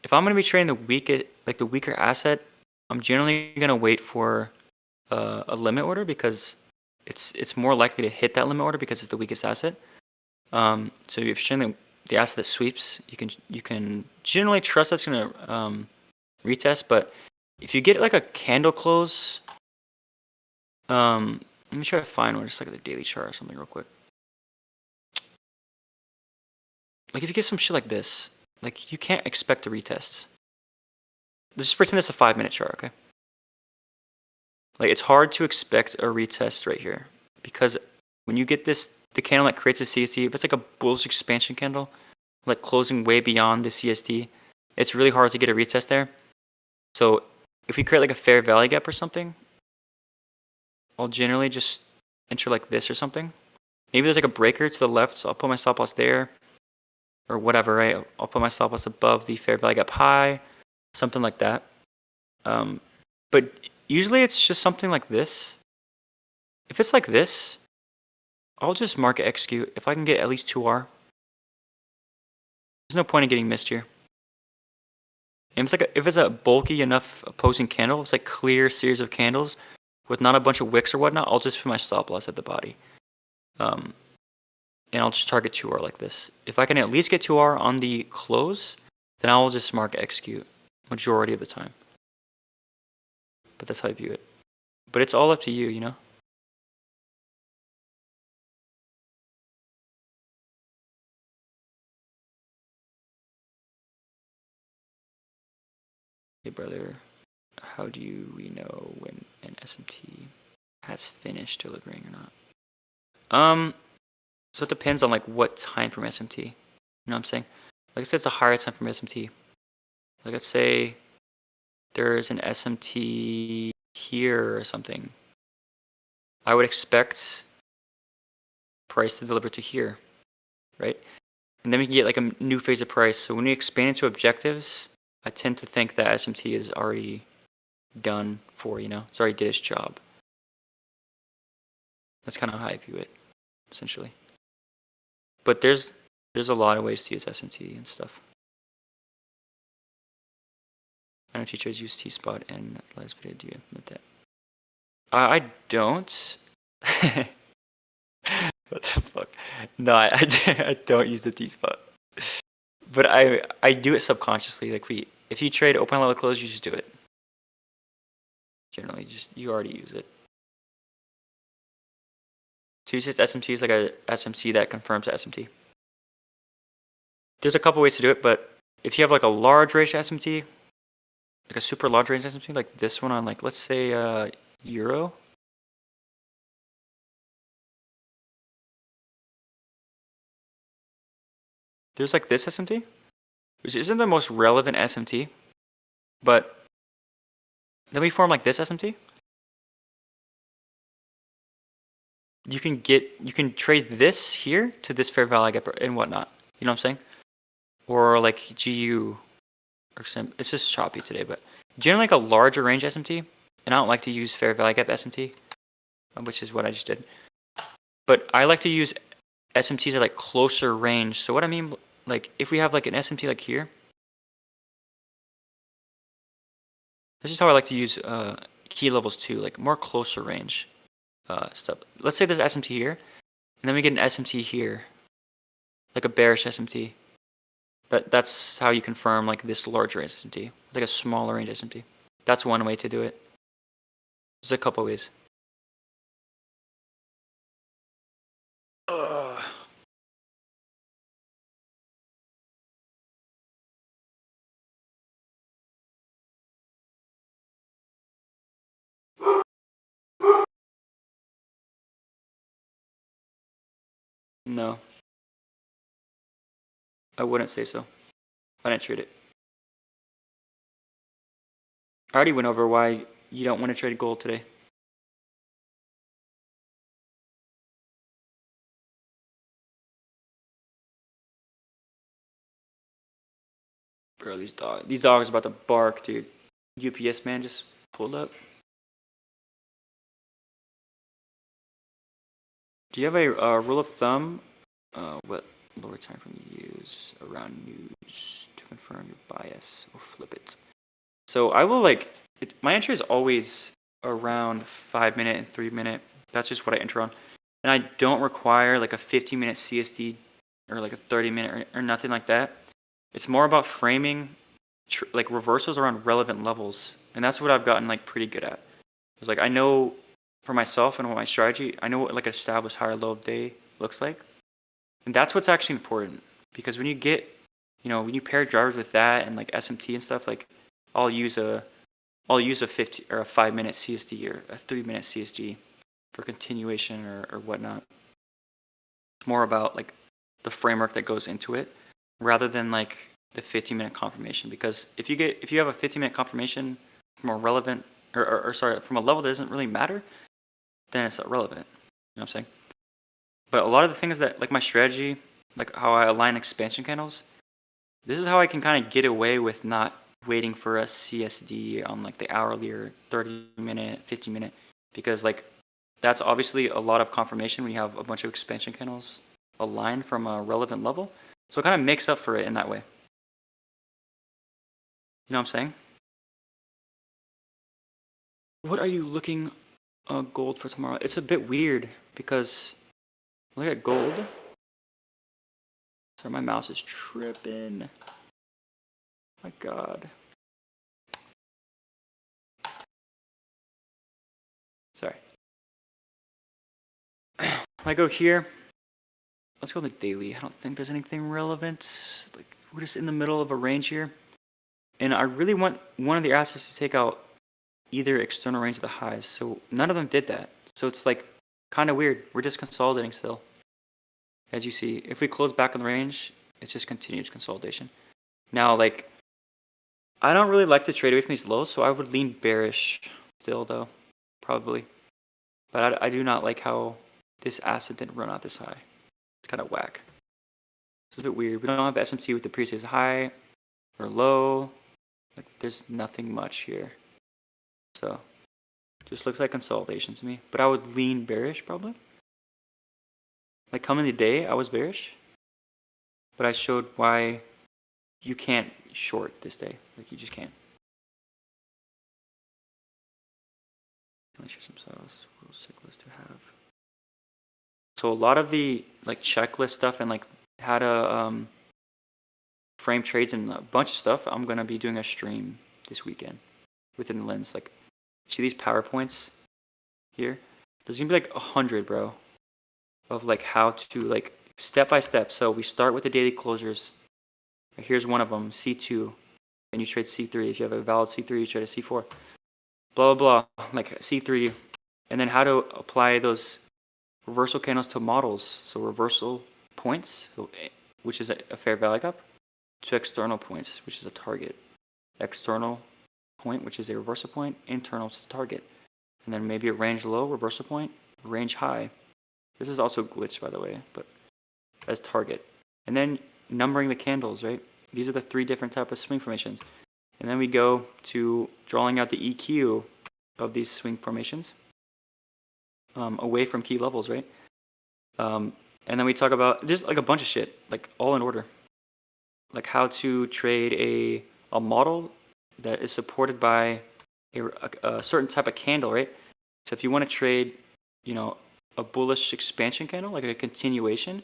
If I'm gonna be trading the weaker asset, I'm generally gonna wait for a limit order because it's more likely to hit that limit order because it's the weakest asset. So if you're trading the asset that sweeps, you can generally trust that's gonna retest. But if you get like a candle close, let me try to find one just like the daily chart or something real quick. Like if you get some shit like this, like you can't expect a retest. Let's just pretend it's a 5-minute chart, okay? Like it's hard to expect a retest right here because when you get the candle that creates a CSD, if it's like a bullish expansion candle, like closing way beyond the CSD, it's really hard to get a retest there. So if we create like a fair value gap or something, I'll generally just enter like this or something. Maybe there's like a breaker to the left, so I'll put my stop loss there or whatever, right? I'll put my stop loss above the fair value gap high, something like that. But usually it's just something like this. If it's like this, I'll just market execute if I can get at least 2R. There's no point in getting missed here. And it's like if it's a bulky enough opposing candle, it's like clear series of candles with not a bunch of wicks or whatnot, I'll just put my stop loss at the body. And I'll just target 2R like this. If I can at least get 2R on the close, then I'll just mark execute majority of the time. But that's how I view it. But it's all up to you, you know? Hey, brother. how do we know when an SMT has finished delivering or not? So it depends on like what time from SMT. You know what I'm saying? Like I said, it's a higher time from SMT. Like let's say there's an SMT here or something. I would expect price to deliver to here, right? And then we can get like a new phase of price. So when we expand into objectives, I tend to think that SMT is already done for, it's already did its job. That's kind of how I view it, essentially. But there's a lot of ways to use SMT and stuff. I know teachers use T-spot and last video. Do you implement that? I don't. What the fuck? No, I don't use the T-spot. But I do it subconsciously. Like if you trade open level close, you just do it. Generally, you already use it. To use this SMT is like a SMT that confirms the SMT. There's a couple ways to do it, but if you have like a large range SMT, like a super large range SMT, like this one on like let's say Euro. There's like this SMT, which isn't the most relevant SMT, but then we form like this SMT. You can trade this here to this fair value gap and whatnot. You know what I'm saying? Or like GU or some. It's just choppy today, but generally like a larger range SMT. And I don't like to use fair value gap SMT, which is what I just did. But I like to use SMTs at like closer range. So what I mean, like if we have like an SMT like here, this is how I like to use key levels too, like more closer range stuff. Let's say there's SMT here, and then we get an SMT here, like a bearish SMT. That's how you confirm like this larger SMT, like a smaller range SMT. That's one way to do it. There's a couple ways. No, I wouldn't say so. I didn't trade it. I already went over why you don't want to trade gold today. Bro, these dogs about to bark, dude. UPS man just pulled up. Do you have a rule of thumb? What lower time frame you use around news to confirm your bias or flip it? So I will my entry is always around 5-minute and 3-minute. That's just what I enter on. And I don't require like a 15-minute CSD or like a 30-minute or nothing like that. It's more about framing like reversals around relevant levels. And that's what I've gotten like pretty good at. It's like I know for myself and what my strategy, I know what like established higher low of day looks like. And that's what's actually important, because when you get, when you pair drivers with that and like SMT and stuff, like I'll use a 50 or a 5-minute CSD or a 3-minute CSD for continuation or whatnot. It's more about like the framework that goes into it rather than like the 15-minute confirmation. Because if you have a 15-minute confirmation from a relevant or sorry, from a level that doesn't really matter, then it's irrelevant. You know what I'm saying? But a lot of the things that, like my strategy, like how I align expansion candles, this is how I can kind of get away with not waiting for a CSD on like the hourly or 30-minute, 15-minute, because like that's obviously a lot of confirmation when you have a bunch of expansion candles aligned from a relevant level. So it kind of makes up for it in that way. You know what I'm saying? What are you looking gold for tomorrow? It's a bit weird because look at gold. Sorry, my mouse is tripping. My God. Sorry. I go here. Let's go to the daily. I don't think there's anything relevant. Like we're just in the middle of a range here. And I really want one of the assets to take out either external range of the highs. So none of them did that. So it's like kind of weird. We're just consolidating still. As you see, if we close back on the range, it's just continuous consolidation. Now, like, I don't really like to trade away from these lows, so I would lean bearish still, though, probably. But I do not like how this asset didn't run out this high. It's kind of whack. It's a bit weird. We don't have SMT with the previous high or low. Like, there's nothing much here. So, just looks like consolidation to me. But I would lean bearish, probably. Like, coming the day, I was bearish. But I showed why you can't short this day. Like, you just can't. Let me show some styles. Rules checklist to have. So a lot of the like checklist stuff and like how to frame trades and a bunch of stuff, I'm gonna be doing a stream this weekend within the lens. Like, see these PowerPoints here? There's gonna be like 100, bro, of like how to like step by step. So we start with the daily closures. Here's one of them, C2, and you trade C3. If you have a valid C3, you trade a C4. Blah blah blah, like C3, and then how to apply those reversal candles to models. So reversal points, which is a fair value gap, to external points, which is a target. External point, which is a reversal point, internal to the target. And then maybe a range low, reversal point, range high. This is also glitched, by the way, but as target. And then numbering the candles, right? These are the 3 different types of swing formations. And then we go to drawing out the EQ of these swing formations away from key levels, right? And then we talk about just like a bunch of shit, like all in order. Like how to trade a model that is supported by a certain type of candle, right? So if you want to trade, you know, a bullish expansion candle, like a continuation,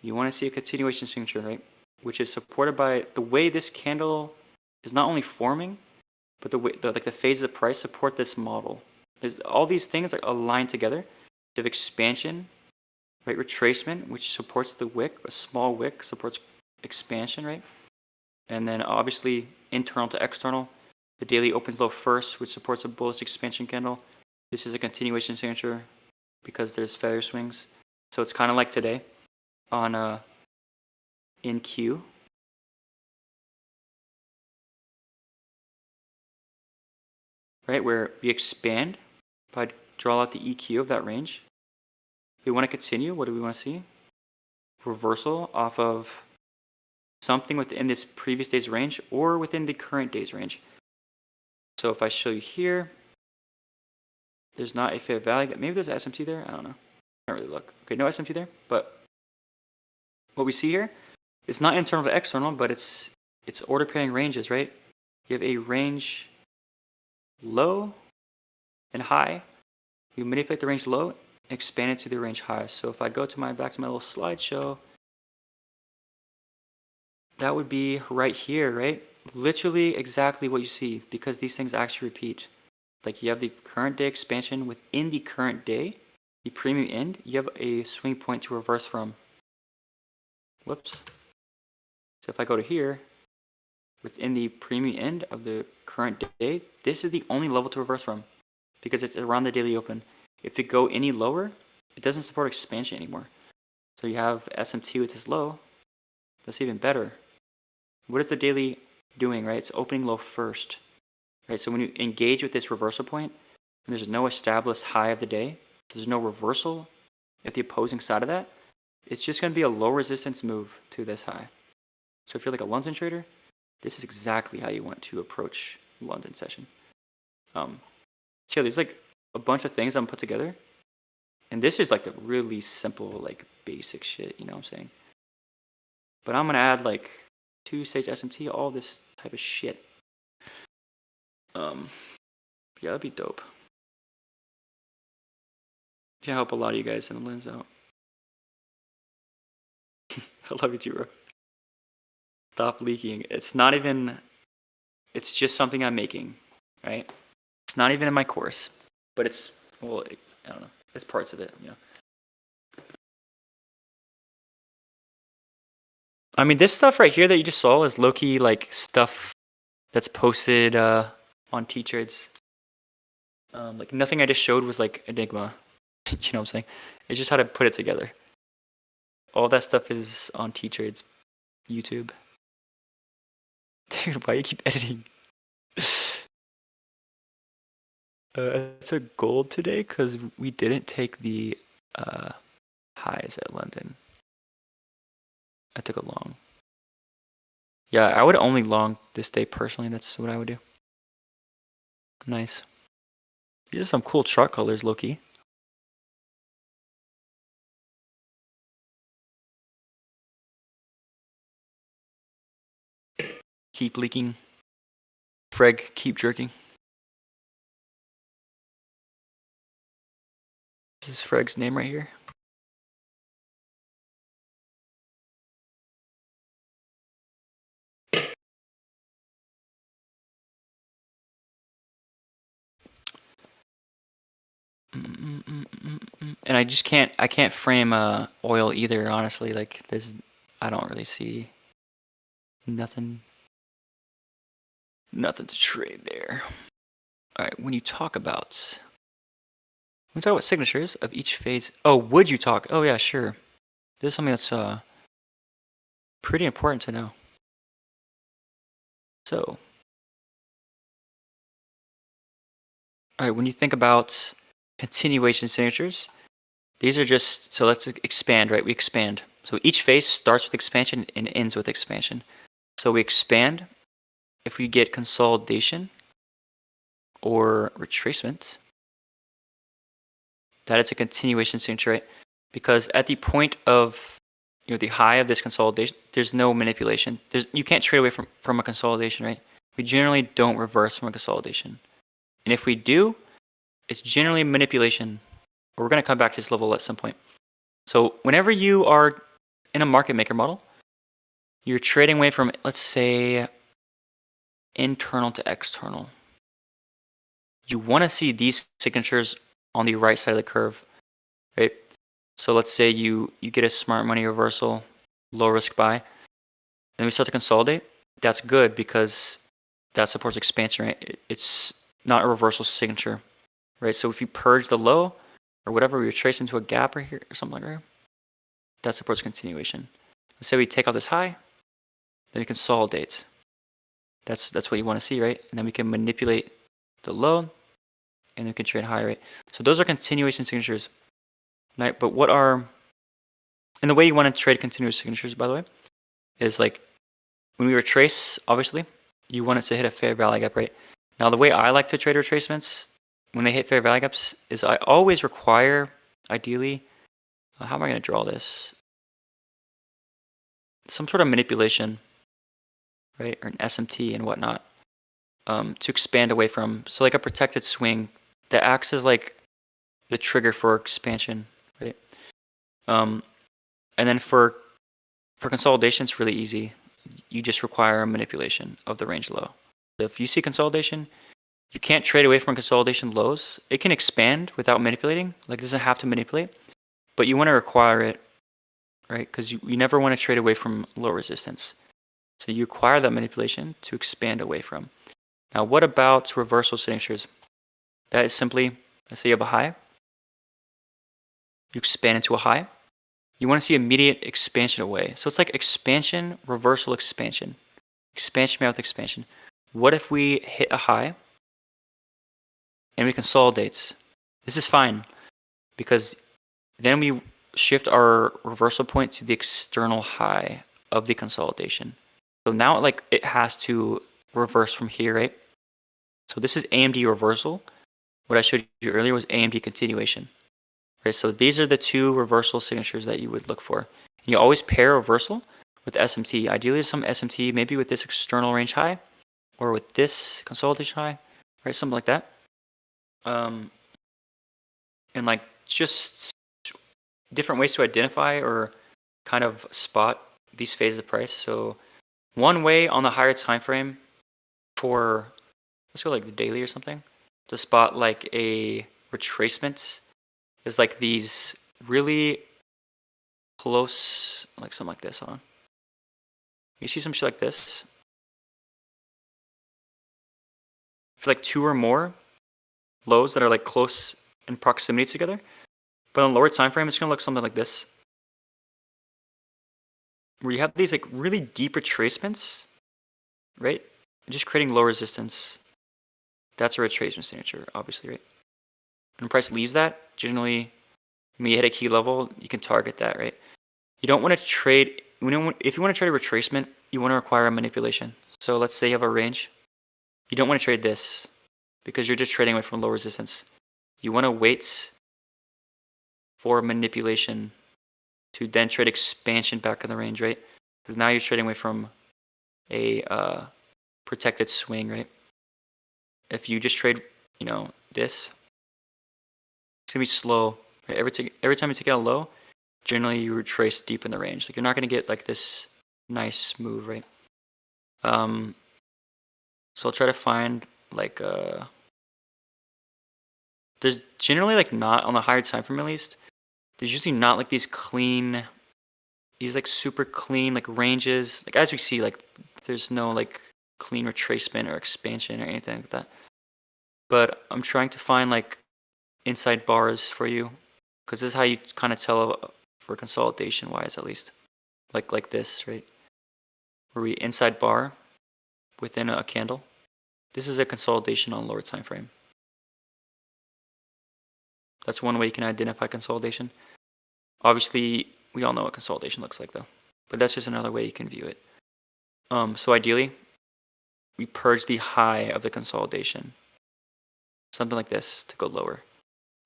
you want to see a continuation signature, right? Which is supported by the way this candle is not only forming, but the way like the phases of price support this model. There's all these things are aligned together. You have expansion, right? Retracement, which supports the wick. A small wick supports expansion, right? And then obviously internal to external. The daily opens low first, which supports a bullish expansion candle. This is a continuation signature because there's failure swings. So it's kind of like today on in Q. Right, where we expand. If I draw out the EQ of that range, if we want to continue, what do we want to see? Reversal off of something within this previous day's range or within the current day's range. So if I show you here, there's not a fair value. Maybe there's SMT there. I don't know. I can't really look. Okay, no SMT there. But what we see here, it's not internal to external, but it's order pairing ranges, right? You have a range low and high. You manipulate the range low, expand it to the range high. So if I go to back to my little slideshow, that would be right here, right? Literally exactly what you see, because these things actually repeat. Like you have the current day expansion within the current day, the premium end, you have a swing point to reverse from. Whoops. So if I go to here, within the premium end of the current day, this is the only level to reverse from because it's around the daily open. If it go any lower, it doesn't support expansion anymore. So you have SMT with this low. That's even better. What is the daily doing, right? It's opening low first, right? So when you engage with this reversal point, and there's no established high of the day, there's no reversal at the opposing side of that, it's just going to be a low resistance move to this high. So if you're like a London trader, this is exactly how you want to approach London session. So there's like a bunch of things I'm put together, and this is like the really simple, like basic shit, you know what I'm saying? But I'm gonna add like 2-stage SMT, all this type of shit. Yeah, that'd be dope. Can help a lot of you guys send the lens out. I love you too, bro. Stop leaking. It's not even. It's just something I'm making, right? It's not even in my course, but it's well, I don't know. It's parts of it, you know. I mean, this stuff right here that you just saw is low-key like stuff that's posted on T-Trades. Like nothing I just showed was like Enigma. You know what I'm saying? It's just how to put it together. All that stuff is on T-Trade's YouTube. Dude, why you keep editing? It's a gold today because we didn't take the highs at London. I took a long. Yeah, I would only long this day personally. That's what I would do. Nice. These are some cool chart colors, Loki. Keep leaking. Freg, keep jerking. This is Freg's name right here. And I just can't frame oil either, honestly. Like I don't really see nothing to trade there. All right, when you talk about signatures of each phase. Oh, would you talk? Oh yeah, sure. This is something that's pretty important to know. So, all right, when you think about continuation signatures, these are just, so let's expand, right? We expand. So each phase starts with expansion and ends with expansion. So we expand if we get consolidation or retracement. That is a continuation signature, right? Because at the point of the high of this consolidation, there's no manipulation. You can't trade away from a consolidation, right? We generally don't reverse from a consolidation. And if we do, it's generally manipulation. We're going to come back to this level at some point. So whenever you are in a market maker model, you're trading away from, let's say, internal to external. You want to see these signatures on the right side of the curve, right? So let's say you get a smart money reversal, low risk buy, and we start to consolidate. That's good because that supports expansion, right? It's not a reversal signature, right? So if you purge the low or whatever, we trace into a gap right here or something like that, that supports continuation. Let's say we take out this high, then we consolidate. That's what you want to see, right? And then we can manipulate the low, and then we can trade higher, right? So those are continuation signatures, right? But and the way you want to trade continuous signatures, by the way, is like when we retrace, obviously, you want it to hit a fair value gap, right? Now, the way I like to trade retracements when they hit fair value gaps is I always require, ideally, how am I going to draw this? Some sort of manipulation, right? Or an SMT and whatnot to expand away from. So like a protected swing that acts as like the trigger for expansion, right? And then for consolidation, it's really easy. You just require a manipulation of the range low. If you see consolidation, you can't trade away from consolidation lows. It can expand without manipulating. Like it doesn't have to manipulate, but you want to require it, right? Because you never want to trade away from low resistance. So you require that manipulation to expand away from. Now, what about reversal signatures? That is simply, let's say you have a high. You expand into a high. You want to see immediate expansion away. So it's like expansion, reversal, expansion. Expansion with expansion. What if we hit a high and we consolidate? This is fine because then we shift our reversal point to the external high of the consolidation. So now like it has to reverse from here, right? So this is AMD reversal. What I showed you earlier was AMD continuation. Right, so these are the two reversal signatures that you would look for. You always pair reversal with SMT. Ideally, some SMT, maybe with this external range high, or with this consolidation high, right? Something like that. And like just different ways to identify or kind of spot these phases of price. So one way on the higher time frame for, let's go like the daily or something, to spot like a retracement is like these really close, like something like this. Hold on. You see some shit like this. For like two or more, lows that are like close in proximity together. But on the lower time frame, it's gonna look something like this, where you have these like really deep retracements, right? Just creating low resistance. That's a retracement signature, obviously, right? When price leaves that, generally, when you hit a key level, you can target that, right? You don't want to trade. If you want to trade a retracement, you want to require a manipulation. So let's say you have a range. You don't want to trade this because you're just trading away from low resistance. You want to wait for manipulation to then trade expansion back in the range, right? Because now you're trading away from a protected swing, right? If you just trade, this, it's gonna be slow. Right? Every time you take out a low, generally you retrace deep in the range. Like you're not gonna get like this nice move, right? So I'll try to find like there's generally like not on the higher time frame at least. There's usually not like these like super clean like ranges. Like as we see, like there's no like clean retracement or expansion or anything like that. But I'm trying to find like inside bars for you, because this is how you kind of tell for consolidation wise at least. Like this, right? Where we inside bar within a candle. This is a consolidation on lower time frame. That's one way you can identify consolidation. Obviously, we all know what consolidation looks like though. But that's just another way you can view it. So ideally, we purge the high of the consolidation. Something like this to go lower.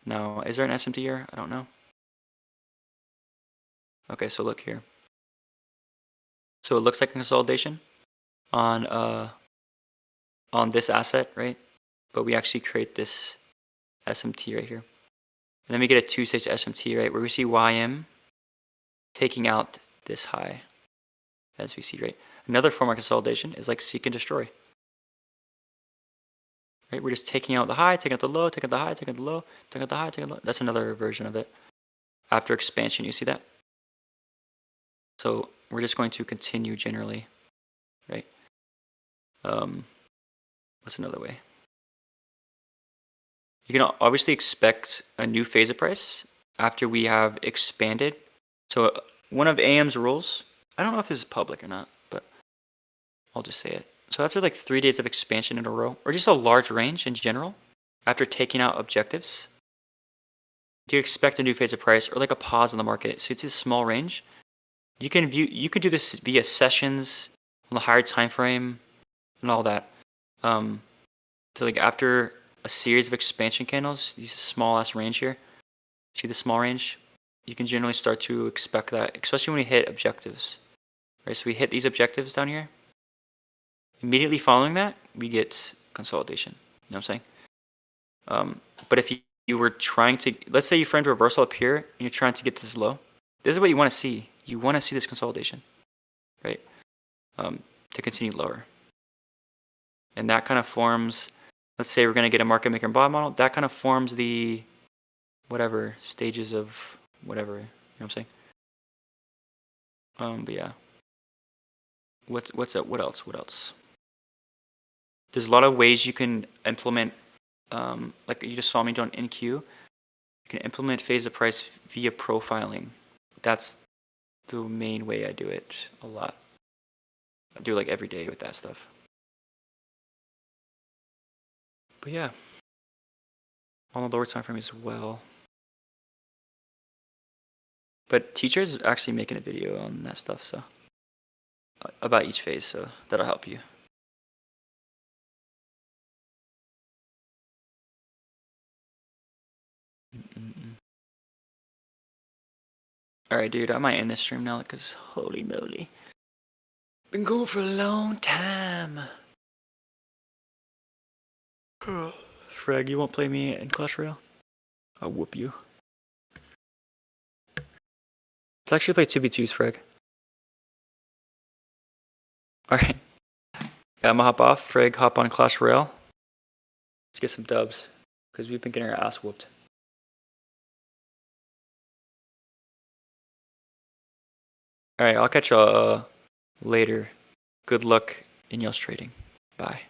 Now, is there an SMT here? I don't know. Okay, so look here. So it looks like a consolidation on this asset, right? But we actually create this SMT right here. And then we get a two-stage SMT, right? Where we see YM taking out this high, as we see, right? Another form of consolidation is like seek and destroy. Right? We're just taking out the high, taking out the low, taking out the high, taking out the low, taking out the high, taking out the low. That's another version of it. After expansion, you see that? So we're just going to continue generally, right? What's another way? You can obviously expect a new phase of price after we have expanded. So one of AM's rules, I don't know if this is public or not, but I'll just say it. So after like 3 days of expansion in a row, or just a large range in general, after taking out objectives, do you expect a new phase of price or like a pause in the market? So it's a small range. You can do this via sessions on the higher time frame and all that. So like after a series of expansion candles, these small ass range here. See the small range? You can generally start to expect that, especially when we hit objectives. Right? So we hit these objectives down here. Immediately following that, we get consolidation. You know what I'm saying? But if you were trying to, let's say you framed reversal up here and you're trying to get this low, this is what you want to see. You want to see this consolidation, right? To continue lower. And that kind of forms, let's say we're going to get a market maker and bottom model, that kind of forms the whatever stages of whatever, you know what I'm saying? But yeah. What's up? What else? There's a lot of ways you can implement, like you just saw me doing NQ. You can implement phase of price via profiling. That's the main way I do it a lot. I do like every day with that stuff. But yeah, on the lower time frame as well. But teacher is actually making a video on that stuff, so about each phase, so that'll help you. All right, dude, I might end this stream now because holy moly, been going for a long time. Frag, you won't play me in Clash Royale? I'll whoop you. Let's actually play 2v2s, Frag. Alright. Yeah, I'm gonna hop off. Frag, hop on Clash Royale. Let's get some dubs, because we've been getting our ass whooped. Alright, I'll catch y'all later. Good luck in y'all's trading. Bye.